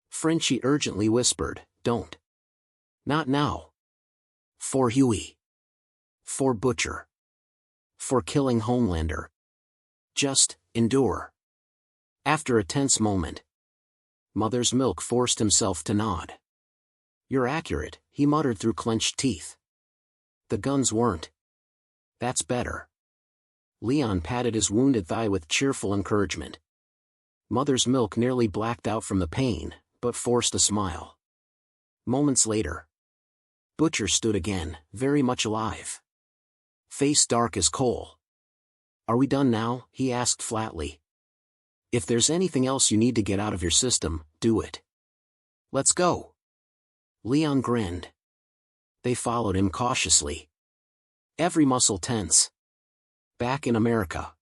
Frenchie urgently whispered, don't. Not now. For Huey. For Butcher. For killing Homelander. Just, endure. After a tense moment, Mother's Milk forced himself to nod. You're accurate, he muttered through clenched teeth. The guns weren't. That's better. Leon patted his wounded thigh with cheerful encouragement. Mother's Milk nearly blacked out from the pain, but forced a smile. Moments later, Butcher stood again, very much alive. Face dark as coal. Are we done now? He asked flatly. If there's anything else you need to get out of your system, do it. Let's go. Leon grinned. They followed him cautiously. Every muscle tense. Back in America.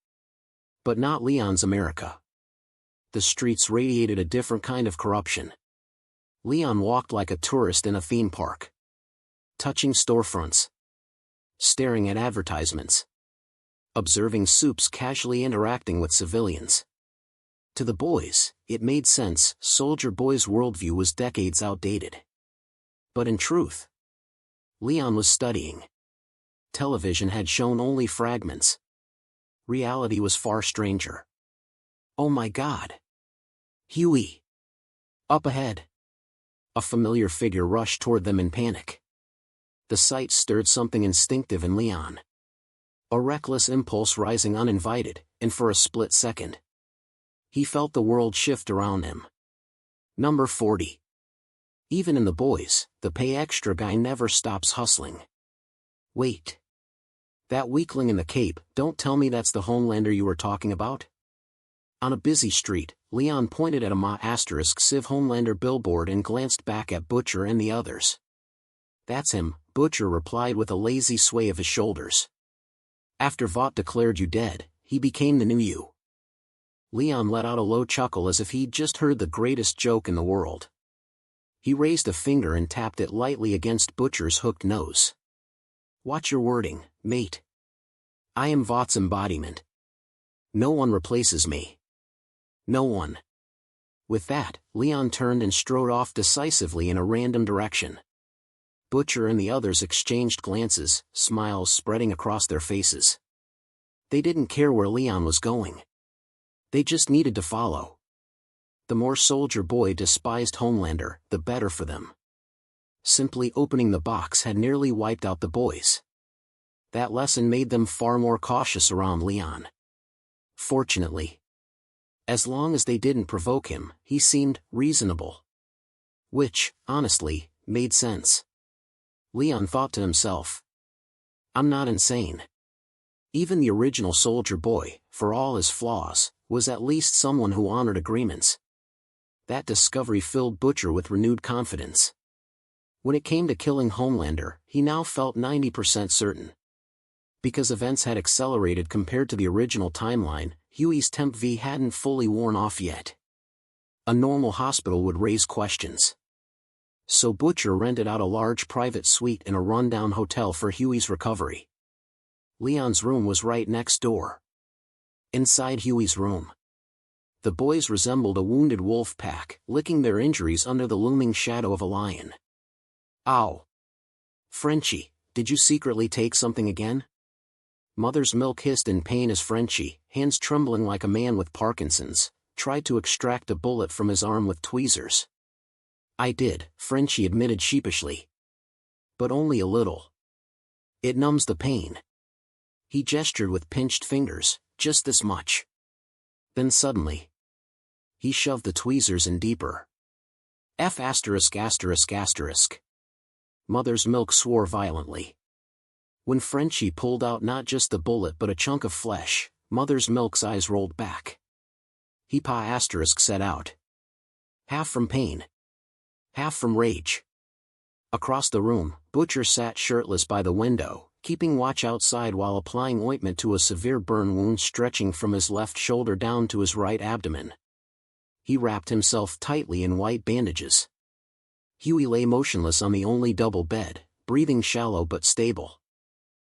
But not Leon's America. The streets radiated a different kind of corruption. Leon walked like a tourist in a theme park. Touching storefronts. Staring at advertisements. Observing soups casually interacting with civilians. To the boys, it made sense, Soldier Boy's worldview was decades outdated. But in truth, Leon was studying. Television had shown only fragments. Reality was far stranger. Oh my God. Huey. Up ahead. A familiar figure rushed toward them in panic. The sight stirred something instinctive in Leon. A reckless impulse rising uninvited, and for a split second, he felt the world shift around him. Number 40. Even in the boys, the pay extra guy never stops hustling. Wait. That weakling in the cape, don't tell me that's the Homelander you were talking about? On a busy street, Leon pointed at a *Civ Homelander billboard and glanced back at Butcher and the others. That's him, Butcher replied with a lazy sway of his shoulders. After Vought declared you dead, he became the new you. Leon let out a low chuckle as if he'd just heard the greatest joke in the world. He raised a finger and tapped it lightly against Butcher's hooked nose. Watch your wording, mate. I am Vought's embodiment. No one replaces me. No one. With that, Leon turned and strode off decisively in a random direction. Butcher and the others exchanged glances, smiles spreading across their faces. They didn't care where Leon was going. They just needed to follow. The more Soldier Boy despised Homelander, the better for them. Simply opening the box had nearly wiped out the boys. That lesson made them far more cautious around Leon. Fortunately, as long as they didn't provoke him, he seemed reasonable. Which, honestly, made sense. Leon thought to himself, I'm not insane. Even the original Soldier Boy, for all his flaws, was at least someone who honored agreements. That discovery filled Butcher with renewed confidence. When it came to killing Homelander, he now felt 90% certain. Because events had accelerated compared to the original timeline, Huey's Temp V hadn't fully worn off yet. A normal hospital would raise questions. So Butcher rented out a large private suite in a rundown hotel for Huey's recovery. Leon's room was right next door. Inside Huey's room, the boys resembled a wounded wolf pack, licking their injuries under the looming shadow of a lion. Ow! Frenchie, did you secretly take something again? Mother's Milk hissed in pain as Frenchie, hands trembling like a man with Parkinson's, tried to extract a bullet from his arm with tweezers. I did, Frenchie admitted sheepishly. But only a little. It numbs the pain. He gestured with pinched fingers, just this much. Then suddenly, he shoved the tweezers in deeper. F*******. Mother's Milk swore violently. When Frenchie pulled out not just the bullet but a chunk of flesh, Mother's Milk's eyes rolled back. He said out. Half from pain. Half from rage. Across the room, Butcher sat shirtless by the window, keeping watch outside while applying ointment to a severe burn wound stretching from his left shoulder down to his right abdomen. He wrapped himself tightly in white bandages. Huey lay motionless on the only double bed, breathing shallow but stable.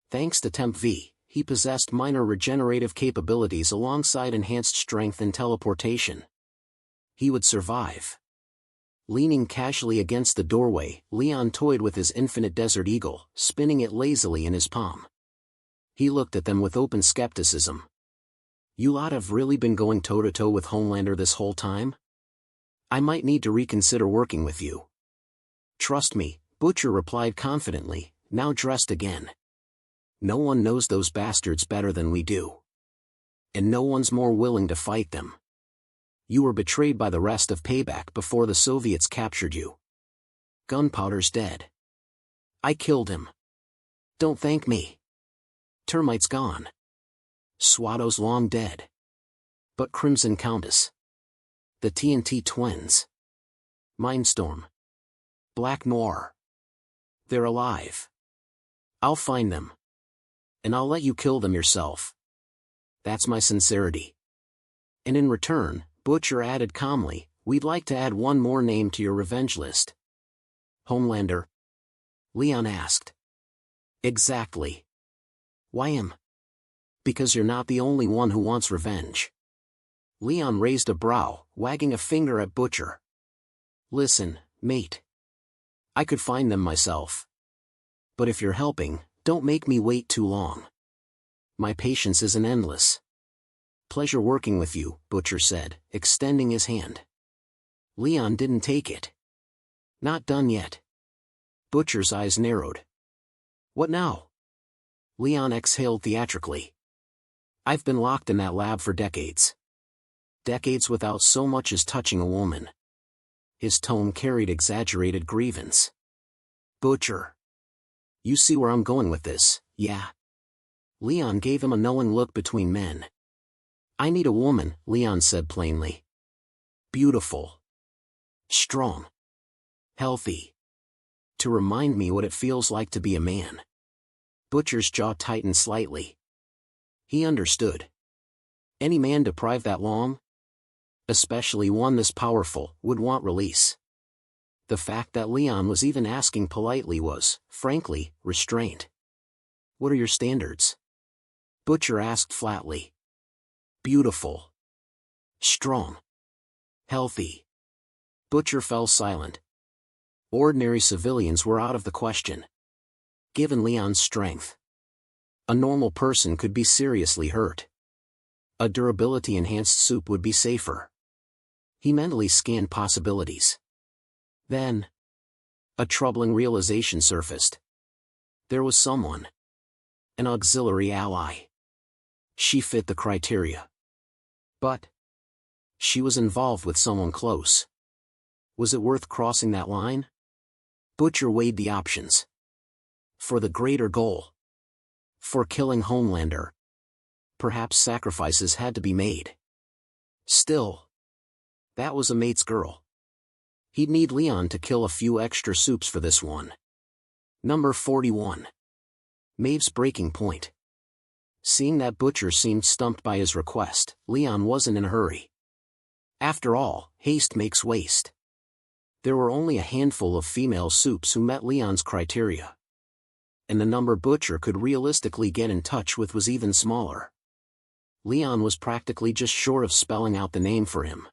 Thanks to Temp V, he possessed minor regenerative capabilities alongside enhanced strength and teleportation. He would survive. Leaning casually against the doorway, Leon toyed with his infinite Desert Eagle, spinning it lazily in his palm. He looked at them with open skepticism. You lot have really been going toe-to-toe with Homelander this whole time? I might need to reconsider working with you. Trust me, Butcher replied confidently, now dressed again. No one knows those bastards better than we do. And no one's more willing to fight them. You were betrayed by the rest of Payback before the Soviets captured you. Gunpowder's dead. I killed him. Don't thank me. Termite's gone. Swato's long dead. But Crimson Countess. The TNT twins. Mindstorm. Black Noir. They're alive. I'll find them. And I'll let you kill them yourself. That's my sincerity. And in return, Butcher added calmly, we'd like to add one more name to your revenge list. Homelander? Leon asked. Exactly. Why him? Because you're not the only one who wants revenge. Leon raised a brow, wagging a finger at Butcher. Listen, mate. I could find them myself. But if you're helping, don't make me wait too long. My patience isn't endless. Pleasure working with you, Butcher said, extending his hand. Leon didn't take it. Not done yet. Butcher's eyes narrowed. What now? Leon exhaled theatrically. I've been locked in that lab for decades. Decades without so much as touching a woman. His tone carried exaggerated grievance. Butcher. You see where I'm going with this, yeah? Leon gave him a knowing look between men. I need a woman, Leon said plainly. Beautiful. Strong. Healthy. To remind me what it feels like to be a man. Butcher's jaw tightened slightly. He understood. Any man deprived that long, especially one this powerful, would want release. The fact that Leon was even asking politely was, frankly, restraint. What are your standards? Butcher asked flatly. Beautiful. Strong. Healthy. Butcher fell silent. Ordinary civilians were out of the question. Given Leon's strength, a normal person could be seriously hurt. A durability-enhanced soup would be safer. He mentally scanned possibilities. Then, a troubling realization surfaced. There was someone. An auxiliary ally. She fit the criteria. But she was involved with someone close. Was it worth crossing that line? Butcher weighed the options. For the greater goal. For killing Homelander. Perhaps sacrifices had to be made. Still, that was a mate's girl. He'd need Leon to kill a few extra soups for this one. Number 41. Maeve's breaking point. Seeing that Butcher seemed stumped by his request, Leon wasn't in a hurry. After all, haste makes waste. There were only a handful of female soups who met Leon's criteria. And the number Butcher could realistically get in touch with was even smaller. Leon was practically just short of spelling out the name for him.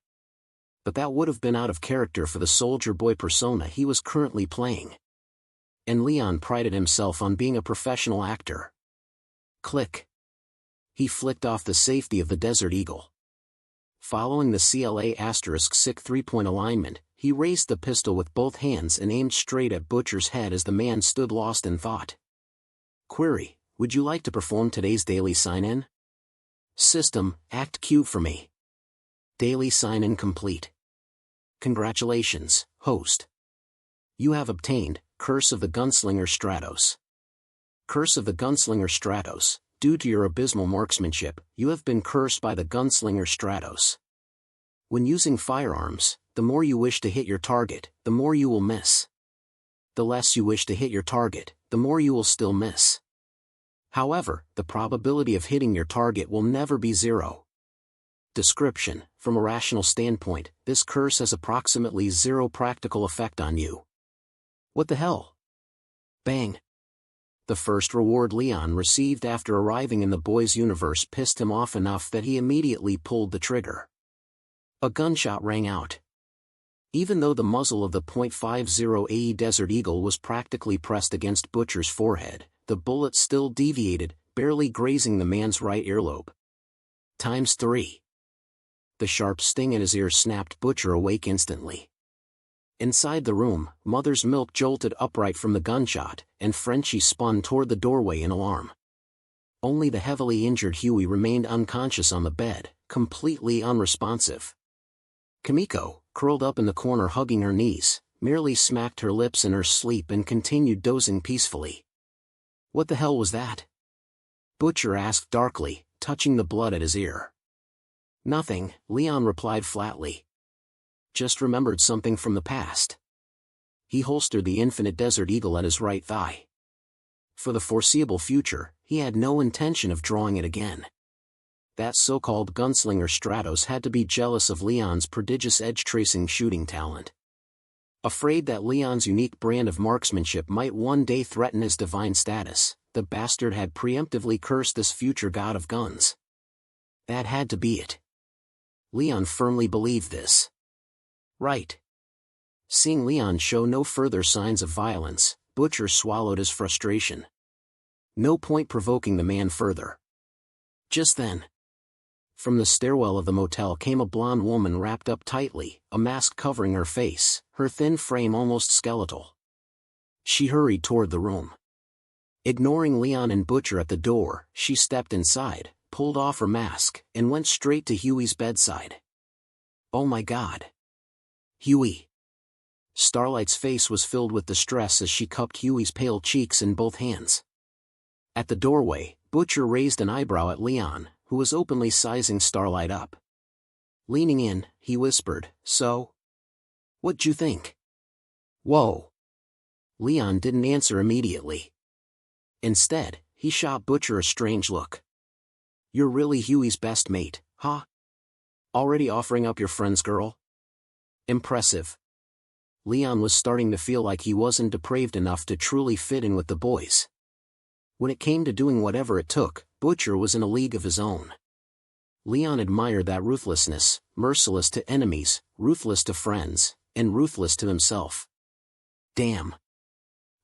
But that would have been out of character for the soldier boy persona he was currently playing. And Leon prided himself on being a professional actor. Click. He flicked off the safety of the Desert Eagle. Following the CLA *6 3-point alignment, he raised the pistol with both hands and aimed straight at Butcher's head as the man stood lost in thought. Query: would you like to perform today's daily sign-in? System: Act Q for me. Daily sign-in complete. Congratulations, host. You have obtained Curse of the Gunslinger Stratos. Curse of the Gunslinger Stratos. Due to your abysmal marksmanship, you have been cursed by the Gunslinger Stratos. When using firearms, the more you wish to hit your target, the more you will miss. The less you wish to hit your target, the more you will still miss. However, the probability of hitting your target will never be zero. Description: from a rational standpoint, this curse has approximately zero practical effect on you. What the hell? Bang. The first reward Leon received after arriving in the boy's universe pissed him off enough that he immediately pulled the trigger. A gunshot rang out. Even though the muzzle of the .50 AE Desert Eagle was practically pressed against Butcher's forehead, the bullet still deviated, barely grazing the man's right earlobe. ×3. The sharp sting in his ear snapped Butcher awake instantly. Inside the room, Mother's Milk jolted upright from the gunshot, and Frenchie spun toward the doorway in alarm. Only the heavily injured Huey remained unconscious on the bed, completely unresponsive. Kimiko, curled up in the corner hugging her knees, merely smacked her lips in her sleep and continued dozing peacefully. What the hell was that? Butcher asked darkly, touching the blood at his ear. Nothing, Leon replied flatly. Just remembered something from the past. He holstered the Infinite Desert Eagle at his right thigh. For the foreseeable future, he had no intention of drawing it again. That so-called gunslinger Stratos had to be jealous of Leon's prodigious edge-tracing shooting talent. Afraid that Leon's unique brand of marksmanship might one day threaten his divine status, the bastard had preemptively cursed this future god of guns. That had to be it. Leon firmly believed this. Right. Seeing Leon show no further signs of violence, Butcher swallowed his frustration. No point provoking the man further. Just then, from the stairwell of the motel came a blonde woman wrapped up tightly, a mask covering her face, her thin frame almost skeletal. She hurried toward the room. Ignoring Leon and Butcher at the door, she stepped inside, pulled off her mask, and went straight to Huey's bedside. Oh my God. Huey. Starlight's face was filled with distress as she cupped Huey's pale cheeks in both hands. At the doorway, Butcher raised an eyebrow at Leon, who was openly sizing Starlight up. Leaning in, he whispered, "So? What'd you think?" Whoa. Leon didn't answer immediately. Instead, he shot Butcher a strange look. You're really Huey's best mate, huh? Already offering up your friend's girl? Impressive. Leon was starting to feel like he wasn't depraved enough to truly fit in with the boys. When it came to doing whatever it took, Butcher was in a league of his own. Leon admired that ruthlessness, merciless to enemies, ruthless to friends, and ruthless to himself. Damn.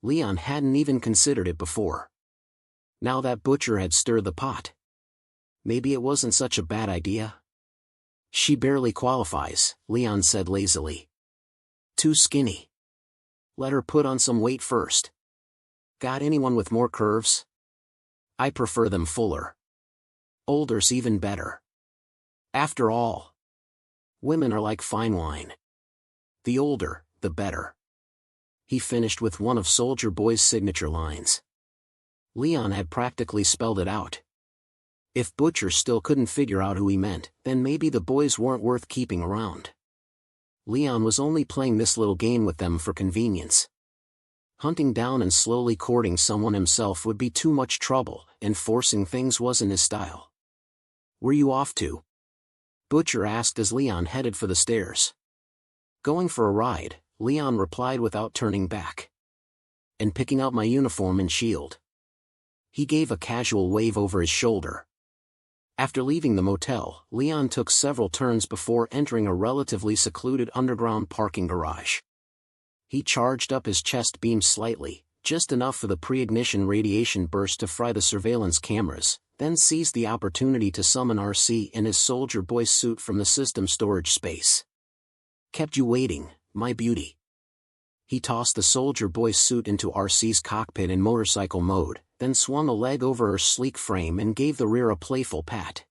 Leon hadn't even considered it before. Now that Butcher had stirred the pot. Maybe it wasn't such a bad idea. She barely qualifies, Leon said lazily. Too skinny. Let her put on some weight first. Got anyone with more curves? I prefer them fuller. Older's even better. After all, women are like fine wine. The older, the better. He finished with one of Soldier Boy's signature lines. Leon had practically spelled it out. If Butcher still couldn't figure out who he meant, then maybe the boys weren't worth keeping around. Leon was only playing this little game with them for convenience. Hunting down and slowly courting someone himself would be too much trouble, and forcing things wasn't his style. Where you off to? Butcher asked as Leon headed for the stairs. Going for a ride, Leon replied without turning back. And picking up my uniform and shield. He gave a casual wave over his shoulder. After leaving the motel, Leon took several turns before entering a relatively secluded underground parking garage. He charged up his chest beam slightly, just enough for the pre-ignition radiation burst to fry the surveillance cameras, then seized the opportunity to summon RC in his Soldier Boy suit from the system storage space. Kept you waiting, my beauty. He tossed the Soldier Boy suit into RC's cockpit in motorcycle mode, then swung a leg over her sleek frame and gave the rear a playful pat.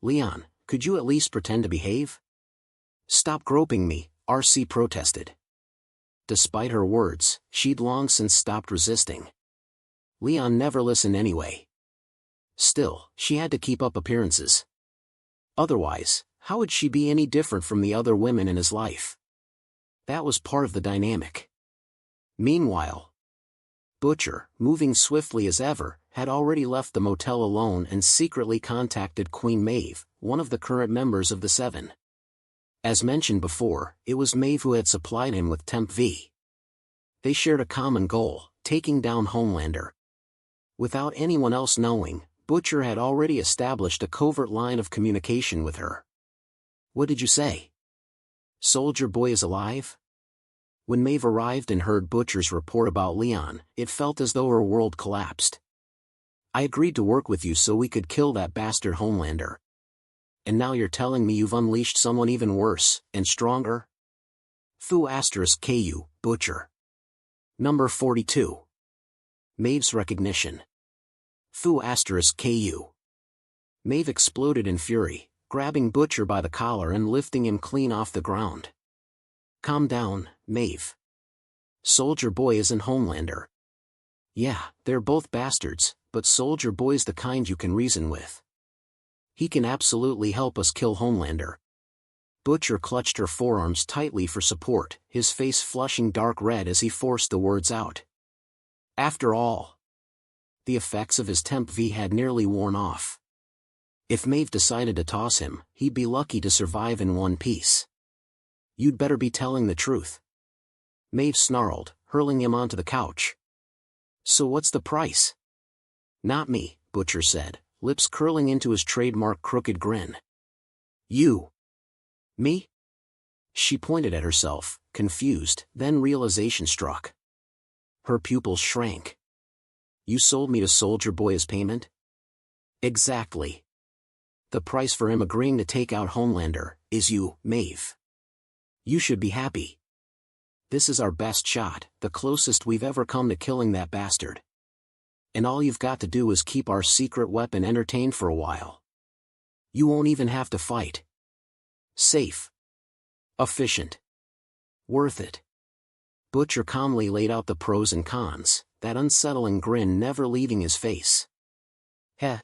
Leon, could you at least pretend to behave? Stop groping me, RC protested. Despite her words, she'd long since stopped resisting. Leon never listened anyway. Still, she had to keep up appearances. Otherwise, how would she be any different from the other women in his life? That was part of the dynamic. Meanwhile, Butcher, moving swiftly as ever, had already left the motel alone and secretly contacted Queen Maeve, one of the current members of the Seven. As mentioned before, it was Maeve who had supplied him with Temp V. They shared a common goal, taking down Homelander. Without anyone else knowing, Butcher had already established a covert line of communication with her. What did you say? Soldier Boy is alive? When Maeve arrived and heard Butcher's report about Leon, it felt as though her world collapsed. I agreed to work with you so we could kill that bastard Homelander. And now you're telling me you've unleashed someone even worse, and stronger? Fu *KU, Butcher. Number 42. Maeve's recognition. Fu *KU. Maeve exploded in fury, grabbing Butcher by the collar and lifting him clean off the ground. Calm down, Maeve. Soldier Boy isn't Homelander. Yeah, they're both bastards, but Soldier Boy's the kind you can reason with. He can absolutely help us kill Homelander. Butcher clutched her forearms tightly for support, his face flushing dark red as he forced the words out. After all, the effects of his Temp V had nearly worn off. If Maeve decided to toss him, he'd be lucky to survive in one piece. You'd better be telling the truth. Maeve snarled, hurling him onto the couch. So what's the price? Not me, Butcher said, lips curling into his trademark crooked grin. You. Me? She pointed at herself, confused, then realization struck. Her pupils shrank. You sold me to Soldier Boy as payment? Exactly. The price for him agreeing to take out Homelander is you, Maeve. You should be happy. This is our best shot, the closest we've ever come to killing that bastard. And all you've got to do is keep our secret weapon entertained for a while. You won't even have to fight. Safe. Efficient. Worth it. Butcher calmly laid out the pros and cons, that unsettling grin never leaving his face. Heh.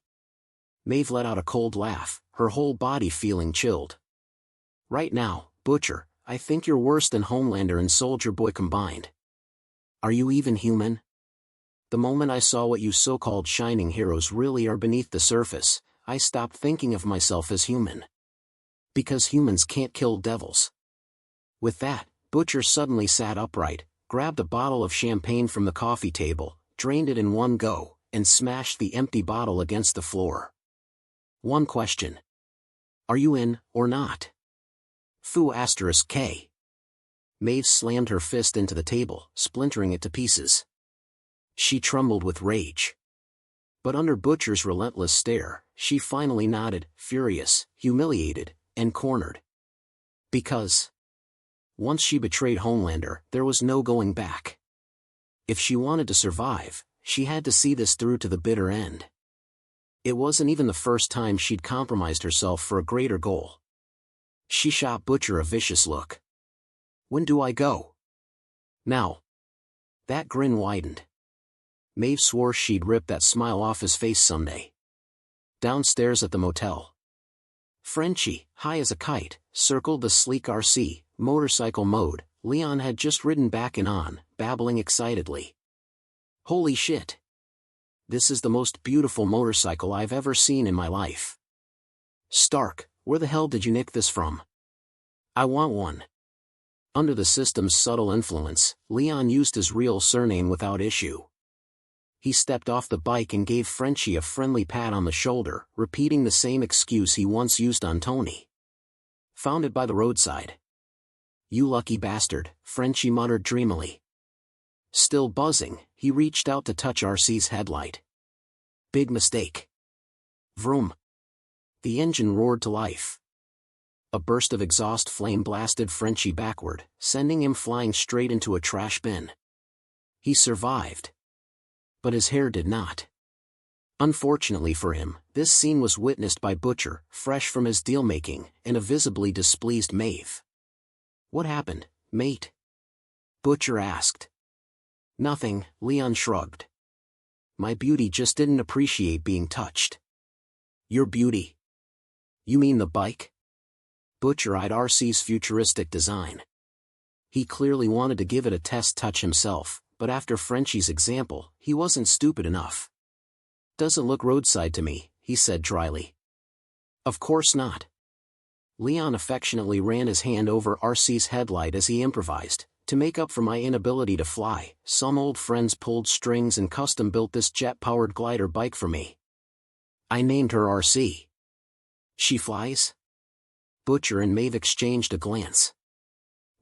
Maeve let out a cold laugh, her whole body feeling chilled. Right now, Butcher, I think you're worse than Homelander and Soldier Boy combined. Are you even human? The moment I saw what you so-called shining heroes really are beneath the surface, I stopped thinking of myself as human. Because humans can't kill devils. With that, Butcher suddenly sat upright, grabbed a bottle of champagne from the coffee table, drained it in one go, and smashed the empty bottle against the floor. One question. Are you in, or not? Foo asterisk K. Maeve slammed her fist into the table, splintering it to pieces. She trembled with rage. But under Butcher's relentless stare, she finally nodded, furious, humiliated, and cornered. Because once she betrayed Homelander, there was no going back. If she wanted to survive, she had to see this through to the bitter end. It wasn't even the first time she'd compromised herself for a greater goal. She shot Butcher a vicious look. When do I go? Now. That grin widened. Maeve swore she'd rip that smile off his face someday. Downstairs at the motel, Frenchie, high as a kite, circled the sleek RC, motorcycle mode. Leon had just ridden back and on, babbling excitedly. Holy shit! This is the most beautiful motorcycle I've ever seen in my life. Stark, where the hell did you nick this from? I want one. Under the system's subtle influence, Leon used his real surname without issue. He stepped off the bike and gave Frenchie a friendly pat on the shoulder, repeating the same excuse he once used on Tony. Found it by the roadside. You lucky bastard, Frenchie muttered dreamily. Still buzzing, he reached out to touch RC's headlight. Big mistake. Vroom. The engine roared to life. A burst of exhaust flame blasted Frenchie backward, sending him flying straight into a trash bin. He survived. But his hair did not. Unfortunately for him, this scene was witnessed by Butcher, fresh from his deal-making, and a visibly displeased Maeve. What happened, mate? Butcher asked. Nothing, Leon shrugged. My beauty just didn't appreciate being touched. Your beauty? You mean the bike? Butcher eyed RC's futuristic design. He clearly wanted to give it a test touch himself, but after Frenchie's example, he wasn't stupid enough. Doesn't look roadside to me, he said dryly. Of course not. Leon affectionately ran his hand over RC's headlight as he improvised. To make up for my inability to fly, some old friends pulled strings and custom-built this jet-powered glider bike for me. I named her RC. She flies? Butcher and Maeve exchanged a glance.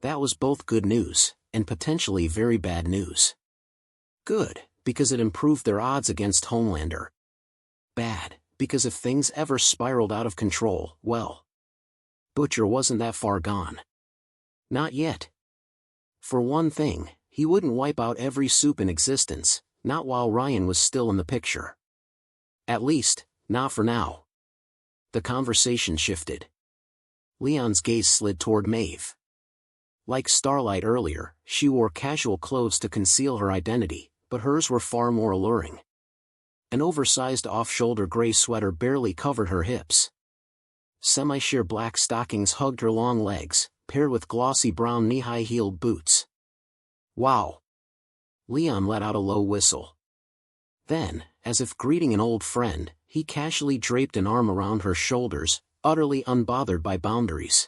That was both good news, and potentially very bad news. Good, because it improved their odds against Homelander. Bad, because if things ever spiraled out of control, well, Butcher wasn't that far gone. Not yet. For one thing, he wouldn't wipe out every soup in existence, not while Ryan was still in the picture. At least, not for now. The conversation shifted. Leon's gaze slid toward Maeve. Like Starlight earlier, she wore casual clothes to conceal her identity, but hers were far more alluring. An oversized off-shoulder gray sweater barely covered her hips. Semi-sheer black stockings hugged her long legs, paired with glossy brown knee-high heeled boots. Wow! Leon let out a low whistle. Then, as if greeting an old friend, he casually draped an arm around her shoulders, utterly unbothered by boundaries.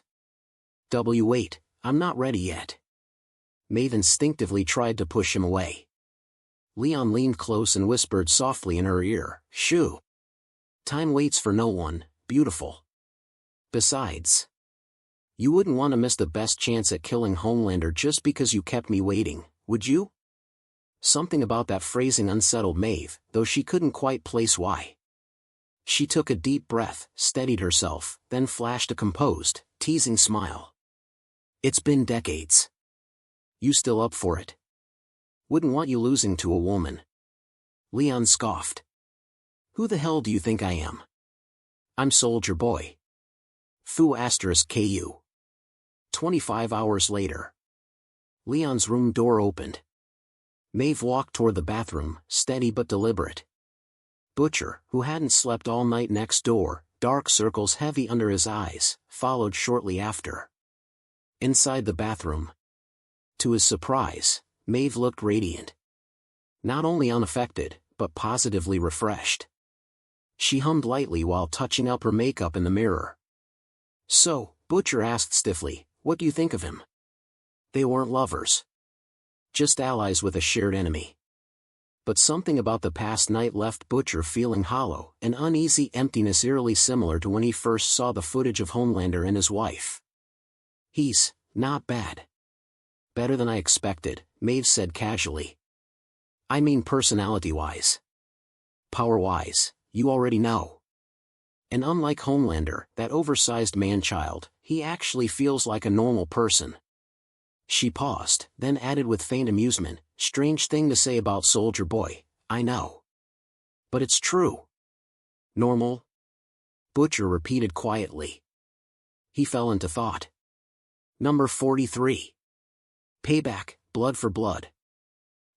Wait, I'm not ready yet. Maeve instinctively tried to push him away. Leon leaned close and whispered softly in her ear, Shoo! Time waits for no one, beautiful. Besides, you wouldn't want to miss the best chance at killing Homelander just because you kept me waiting, would you? Something about that phrasing unsettled Maeve, though she couldn't quite place why. She took a deep breath, steadied herself, then flashed a composed, teasing smile. It's been decades. You still up for it? Wouldn't want you losing to a woman. Leon scoffed. Who the hell do you think I am? I'm Soldier Boy. Foo asterisk KU. 25 hours later. Leon's room door opened. Maeve walked toward the bathroom, steady but deliberate. Butcher, who hadn't slept all night next door, dark circles heavy under his eyes, followed shortly after. Inside the bathroom. To his surprise, Maeve looked radiant. Not only unaffected, but positively refreshed. She hummed lightly while touching up her makeup in the mirror. "So," Butcher asked stiffly, "what do you think of him?" They weren't lovers. Just allies with a shared enemy. But something about the past night left Butcher feeling hollow, an uneasy emptiness eerily similar to when he first saw the footage of Homelander and his wife. "He's not bad. Better than I expected," Maeve said casually. "I mean personality-wise. Power-wise, you already know. And unlike Homelander, that oversized man-child, he actually feels like a normal person." She paused, then added with faint amusement, "Strange thing to say about Soldier Boy, I know. But it's true." "Normal?" Butcher repeated quietly. He fell into thought. Number 43. Payback, blood for blood.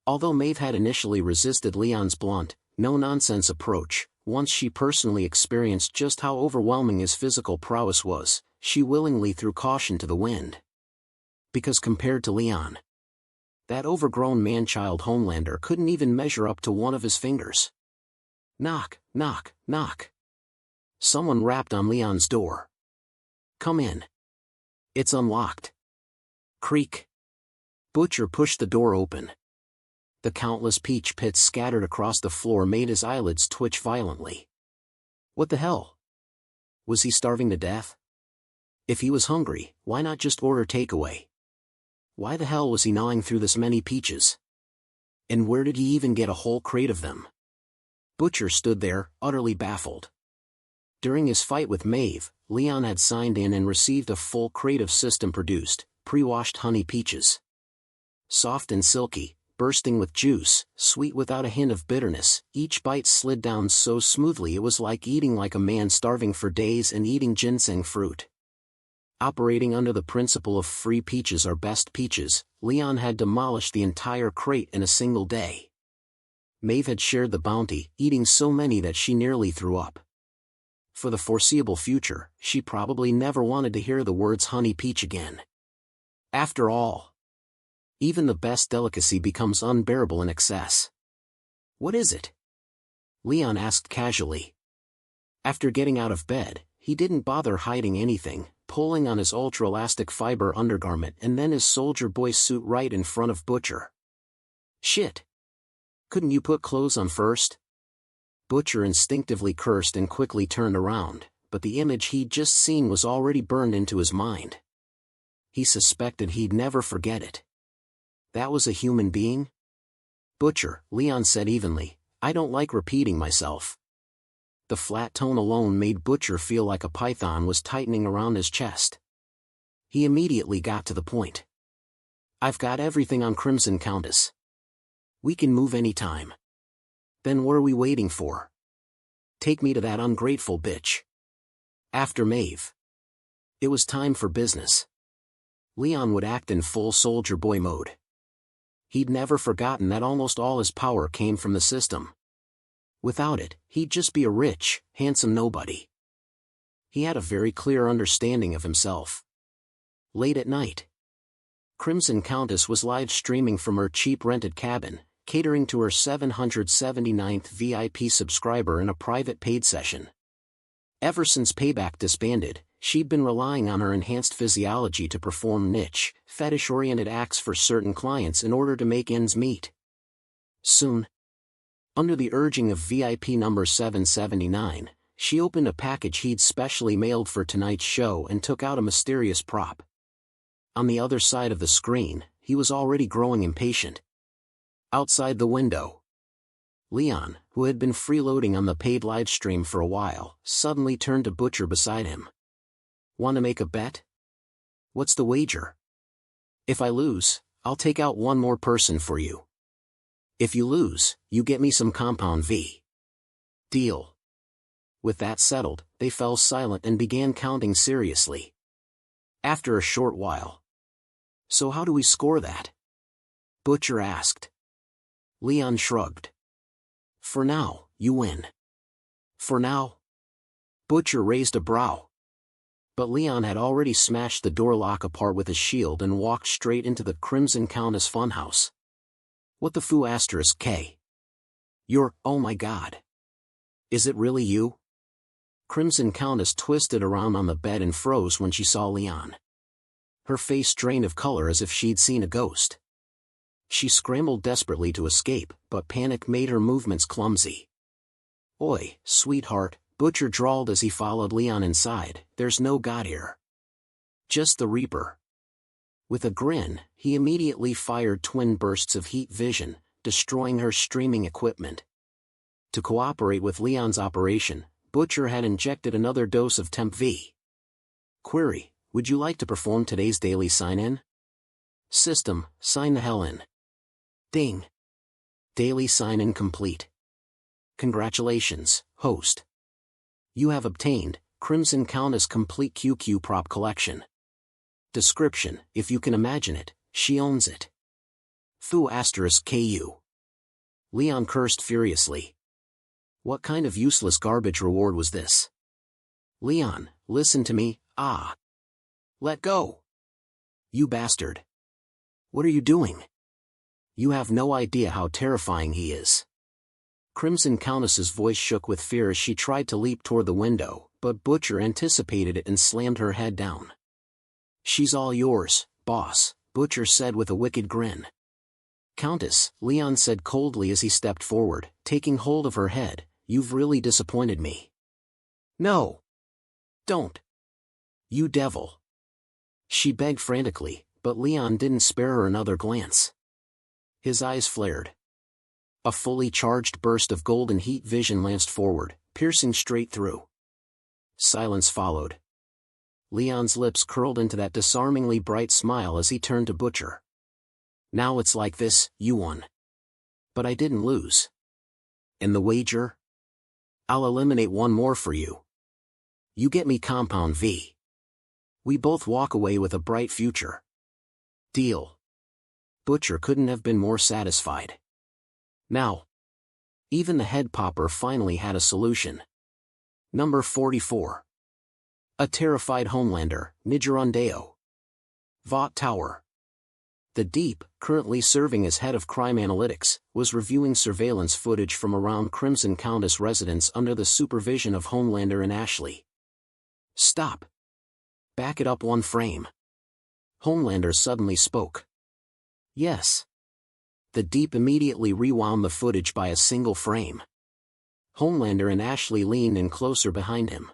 Although Maeve had initially resisted Leon's blunt, no-nonsense approach, once she personally experienced just how overwhelming his physical prowess was, she willingly threw caution to the wind. Because compared to Leon, that overgrown man-child Homelander couldn't even measure up to one of his fingers. Knock, knock, knock. Someone rapped on Leon's door. "Come in." "It's unlocked." Creak. Butcher pushed the door open. The countless peach pits scattered across the floor made his eyelids twitch violently. What the hell? Was he starving to death? If he was hungry, why not just order takeaway? Why the hell was he gnawing through this many peaches? And where did he even get a whole crate of them? Butcher stood there, utterly baffled. During his fight with Maeve, Leon had signed in and received a full crate of system-produced, pre-washed honey peaches. Soft and silky, bursting with juice, sweet without a hint of bitterness, each bite slid down so smoothly it was like eating like a man starving for days and eating ginseng fruit. Operating under the principle of free peaches are best peaches, Leon had demolished the entire crate in a single day. Maeve had shared the bounty, eating so many that she nearly threw up. For the foreseeable future, she probably never wanted to hear the words honey peach again. After all, even the best delicacy becomes unbearable in excess. "What is it?" Leon asked casually. After getting out of bed, he didn't bother hiding anything, pulling on his ultra-elastic fiber undergarment and then his Soldier Boy suit right in front of Butcher. "Shit! Couldn't you put clothes on first?" Butcher instinctively cursed and quickly turned around, but the image he'd just seen was already burned into his mind. He suspected he'd never forget it. That was a human being? "Butcher," Leon said evenly, "I don't like repeating myself." The flat tone alone made Butcher feel like a python was tightening around his chest. He immediately got to the point. "I've got everything on Crimson Countess. We can move anytime." "Then what are we waiting for? Take me to that ungrateful bitch." After Maeve, it was time for business. Leon would act in full Soldier Boy mode. He'd never forgotten that almost all his power came from the system. Without it, he'd just be a rich, handsome nobody. He had a very clear understanding of himself. Late at night, Crimson Countess was live streaming from her cheap rented cabin, catering to her 779th VIP subscriber in a private paid session. Ever since Payback disbanded, she'd been relying on her enhanced physiology to perform niche, fetish-oriented acts for certain clients in order to make ends meet. Soon, under the urging of VIP number 779, she opened a package he'd specially mailed for tonight's show and took out a mysterious prop. On the other side of the screen, he was already growing impatient. Outside the window, Leon, who had been freeloading on the paid livestream for a while, suddenly turned to Butcher beside him. "Want to make a bet? What's the wager?" "If I lose, I'll take out one more person for you. If you lose, you get me some Compound V." "Deal." With that settled, they fell silent and began counting seriously. After a short while, "So how do we score that?" Butcher asked. Leon shrugged. "For now, you win." "For now?" Butcher raised a brow. But Leon had already smashed the door lock apart with his shield and walked straight into the Crimson Countess funhouse. "What the foo***K? You're, oh my god. Is it really you? Crimson Countess twisted around on the bed and froze when she saw Leon. Her face drained of color as if she'd seen a ghost. She scrambled desperately to escape, but panic made her movements clumsy. "Oi, sweetheart," Butcher drawled as he followed Leon inside, "there's no God here. Just the Reaper." With a grin, he immediately fired twin bursts of heat vision, destroying her streaming equipment. To cooperate with Leon's operation, Butcher had injected another dose of Temp V. Query: would you like to perform today's daily sign-in? System: sign the hell in. Ding. Daily sign-in complete. Congratulations, host. You have obtained Crimson Countess Complete QQ Prop Collection. Description: if you can imagine it, she owns it. Fu *KU. Leon cursed furiously. What kind of useless garbage reward was this? Leon, listen to me, Let go. You bastard. What are you doing? You have no idea how terrifying he is. Crimson Countess's voice shook with fear as she tried to leap toward the window, but Butcher anticipated it and slammed her head down. She's all yours, boss, Butcher said with a wicked grin. Countess, Leon said coldly as he stepped forward, taking hold of her head, you've really disappointed me. No. Don't. You devil. She begged frantically, but Leon didn't spare her another glance. His eyes flared. A fully charged burst of golden heat vision lanced forward, piercing straight through. Silence followed. Leon's lips curled into that disarmingly bright smile as he turned to Butcher. Now it's like this, you won. But I didn't lose. And the wager? I'll eliminate one more for you. You get me Compound V. We both walk away with a bright future. Deal. Butcher couldn't have been more satisfied. Now. Even the head popper finally had a solution. Number 44. A terrified Homelander, Nigerondeo. Vought Tower. The Deep, currently serving as head of crime analytics, was reviewing surveillance footage from around Crimson Countess residence under the supervision of Homelander and Ashley. Stop. Back it up one frame. Homelander suddenly spoke. Yes. The Deep immediately rewound the footage by a single frame. Homelander and Ashley leaned in closer behind him.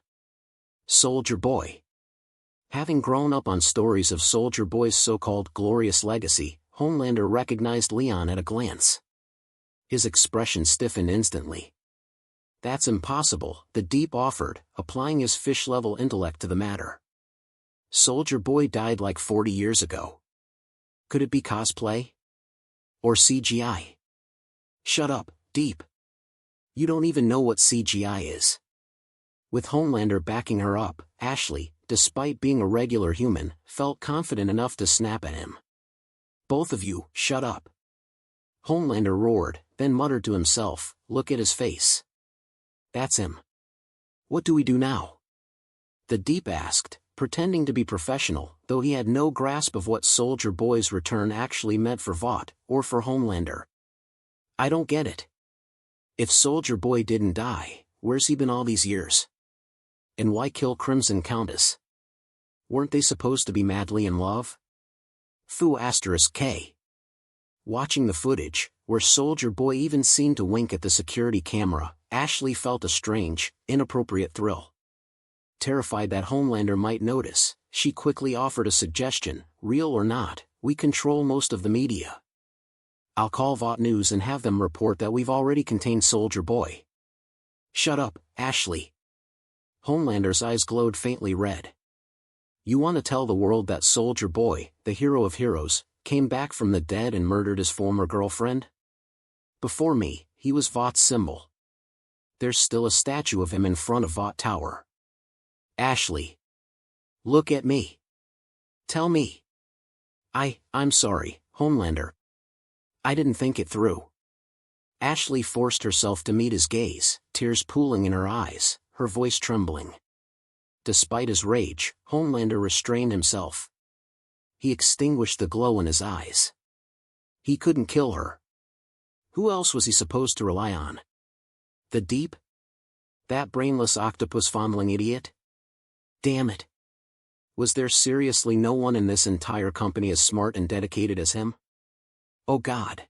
Soldier Boy. Having grown up on stories of Soldier Boy's so-called glorious legacy, Homelander recognized Leon at a glance. His expression stiffened instantly. That's impossible, the Deep offered, applying his fish-level intellect to the matter. Soldier Boy died like 40 years ago. Could it be cosplay? Or CGI? Shut up, Deep. You don't even know what CGI is. With Homelander backing her up, Ashley, despite being a regular human, felt confident enough to snap at him. Both of you, shut up. Homelander roared, then muttered to himself, look at his face. That's him. What do we do now? The Deep asked, pretending to be professional, though he had no grasp of what Soldier Boy's return actually meant for Vought, or for Homelander. I don't get it. If Soldier Boy didn't die, where's he been all these years? And why kill Crimson Countess? Weren't they supposed to be madly in love? Fu *K. Watching the footage, where Soldier Boy even seemed to wink at the security camera, Ashley felt a strange, inappropriate thrill. Terrified that Homelander might notice, she quickly offered a suggestion, real or not, we control most of the media. I'll call Vought News and have them report that we've already contained Soldier Boy. Shut up, Ashley. Homelander's eyes glowed faintly red. You want to tell the world that Soldier Boy, the hero of heroes, came back from the dead and murdered his former girlfriend? Before me, he was Vought's symbol. There's still a statue of him in front of Vought Tower. Ashley. Look at me. Tell me. I'm sorry, Homelander. I didn't think it through. Ashley forced herself to meet his gaze, tears pooling in her eyes, her voice trembling. Despite his rage, Homelander restrained himself. He extinguished the glow in his eyes. He couldn't kill her. Who else was he supposed to rely on? The Deep? That brainless octopus-fondling idiot? Damn it. Was there seriously no one in this entire company as smart and dedicated as him? Oh God.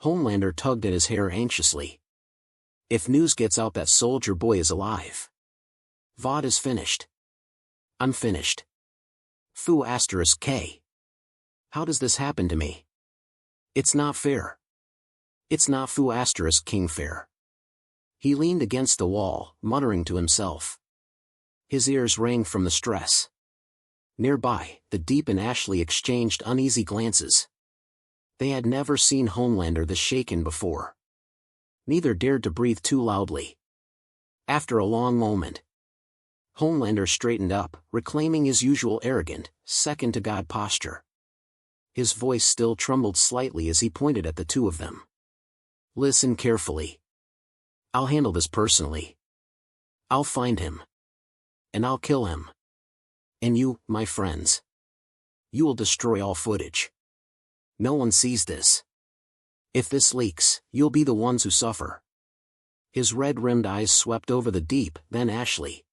Homelander tugged at his hair anxiously. If news gets out that Soldier Boy is alive, Vought is finished. Unfinished. Foo *K. How does this happen to me? It's not fair. It's not Foo *King fair. He leaned against the wall, muttering to himself. His ears rang from the stress. Nearby, the Deep and Ashley exchanged uneasy glances. They had never seen Homelander this shaken before. Neither dared to breathe too loudly. After a long moment, Homelander straightened up, reclaiming his usual arrogant, second-to-God posture. His voice still trembled slightly as he pointed at the two of them. Listen carefully. I'll handle this personally. I'll find him. And I'll kill him. And you, my friends. You will destroy all footage. No one sees this. If this leaks, you'll be the ones who suffer. His red-rimmed eyes swept over the Deep, then Ashley.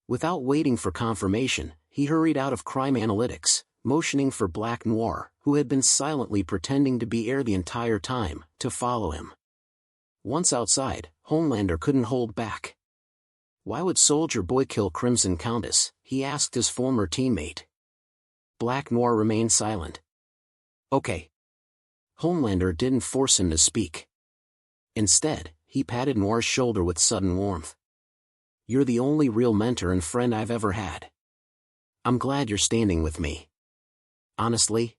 Without waiting for confirmation, he hurried out of crime analytics, motioning for Black Noir, who had been silently pretending to be air the entire time, to follow him. Once outside, Homelander couldn't hold back. Why would Soldier Boy kill Crimson Countess? He asked his former teammate. Black Noir remained silent. Okay. Homelander didn't force him to speak. Instead, he patted Noir's shoulder with sudden warmth. You're the only real mentor and friend I've ever had. I'm glad you're standing with me. Honestly?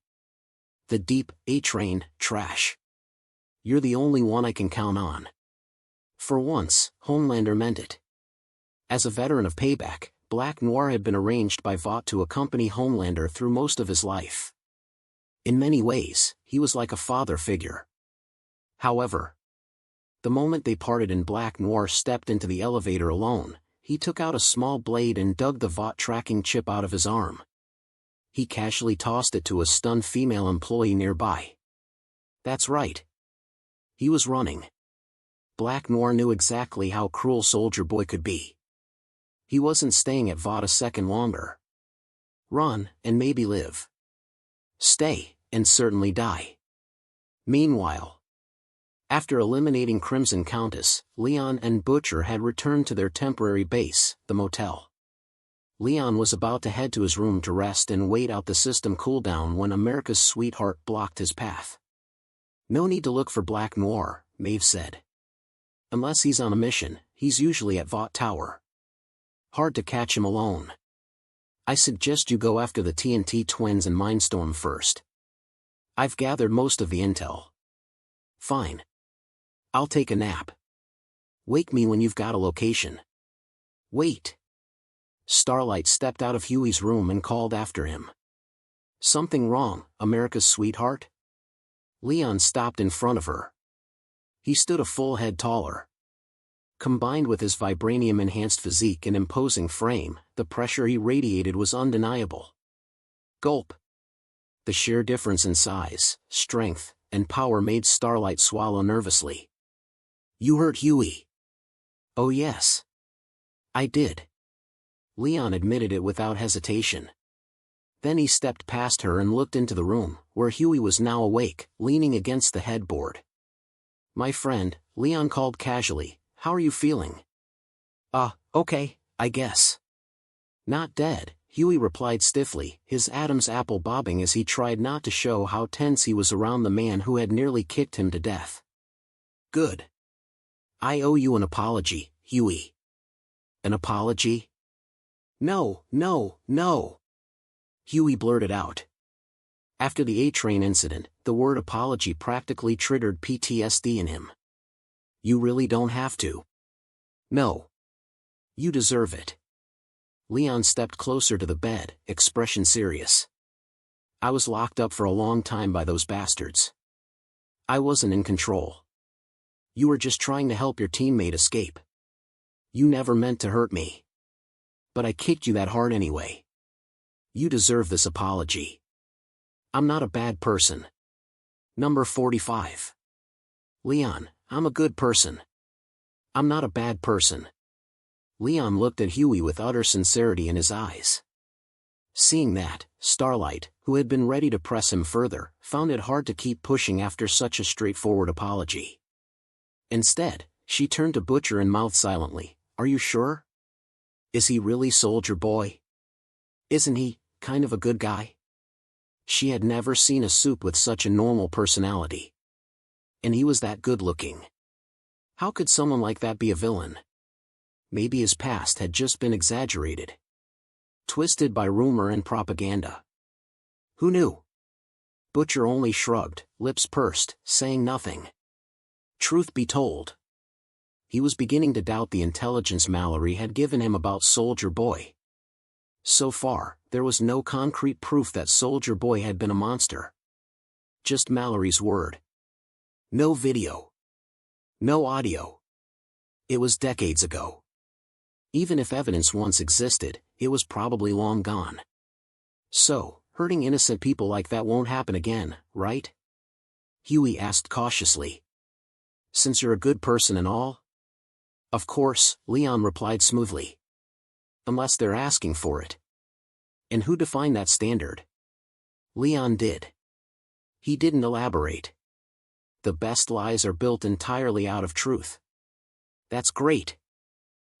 The Deep, A-Train, trash. You're the only one I can count on. For once, Homelander meant it. As a veteran of Payback, Black Noir had been arranged by Vought to accompany Homelander through most of his life. In many ways, he was like a father figure. However, the moment they parted and Black Noir stepped into the elevator alone, he took out a small blade and dug the Vought tracking chip out of his arm. He casually tossed it to a stunned female employee nearby. That's right. He was running. Black Noir knew exactly how cruel Soldier Boy could be. He wasn't staying at Vought a second longer. Run, and maybe live. Stay, and certainly die. Meanwhile, after eliminating Crimson Countess, Leon and Butcher had returned to their temporary base, the motel. Leon was about to head to his room to rest and wait out the system cooldown when America's Sweetheart blocked his path. No need to look for Black Noir, Maeve said. Unless he's on a mission, he's usually at Vought Tower. Hard to catch him alone. I suggest you go after the TNT twins and Mindstorm first. I've gathered most of the intel. Fine. I'll take a nap. Wake me when you've got a location. Wait. Starlight stepped out of Huey's room and called after him. Something wrong, America's Sweetheart? Leon stopped in front of her. He stood a full head taller. Combined with his vibranium-enhanced physique and imposing frame, the pressure he radiated was undeniable. Gulp. The sheer difference in size, strength, and power made Starlight swallow nervously. You hurt Huey. Oh yes. I did. Leon admitted it without hesitation. Then he stepped past her and looked into the room, where Huey was now awake, leaning against the headboard. My friend, Leon called casually, how are you feeling? Okay, I guess. Not dead, Huey replied stiffly, his Adam's apple bobbing as he tried not to show how tense he was around the man who had nearly kicked him to death. Good. I owe you an apology, Huey. An apology? No. Huey blurted out. After the A-Train incident, the word apology practically triggered PTSD in him. You really don't have to. No. You deserve it. Leon stepped closer to the bed, expression serious. I was locked up for a long time by those bastards. I wasn't in control. You were just trying to help your teammate escape. You never meant to hurt me. But I kicked you that hard anyway. You deserve this apology. I'm not a bad person. Number 45. Leon, I'm a good person. I'm not a bad person. Leon looked at Huey with utter sincerity in his eyes. Seeing that, Starlight, who had been ready to press him further, found it hard to keep pushing after such a straightforward apology. Instead, she turned to Butcher and mouthed silently, "Are you sure? Is he really Soldier Boy? Isn't he kind of a good guy?" She had never seen a supe with such a normal personality. And he was that good-looking. How could someone like that be a villain? Maybe his past had just been exaggerated, twisted by rumor and propaganda. Who knew? Butcher only shrugged, lips pursed, saying nothing. Truth be told, he was beginning to doubt the intelligence Mallory had given him about Soldier Boy. So far, there was no concrete proof that Soldier Boy had been a monster. Just Mallory's word. No video. No audio. It was decades ago. Even if evidence once existed, it was probably long gone. So, hurting innocent people like that won't happen again, right? Huey asked cautiously. Since you're a good person and all? Of course, Leon replied smoothly. Unless they're asking for it. And who defined that standard? Leon did. He didn't elaborate. The best lies are built entirely out of truth. That's great.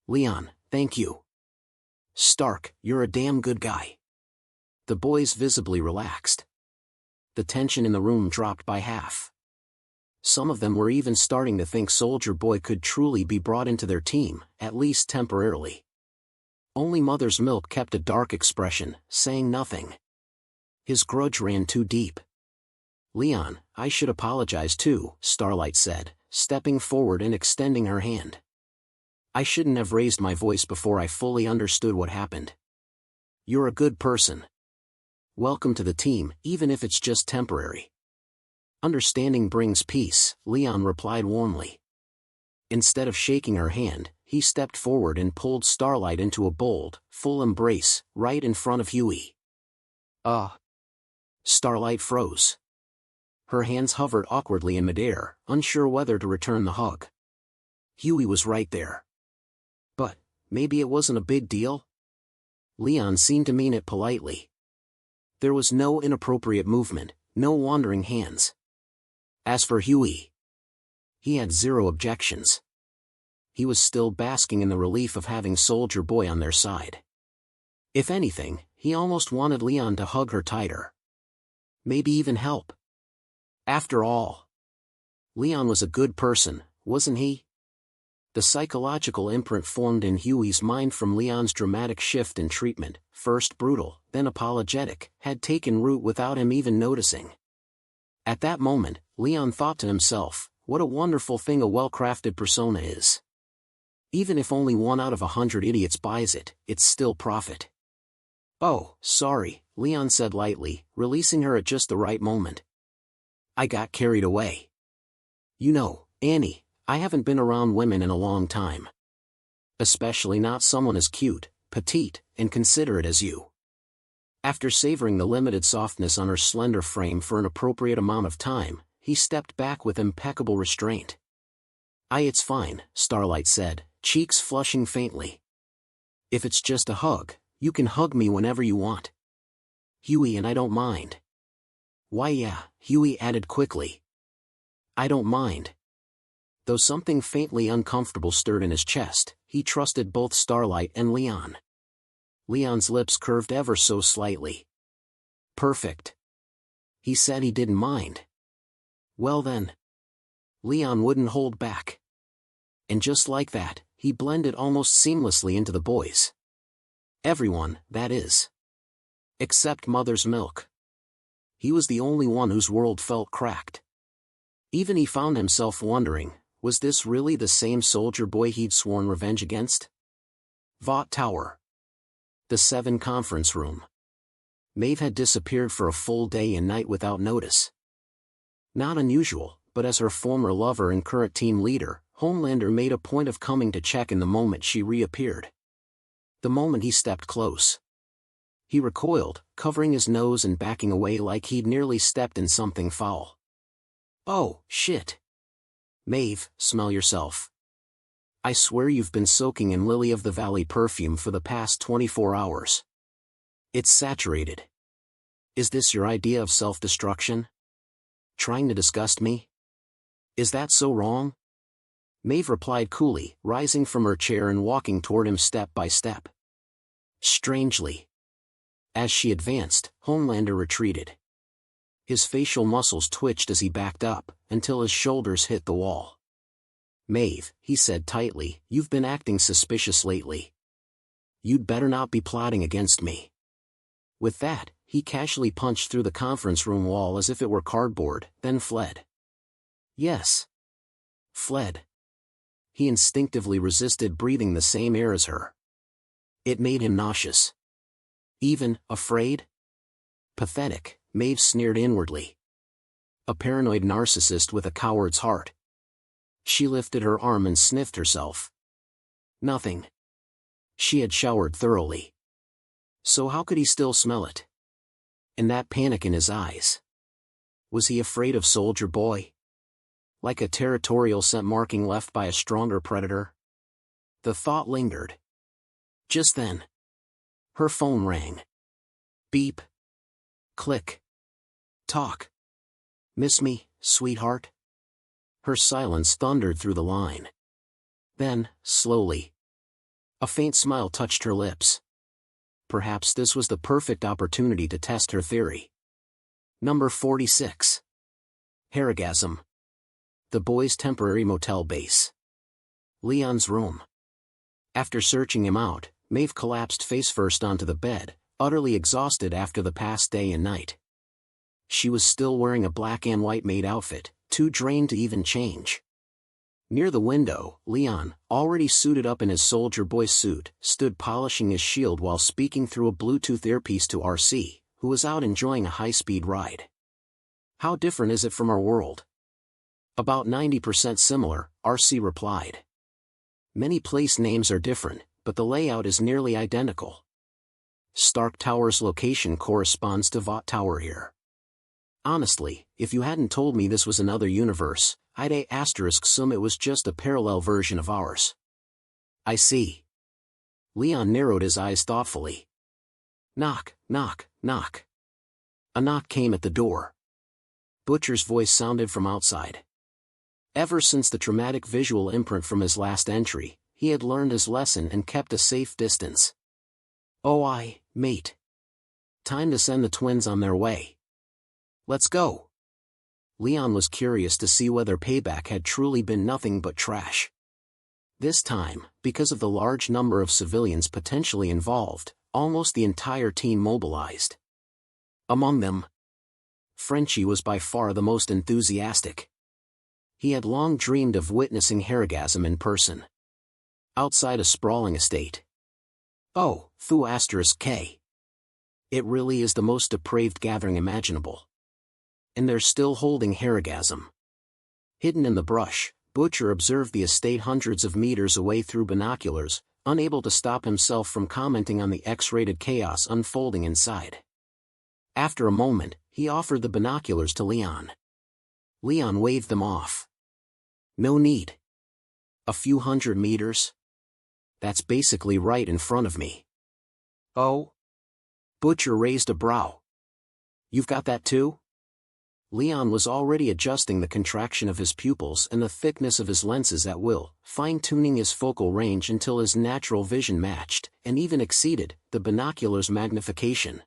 Leon, thank you. Stark, you're a damn good guy. The boys visibly relaxed. The tension in the room dropped by half. Some of them were even starting to think Soldier Boy could truly be brought into their team, at least temporarily. Only Mother's Milk kept a dark expression, saying nothing. His grudge ran too deep. Leon, I should apologize too, Starlight said, stepping forward and extending her hand. I shouldn't have raised my voice before I fully understood what happened. You're a good person. Welcome to the team, even if it's just temporary. Understanding brings peace, Leon replied warmly. Instead of shaking her hand, he stepped forward and pulled Starlight into a bold, full embrace, right in front of Huey. Starlight froze. Her hands hovered awkwardly in midair, unsure whether to return the hug. Huey was right there. But, maybe it wasn't a big deal? Leon seemed to mean it politely. There was no inappropriate movement, no wandering hands. As for Huey, he had zero objections. He was still basking in the relief of having Soldier Boy on their side. If anything, he almost wanted Leon to hug her tighter. Maybe even help. After all, Leon was a good person, wasn't he? The psychological imprint formed in Huey's mind from Leon's dramatic shift in treatment, first brutal, then apologetic, had taken root without him even noticing. At that moment, Leon thought to himself, what a wonderful thing a well-crafted persona is. Even if only 1 out of 100 idiots buys it, it's still profit. Oh, sorry, Leon said lightly, releasing her at just the right moment. I got carried away. You know, Annie, I haven't been around women in a long time. Especially not someone as cute, petite, and considerate as you. After savoring the limited softness on her slender frame for an appropriate amount of time, he stepped back with impeccable restraint. It's fine, Starlight said, cheeks flushing faintly. If it's just a hug, you can hug me whenever you want. Huey and I don't mind. Why yeah, Huey added quickly. I don't mind. Though something faintly uncomfortable stirred in his chest, he trusted both Starlight and Leon. Leon's lips curved ever so slightly. Perfect. He said he didn't mind. Well then. Leon wouldn't hold back. And just like that, he blended almost seamlessly into the boys. Everyone, that is. Except Mother's Milk. He was the only one whose world felt cracked. Even he found himself wondering, was this really the same Soldier Boy he'd sworn revenge against? Vought Tower. The 7 conference room. Maeve had disappeared for a full day and night without notice. Not unusual, but as her former lover and current team leader, Homelander made a point of coming to check in the moment she reappeared. The moment he stepped close. He recoiled, covering his nose and backing away like he'd nearly stepped in something foul. Oh, shit. Maeve, smell yourself. I swear you've been soaking in Lily of the Valley perfume for the past 24 hours. It's saturated. Is this your idea of self-destruction? Trying to disgust me? Is that so wrong? Maeve replied coolly, rising from her chair and walking toward him step by step. Strangely, as she advanced, Homelander retreated. His facial muscles twitched as he backed up, until his shoulders hit the wall. Maeve, he said tightly, you've been acting suspicious lately. You'd better not be plotting against me. With that, he casually punched through the conference room wall as if it were cardboard, then fled. Yes. Fled. He instinctively resisted breathing the same air as her. It made him nauseous. Even, afraid? Pathetic, Maeve sneered inwardly. A paranoid narcissist with a coward's heart. She lifted her arm and sniffed herself. Nothing. She had showered thoroughly. So how could he still smell it? And that panic in his eyes. Was he afraid of Soldier Boy? Like a territorial scent marking left by a stronger predator? The thought lingered. Just then, her phone rang. Beep. Click. Talk. Miss me, sweetheart? Her silence thundered through the line. Then, slowly, a faint smile touched her lips. Perhaps this was the perfect opportunity to test her theory. Number 46. Harrigasm. The boys' temporary motel base. Leon's room. After searching him out, Maeve collapsed face-first onto the bed, utterly exhausted after the past day and night. She was still wearing a black and white maid outfit, too drained to even change. Near the window, Leon, already suited up in his Soldier Boy suit, stood polishing his shield while speaking through a Bluetooth earpiece to RC, who was out enjoying a high-speed ride. How different is it from our world? About 90% similar, RC replied. Many place names are different, but the layout is nearly identical. Stark Tower's location corresponds to Vought Tower here. Honestly, if you hadn't told me this was another universe, I'd assume it was just a parallel version of ours. I see. Leon narrowed his eyes thoughtfully. Knock, knock, knock. A knock came at the door. Butcher's voice sounded from outside. Ever since the traumatic visual imprint from his last entry, he had learned his lesson and kept a safe distance. Oh mate. Time to send the twins on their way. Let's go. Leon was curious to see whether payback had truly been nothing but trash. This time, because of the large number of civilians potentially involved, almost the entire team mobilized. Among them, Frenchie was by far the most enthusiastic. He had long dreamed of witnessing Harrigasm in person. Outside a sprawling estate. Oh, K. It really is the most depraved gathering imaginable. And they're still holding Harrigasm. Hidden in the brush, Butcher observed the estate hundreds of meters away through binoculars, unable to stop himself from commenting on the X-rated chaos unfolding inside. After a moment, he offered the binoculars to Leon. Leon waved them off. No need. A few hundred meters? That's basically right in front of me. Oh? Butcher raised a brow. You've got that too? Leon was already adjusting the contraction of his pupils and the thickness of his lenses at will, fine-tuning his focal range until his natural vision matched, and even exceeded, the binoculars' magnification.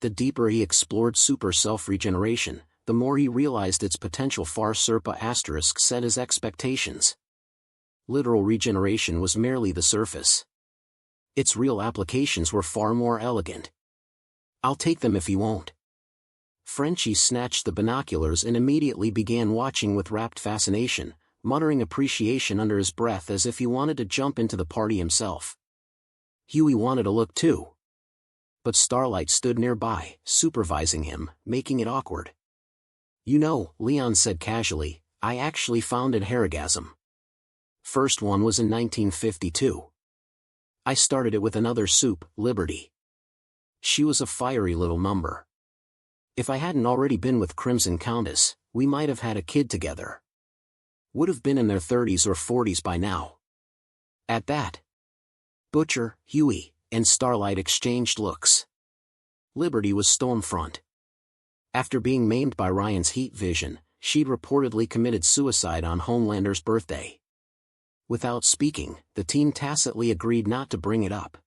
The deeper he explored super self-regeneration, the more he realized its potential far set his expectations. Literal regeneration was merely the surface. Its real applications were far more elegant. I'll take them if you won't. Frenchie snatched the binoculars and immediately began watching with rapt fascination, muttering appreciation under his breath as if he wanted to jump into the party himself. Huey wanted a look too. But Starlight stood nearby, supervising him, making it awkward. You know, Leon said casually, I actually founded Harrigasm. First one was in 1952. I started it with another soup, Liberty. She was a fiery little number. If I hadn't already been with Crimson Countess, we might have had a kid together. Would have been in their 30s or 40s by now. At that, Butcher, Huey, and Starlight exchanged looks. Liberty was Stormfront. After being maimed by Ryan's heat vision, she'd reportedly committed suicide on Homelander's birthday. Without speaking, the team tacitly agreed not to bring it up.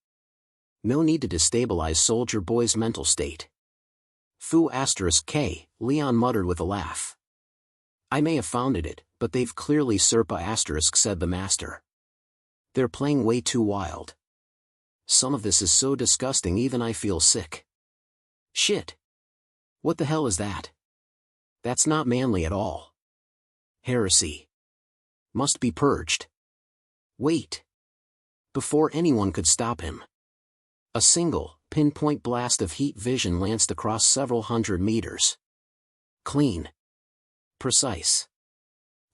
No need to destabilize Soldier Boy's mental state. Fu*K, Leon muttered with a laugh. I may have founded it, but they've clearly said the master. They're playing way too wild. Some of this is so disgusting even I feel sick. Shit. What the hell is that? That's not manly at all. Heresy. Must be purged. Wait. Before anyone could stop him, a single, pinpoint blast of heat vision lanced across several hundred meters. Clean. Precise.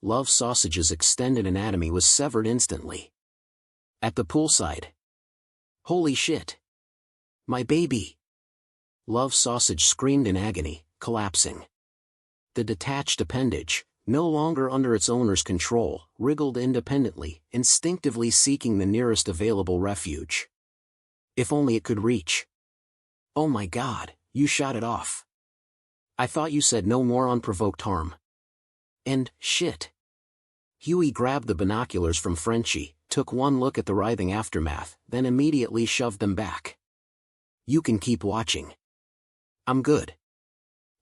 Love Sausage's extended anatomy was severed instantly. At the poolside. Holy shit. My baby. Love Sausage screamed in agony, collapsing. The detached appendage, no longer under its owner's control, wriggled independently, instinctively seeking the nearest available refuge. If only it could reach. Oh my God, you shot it off. I thought you said no more unprovoked harm. And, shit. Huey grabbed the binoculars from Frenchie, took one look at the writhing aftermath, then immediately shoved them back. You can keep watching. I'm good.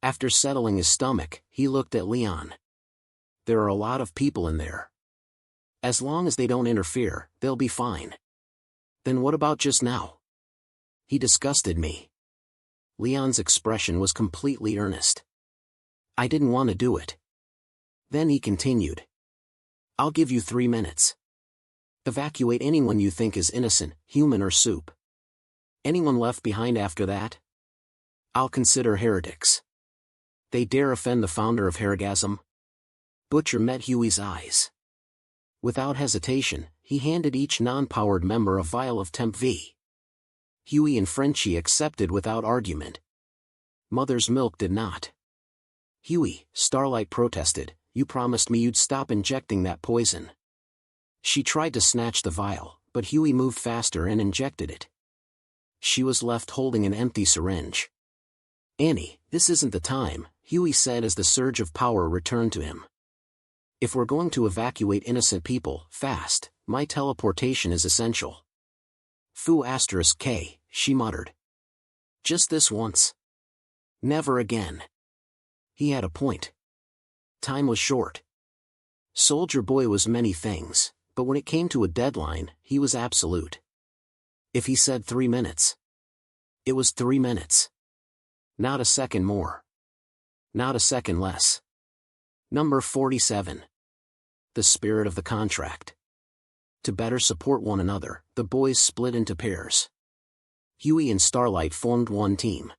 After settling his stomach, he looked at Leon. There are a lot of people in there. As long as they don't interfere, they'll be fine. Then what about just now? He disgusted me. Leon's expression was completely earnest. I didn't want to do it. Then he continued. I'll give you 3 minutes. Evacuate anyone you think is innocent, human or soup. Anyone left behind after that? I'll consider heretics. They dare offend the founder of Heregasm? Butcher met Huey's eyes. Without hesitation, he handed each non-powered member a vial of Temp V. Huey and Frenchie accepted without argument. Mother's Milk did not. Huey, Starlight protested, you promised me you'd stop injecting that poison. She tried to snatch the vial, but Huey moved faster and injected it. She was left holding an empty syringe. Annie, this isn't the time, Huey said as the surge of power returned to him. If we're going to evacuate innocent people, fast, my teleportation is essential. Fu*K, she muttered. Just this once. Never again. He had a point. Time was short. Soldier Boy was many things, but when it came to a deadline, he was absolute. If he said 3 minutes, it was 3 minutes. Not a second more. Not a second less. Number 47. The spirit of the contract. To better support one another, the boys split into pairs. Huey and Starlight formed one team.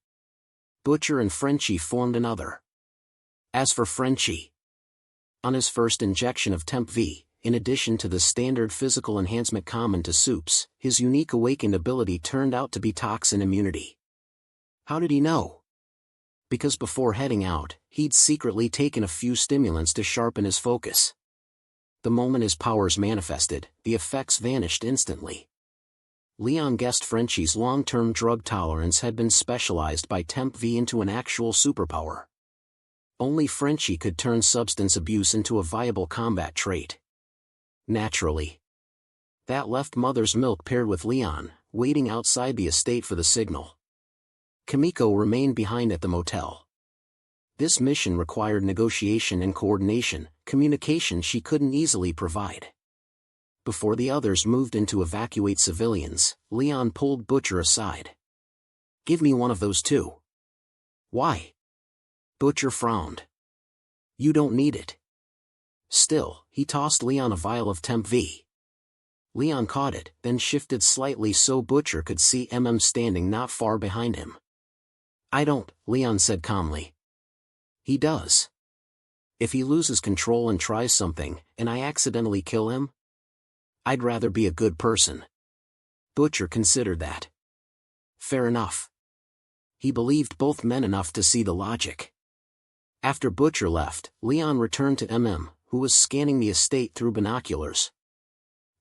Butcher and Frenchie formed another. As for Frenchie, on his first injection of Temp V, in addition to the standard physical enhancement common to soups, his unique awakened ability turned out to be toxin immunity. How did he know? Because before heading out, he'd secretly taken a few stimulants to sharpen his focus. The moment his powers manifested, the effects vanished instantly. Leon guessed Frenchie's long-term drug tolerance had been specialized by Temp V into an actual superpower. Only Frenchie could turn substance abuse into a viable combat trait. Naturally. That left Mother's Milk paired with Leon, waiting outside the estate for the signal. Kimiko remained behind at the motel. This mission required negotiation and coordination, communication she couldn't easily provide. Before the others moved in to evacuate civilians, Leon pulled Butcher aside. Give me one of those too. Why? Butcher frowned. You don't need it. Still, he tossed Leon a vial of Temp V. Leon caught it, then shifted slightly so Butcher could see standing not far behind him. I don't, Leon said calmly. He does. If he loses control and tries something, and I accidentally kill him? I'd rather be a good person. Butcher considered that. Fair enough. He believed both men enough to see the logic. After Butcher left, Leon returned to who was scanning the estate through binoculars.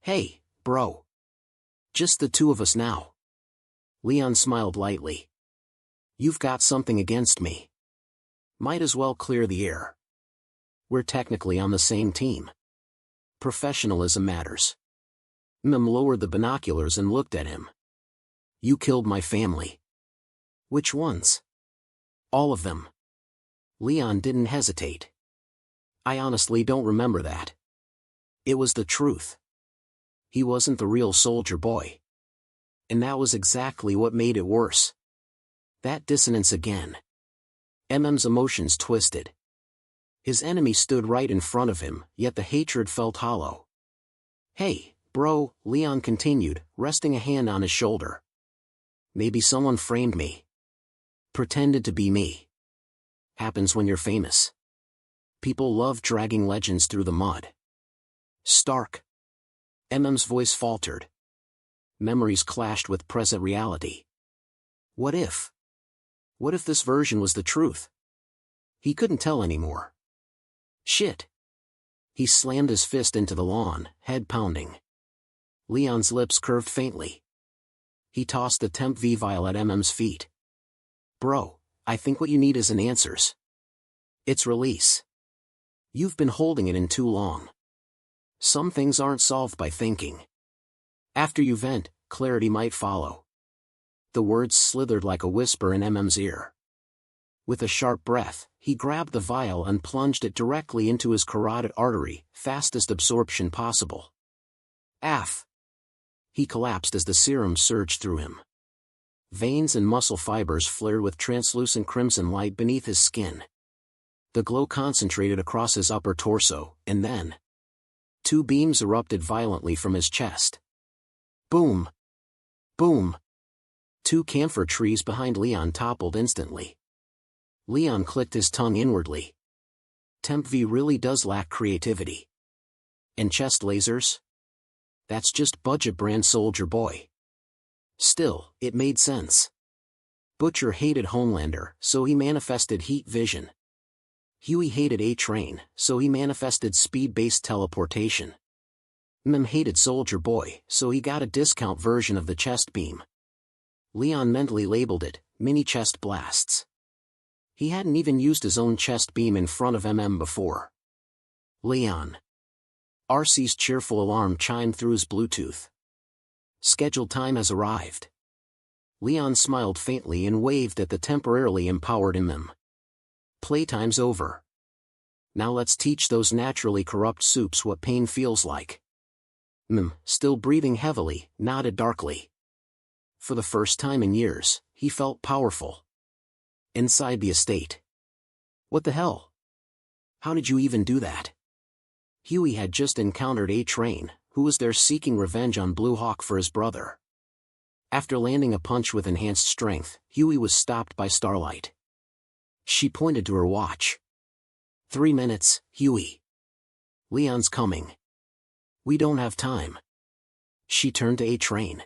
Hey, Bro. Just the two of us now. Leon smiled lightly. You've got something against me. Might as well clear the air. We're technically on the same team. Professionalism matters. Mim lowered the binoculars and looked at him. You killed my family. Which ones? All of them. Leon didn't hesitate. I honestly don't remember that. It was the truth. He wasn't the real soldier boy. And that was exactly what made it worse. That dissonance again. MM's emotions twisted. His enemy stood right in front of him, yet the hatred felt hollow. Hey, bro, Leon continued, resting a hand on his shoulder. Maybe someone framed me. Pretended to be me. Happens when you're famous. People love dragging legends through the mud. Stark. MM's voice faltered. Memories clashed with present reality. What if? What if this version was the truth? He couldn't tell anymore. Shit. He slammed his fist into the lawn, head pounding. Leon's lips curved faintly. He tossed the temp V vial at MM's feet. Bro, I think what you need isn't answers. It's release. You've been holding it in too long. Some things aren't solved by thinking. After you vent, clarity might follow. The words slithered like a whisper in MM's ear. With a sharp breath, he grabbed the vial and plunged it directly into his carotid artery, fastest absorption possible. Aff! He collapsed as the serum surged through him. Veins and muscle fibers flared with translucent crimson light beneath his skin. The glow concentrated across his upper torso, and then two beams erupted violently from his chest. Boom! Boom! Two camphor trees behind Leon toppled instantly. Leon clicked his tongue inwardly. Temp V really does lack creativity. And chest lasers? That's just budget brand soldier boy. Still, it made sense. Butcher hated Homelander, so he manifested heat vision. Huey hated A-Train, so he manifested speed-based teleportation. Mim hated Soldier Boy, so he got a discount version of the chest beam. Leon mentally labeled it, mini chest blasts. He hadn't even used his own chest beam in front of MM before. Leon. RC's cheerful alarm chimed through his Bluetooth. Scheduled time has arrived. Leon smiled faintly and waved at the temporarily empowered MM. Playtime's over. Now let's teach those naturally corrupt soups what pain feels like. Still breathing heavily, nodded darkly. For the first time in years, he felt powerful. Inside the estate. What the hell? How did you even do that? Huey had just encountered A-Train, who was there seeking revenge on Blue Hawk for his brother. After landing a punch with enhanced strength, Huey was stopped by Starlight. She pointed to her watch. 3 minutes, Huey. Leon's coming. We don't have time. She turned to A-Train.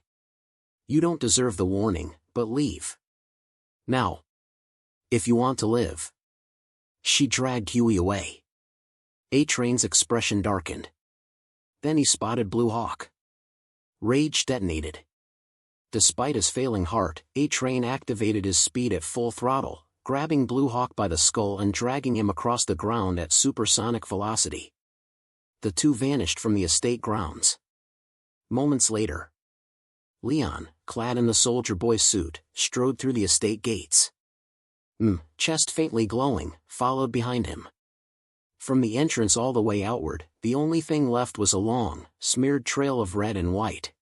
You don't deserve the warning, but leave. Now. If you want to live. She dragged Huey away. A-Train's expression darkened. Then he spotted Blue Hawk. Rage detonated. Despite his failing heart, A-Train activated his speed at full throttle, grabbing Blue Hawk by the skull and dragging him across the ground at supersonic velocity. The two vanished from the estate grounds. Moments later, Leon, clad in the soldier boy suit, strode through the estate gates. Chest faintly glowing, followed behind him. From the entrance all the way outward, the only thing left was a long, smeared trail of red and white.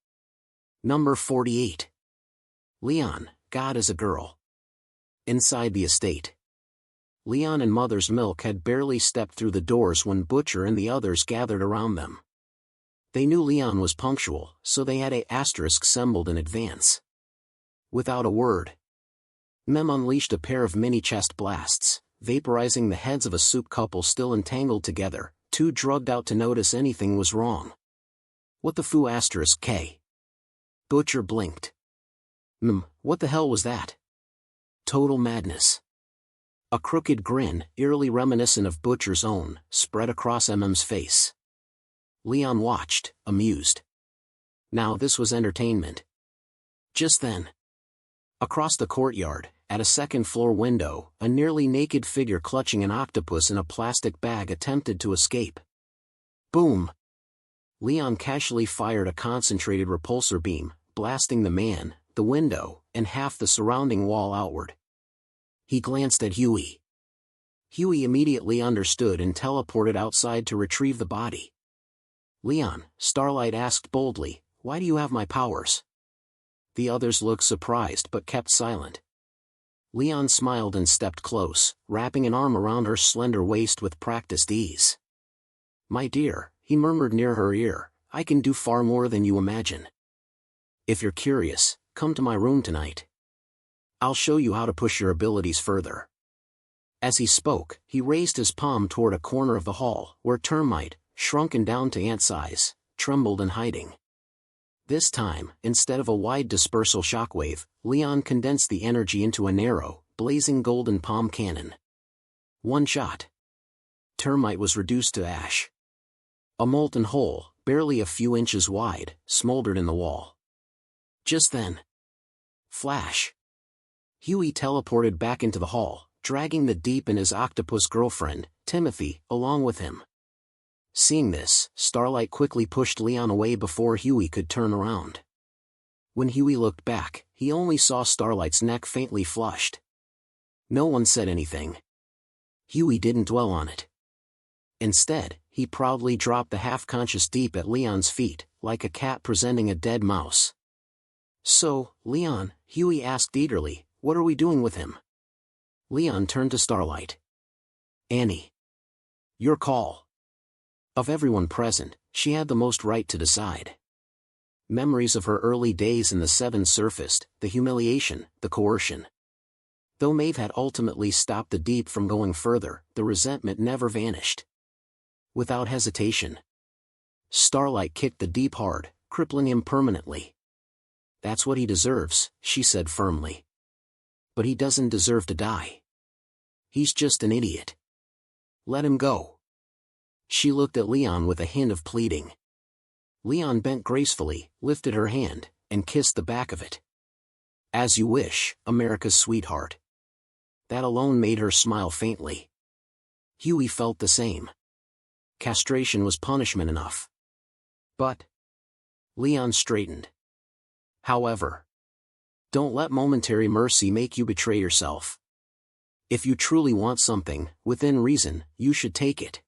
Number 48. Leon, God is a girl. Inside the estate. Leon and Mother's Milk had barely stepped through the doors when Butcher and the others gathered around them. They knew Leon was punctual, so they had a asterisk assembled in advance. Without a word, Mem unleashed a pair of mini-chest blasts, vaporizing the heads of a soup couple still entangled together, too drugged out to notice anything was wrong. What the foo asterisk K? Butcher blinked. What the hell was that? Total madness. A crooked grin, eerily reminiscent of Butcher's own, spread across MM's face. Leon watched, amused. Now this was entertainment. Just then, across the courtyard, at a second-floor window, a nearly naked figure clutching an octopus in a plastic bag attempted to escape. Boom! Leon casually fired a concentrated repulsor beam, blasting the man, the window, and half the surrounding wall outward. He glanced at Huey. Huey immediately understood and teleported outside to retrieve the body. Leon, Starlight asked boldly, "Why do you have my powers?" The others looked surprised but kept silent. Leon smiled and stepped close, wrapping an arm around her slender waist with practiced ease. "My dear," he murmured near her ear, "I can do far more than you imagine. If you're curious, come to my room tonight. I'll show you how to push your abilities further." As he spoke, he raised his palm toward a corner of the hall, where Termite, shrunken down to ant size, trembled in hiding. This time, instead of a wide dispersal shockwave, Leon condensed the energy into a narrow, blazing golden palm cannon. One shot. Termite was reduced to ash. A molten hole, barely a few inches wide, smoldered in the wall. Just then, flash! Huey teleported back into the hall, dragging the Deep and his octopus girlfriend, Timothy, along with him. Seeing this, Starlight quickly pushed Leon away before Huey could turn around. When Huey looked back, he only saw Starlight's neck faintly flushed. No one said anything. Huey didn't dwell on it. Instead, he proudly dropped the half-conscious Deep at Leon's feet, like a cat presenting a dead mouse. "So, Leon," Huey asked eagerly, "what are we doing with him?" Leon turned to Starlight. "Annie. Your call." Of everyone present, she had the most right to decide. Memories of her early days in the Seven surfaced, the humiliation, the coercion. Though Maeve had ultimately stopped the Deep from going further, the resentment never vanished. Without hesitation, Starlight kicked the Deep hard, crippling him permanently. "That's what he deserves," she said firmly. "But he doesn't deserve to die. He's just an idiot. Let him go." She looked at Leon with a hint of pleading. Leon bent gracefully, lifted her hand, and kissed the back of it. "As you wish, America's sweetheart." That alone made her smile faintly. Huey felt the same. Castration was punishment enough. But Leon straightened. "However, don't let momentary mercy make you betray yourself. If you truly want something, within reason, you should take it."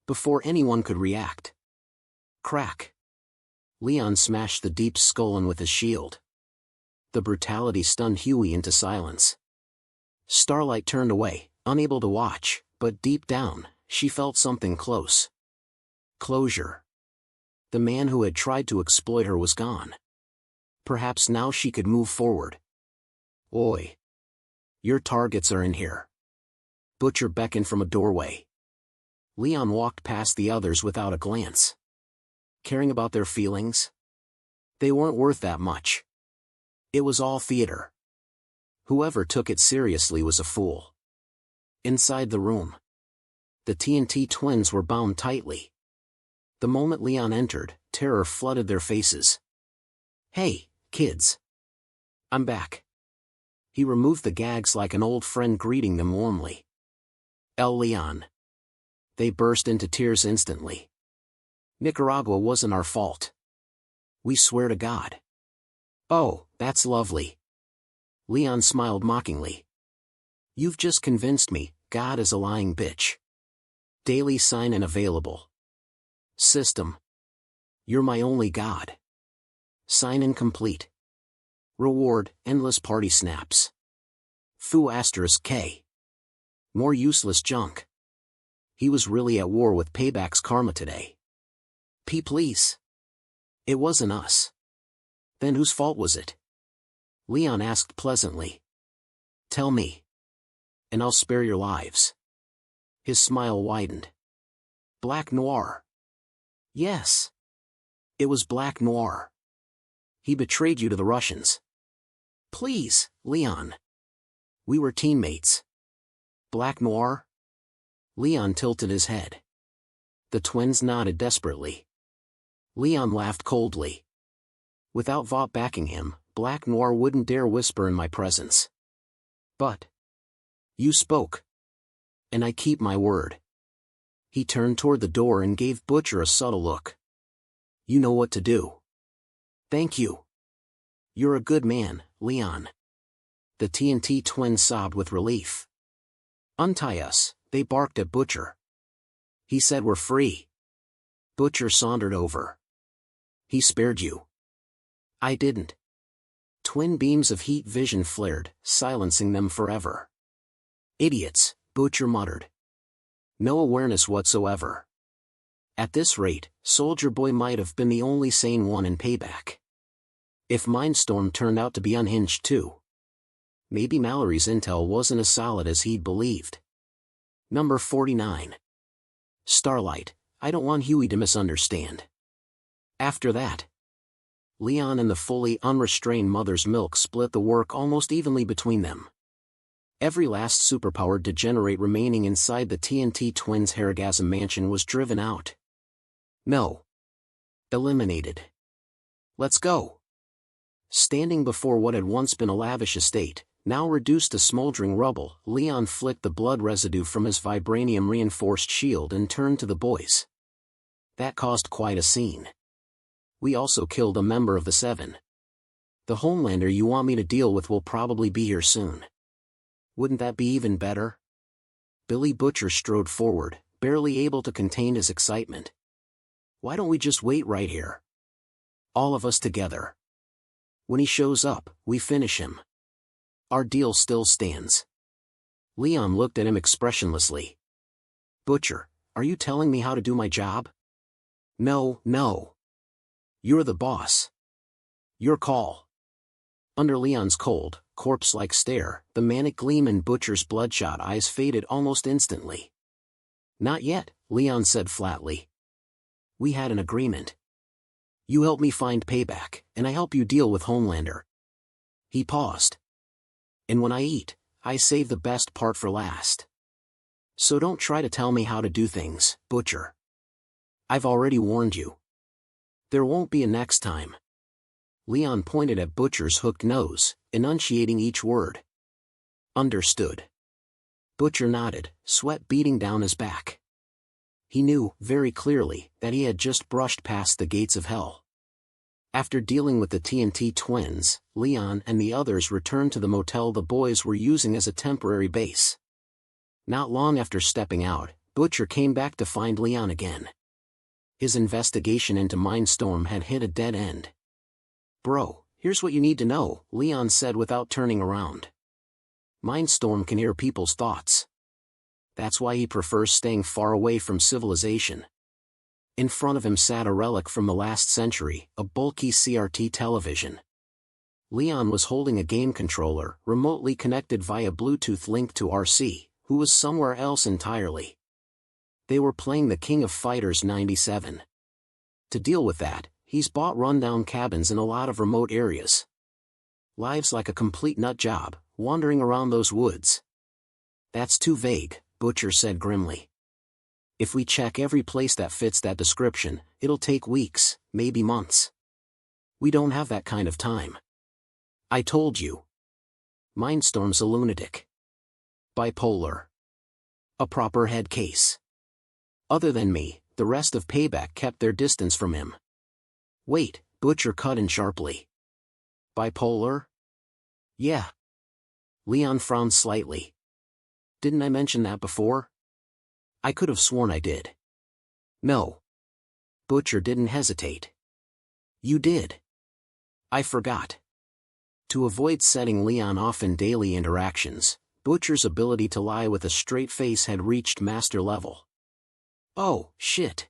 Before anyone could react. Crack! Leon smashed the Deep's skull in with his shield. The brutality stunned Huey into silence. Starlight turned away, unable to watch, but deep down, she felt something close. Closure. The man who had tried to exploit her was gone. Perhaps now she could move forward. "Oi. Your targets are in here." Butcher beckoned from a doorway. Leon walked past the others without a glance. Caring about their feelings? They weren't worth that much. It was all theater. Whoever took it seriously was a fool. Inside the room, the TNT twins were bound tightly. The moment Leon entered, terror flooded their faces. "Hey, kids. I'm back." He removed the gags like an old friend greeting them warmly. Leon. They burst into tears instantly. "Nicaragua wasn't our fault. We swear to God." "Oh, that's lovely." Leon smiled mockingly. "You've just convinced me, God is a lying bitch." Daily sign-in available. System. You're my only God. Sign-in complete. Reward, endless party snaps. Foo *K. More useless junk. He was really at war with Payback's karma today. Please. It wasn't us. Then whose fault was it? Leon asked pleasantly. Tell me. And I'll spare your lives. His smile widened. Black Noir. Yes. It was Black Noir. He betrayed you to the Russians. Please, Leon. We were teammates. Black Noir? Leon tilted his head. The twins nodded desperately. Leon laughed coldly. Without Vought backing him, Black Noir wouldn't dare whisper in my presence. But you spoke. And I keep my word. He turned toward the door and gave Butcher a subtle look. You know what to do. Thank you. You're a good man, Leon. The TNT twins sobbed with relief. Untie us, they barked at Butcher. He said we're free. Butcher sauntered over. He spared you. I didn't. Twin beams of heat vision flared, silencing them forever. Idiots, Butcher muttered. No awareness whatsoever. At this rate, Soldier Boy might have been the only sane one in Payback. If Mindstorm turned out to be unhinged too. Maybe Mallory's intel wasn't as solid as he'd believed. Number 49. Starlight, I don't want Huey to misunderstand. After that, Leon and the fully unrestrained Mother's Milk split the work almost evenly between them. Every last superpowered degenerate remaining inside the TNT twins' Harrigasm mansion was driven out. No. Eliminated. Let's go. Standing before what had once been a lavish estate, now reduced to smoldering rubble, Leon flicked the blood residue from his vibranium-reinforced shield and turned to the boys. That caused quite a scene. We also killed a member of the Seven. The Homelander you want me to deal with will probably be here soon. Wouldn't that be even better? Billy Butcher strode forward, barely able to contain his excitement. Why don't we just wait right here? All of us together. When he shows up, we finish him. Our deal still stands. Leon looked at him expressionlessly. Butcher, are you telling me how to do my job? No, no. You're the boss. Your call. Under Leon's cold, corpse-like stare, the manic gleam in Butcher's bloodshot eyes faded almost instantly. Not yet, Leon said flatly. We had an agreement. You help me find Payback, and I help you deal with Homelander. He paused. And when I eat, I save the best part for last. So don't try to tell me how to do things, Butcher. I've already warned you. There won't be a next time. Leon pointed at Butcher's hooked nose, enunciating each word. Understood. Butcher nodded, sweat beating down his back. He knew, very clearly, that he had just brushed past the gates of hell. After dealing with the TNT twins, Leon and the others returned to the motel the boys were using as a temporary base. Not long after stepping out, Butcher came back to find Leon again. His investigation into Mindstorm had hit a dead end. Bro, here's what you need to know, Leon said without turning around. Mindstorm can hear people's thoughts. That's why he prefers staying far away from civilization. In front of him sat a relic from the last century, a bulky CRT television. Leon was holding a game controller, remotely connected via Bluetooth link to RC, who was somewhere else entirely. They were playing the King of Fighters 97. To deal with that, he's bought rundown cabins in a lot of remote areas. Lives like a complete nut job, wandering around those woods. That's too vague, Butcher said grimly. If we check every place that fits that description, it'll take weeks, maybe months. We don't have that kind of time. I told you. Mindstorm's a lunatic. Bipolar. A proper head case. Other than me, the rest of Payback kept their distance from him. Wait, Butcher cut in sharply. Bipolar? Yeah. Leon frowned slightly. Didn't I mention that before? I could have sworn I did. No. Butcher didn't hesitate. You did. I forgot. To avoid setting Leon off in daily interactions, Butcher's ability to lie with a straight face had reached master level. Oh, shit.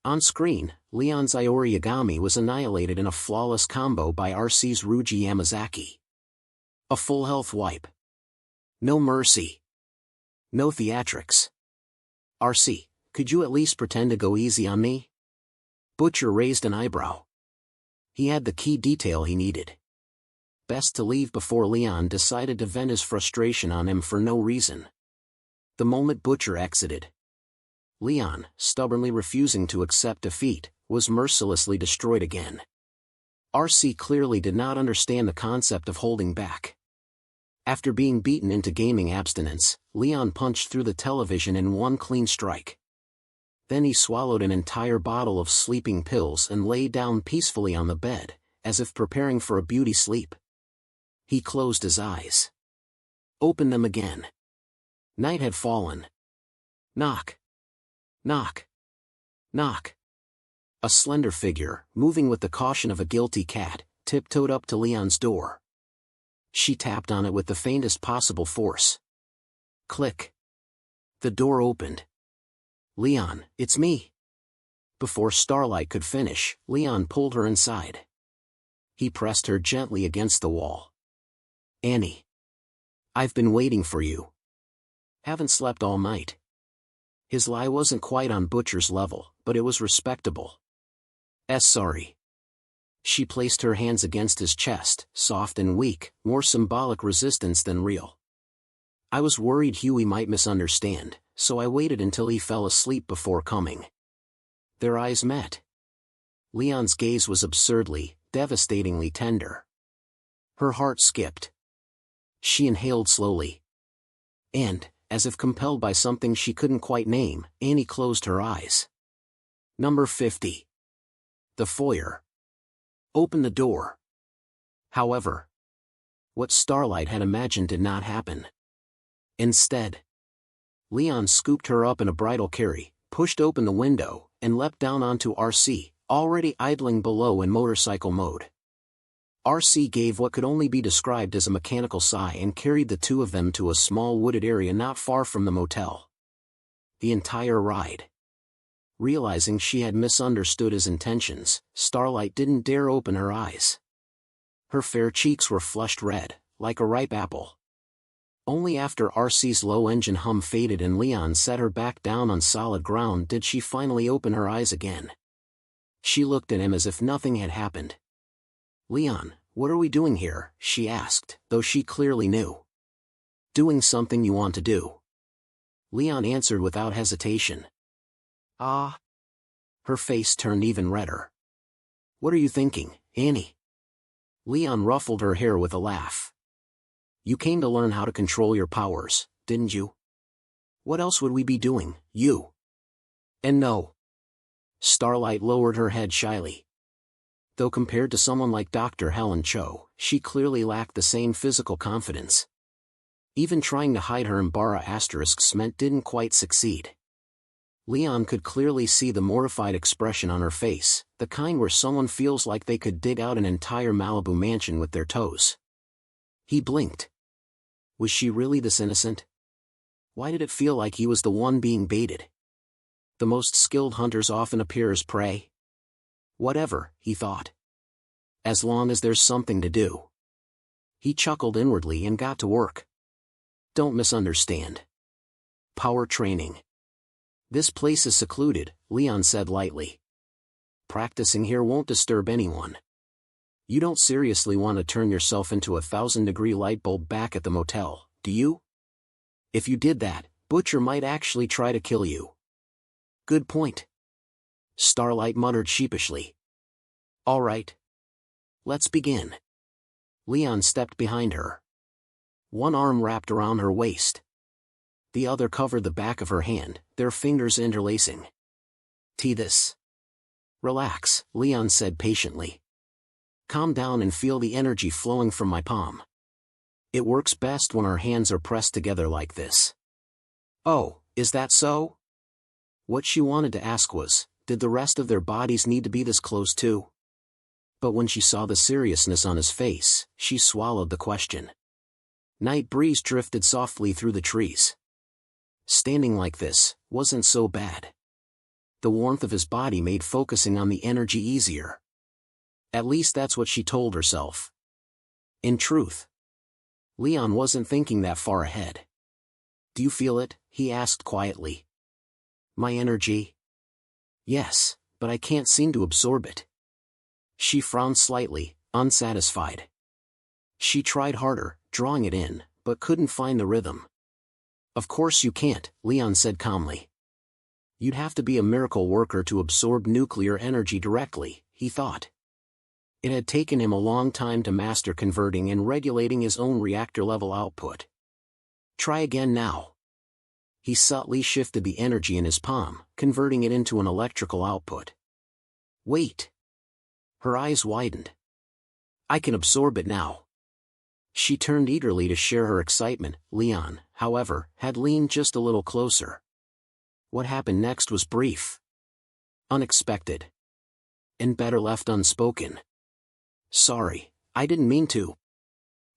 On screen, Leon's Iori Yagami was annihilated in a flawless combo by RC's Ruji Yamazaki. A full health wipe. No mercy. No theatrics. RC, could you at least pretend to go easy on me? Butcher raised an eyebrow. He had the key detail he needed. Best to leave before Leon decided to vent his frustration on him for no reason. The moment Butcher exited, Leon, stubbornly refusing to accept defeat, was mercilessly destroyed again. RC clearly did not understand the concept of holding back. After being beaten into gaming abstinence, Leon punched through the television in one clean strike. Then he swallowed an entire bottle of sleeping pills and lay down peacefully on the bed, as if preparing for a beauty sleep. He closed his eyes. Opened them again. Night had fallen. Knock. Knock. Knock. A slender figure, moving with the caution of a guilty cat, tiptoed up to Leon's door. She tapped on it with the faintest possible force. Click. The door opened. "Leon, it's me." Before Starlight could finish, Leon pulled her inside. He pressed her gently against the wall. "Annie. I've been waiting for you. Haven't slept all night." His lie wasn't quite on Butcher's level, but it was respectable. Sorry." She placed her hands against his chest, soft and weak, more symbolic resistance than real. "I was worried Huey might misunderstand, so I waited until he fell asleep before coming." Their eyes met. Leon's gaze was absurdly, devastatingly tender. Her heart skipped. She inhaled slowly. And, as if compelled by something she couldn't quite name, Annie closed her eyes. Number 50. The foyer. Open the door. However, what Starlight had imagined did not happen. Instead, Leon scooped her up in a bridal carry, pushed open the window, and leapt down onto RC, already idling below in motorcycle mode. RC gave what could only be described as a mechanical sigh and carried the two of them to a small wooded area not far from the motel. The entire ride. Realizing she had misunderstood his intentions, Starlight didn't dare open her eyes. Her fair cheeks were flushed red, like a ripe apple. Only after RC's low engine hum faded and Leon set her back down on solid ground did she finally open her eyes again. She looked at him as if nothing had happened. "Leon, what are we doing here?" she asked, though she clearly knew. "Doing something you want to do." Leon answered without hesitation. "Ah." Her face turned even redder. "What are you thinking, Annie?" Leon ruffled her hair with a laugh. "You came to learn how to control your powers, didn't you? What else would we be doing, you?" "And no." Starlight lowered her head shyly. Though compared to someone like Dr. Helen Cho, she clearly lacked the same physical confidence. Even trying to hide her Imbara asterisks meant didn't quite succeed. Leon could clearly see the mortified expression on her face, the kind where someone feels like they could dig out an entire Malibu mansion with their toes. He blinked. Was she really this innocent? Why did it feel like he was the one being baited? The most skilled hunters often appear as prey. Whatever, he thought. As long as there's something to do. He chuckled inwardly and got to work. Don't misunderstand. Power training. This place is secluded, Leon said lightly. Practicing here won't disturb anyone. You don't seriously want to turn yourself into a 1,000-degree light bulb back at the motel, do you? If you did that, Butcher might actually try to kill you. Good point. Starlight muttered sheepishly. All right. Let's begin. Leon stepped behind her. One arm wrapped around her waist. The other covered the back of her hand, their fingers interlacing. This. Relax, Leon said patiently. Calm down and feel the energy flowing from my palm. It works best when our hands are pressed together like this. Oh, is that so? What she wanted to ask was, did the rest of their bodies need to be this close too? But when she saw the seriousness on his face, she swallowed the question. Night breeze drifted softly through the trees. Standing like this wasn't so bad. The warmth of his body made focusing on the energy easier. At least that's what she told herself. In truth, Leon wasn't thinking that far ahead. Do you feel it? He asked quietly. My energy? Yes, but I can't seem to absorb it. She frowned slightly, unsatisfied. She tried harder, drawing it in, but couldn't find the rhythm. Of course you can't, Leon said calmly. You'd have to be a miracle worker to absorb nuclear energy directly, he thought. It had taken him a long time to master converting and regulating his own reactor-level output. Try again now. He subtly shifted the energy in his palm, converting it into an electrical output. Wait. Her eyes widened. I can absorb it now. She turned eagerly to share her excitement. Leon, however, had leaned just a little closer. What happened next was brief, unexpected, and better left unspoken. Sorry, I didn't mean to.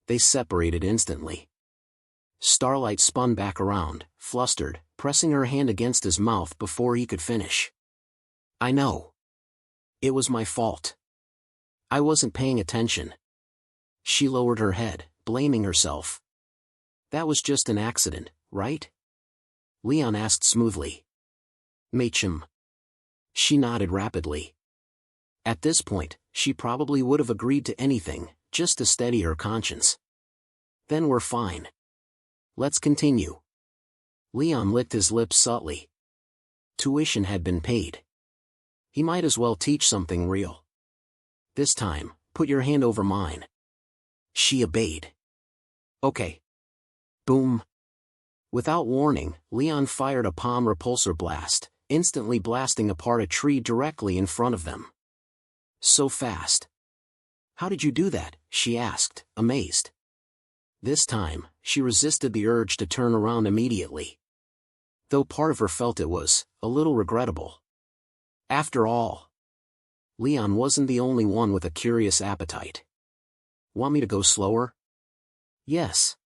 They separated instantly. Starlight spun back around, flustered, pressing her hand against his mouth before he could finish. I know. It was my fault. I wasn't paying attention. She lowered her head, blaming herself. That was just an accident, right? Leon asked smoothly. Machem. She nodded rapidly. At this point, she probably would have agreed to anything, just to steady her conscience. Then we're fine. Let's continue. Leon licked his lips subtly. Tuition had been paid. He might as well teach something real. This time, put your hand over mine. She obeyed. Okay. Boom. Without warning, Leon fired a palm repulsor blast, instantly blasting apart a tree directly in front of them. So fast. How did you do that? She asked, amazed. This time, she resisted the urge to turn around immediately. Though part of her felt it was a little regrettable. After all, Leon wasn't the only one with a curious appetite. Want me to go slower? Yes.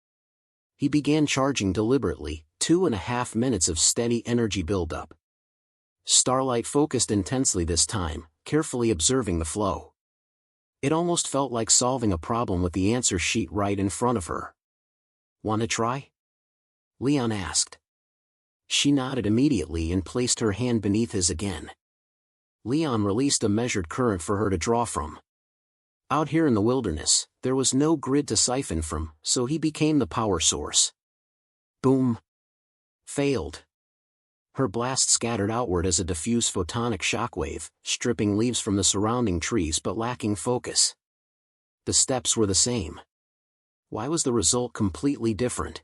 He began charging deliberately, 2.5 minutes of steady energy buildup. Starlight focused intensely this time, carefully observing the flow. It almost felt like solving a problem with the answer sheet right in front of her. Want to try? Leon asked. She nodded immediately and placed her hand beneath his again. Leon released a measured current for her to draw from. Out here in the wilderness, there was no grid to siphon from, so he became the power source. Boom. Failed. Her blast scattered outward as a diffuse photonic shockwave, stripping leaves from the surrounding trees but lacking focus. The steps were the same. Why was the result completely different?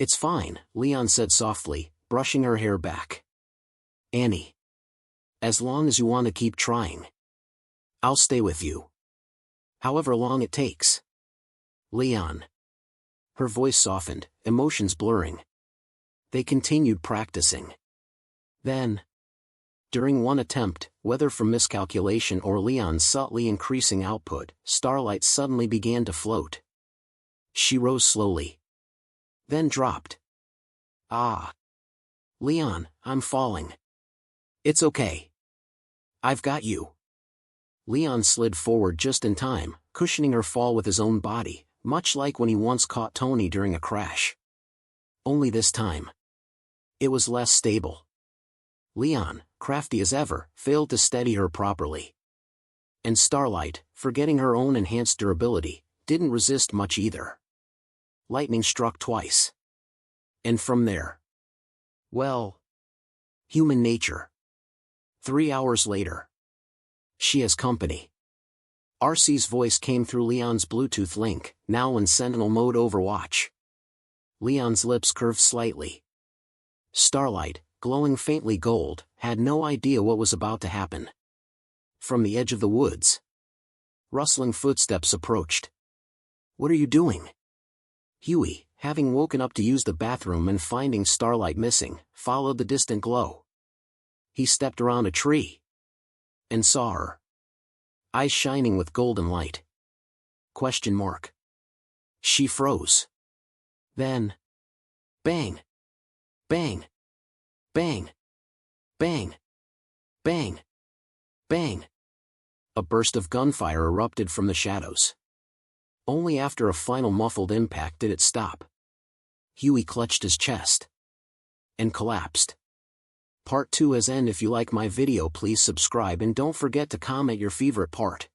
It's fine, Leon said softly, brushing her hair back. Annie. As long as you want to keep trying. I'll stay with you. However long it takes. Leon. Her voice softened, emotions blurring. They continued practicing. Then, during one attempt, whether from miscalculation or Leon's subtly increasing output, Starlight suddenly began to float. She rose slowly. Then dropped. Ah. Leon, I'm falling. It's okay. I've got you. Leon slid forward just in time, cushioning her fall with his own body, much like when he once caught Tony during a crash. Only this time, it was less stable. Leon, crafty as ever, failed to steady her properly. And Starlight, forgetting her own enhanced durability, didn't resist much either. Lightning struck twice. And from there, well, human nature. 3 hours later. She has company. RC's voice came through Leon's Bluetooth link, now in Sentinel mode Overwatch. Leon's lips curved slightly. Starlight, glowing faintly gold, had no idea what was about to happen. From the edge of the woods, rustling footsteps approached. What are you doing? Huey, having woken up to use the bathroom and finding Starlight missing, followed the distant glow. He stepped around a tree and saw her. Eyes shining with golden light. Question mark. She froze. Then, bang, bang, bang, bang, bang, bang. A burst of gunfire erupted from the shadows. Only after a final muffled impact did it stop. Huey clutched his chest and collapsed. Part 2 has ended. If you like my video, please subscribe and don't forget to comment your favorite part.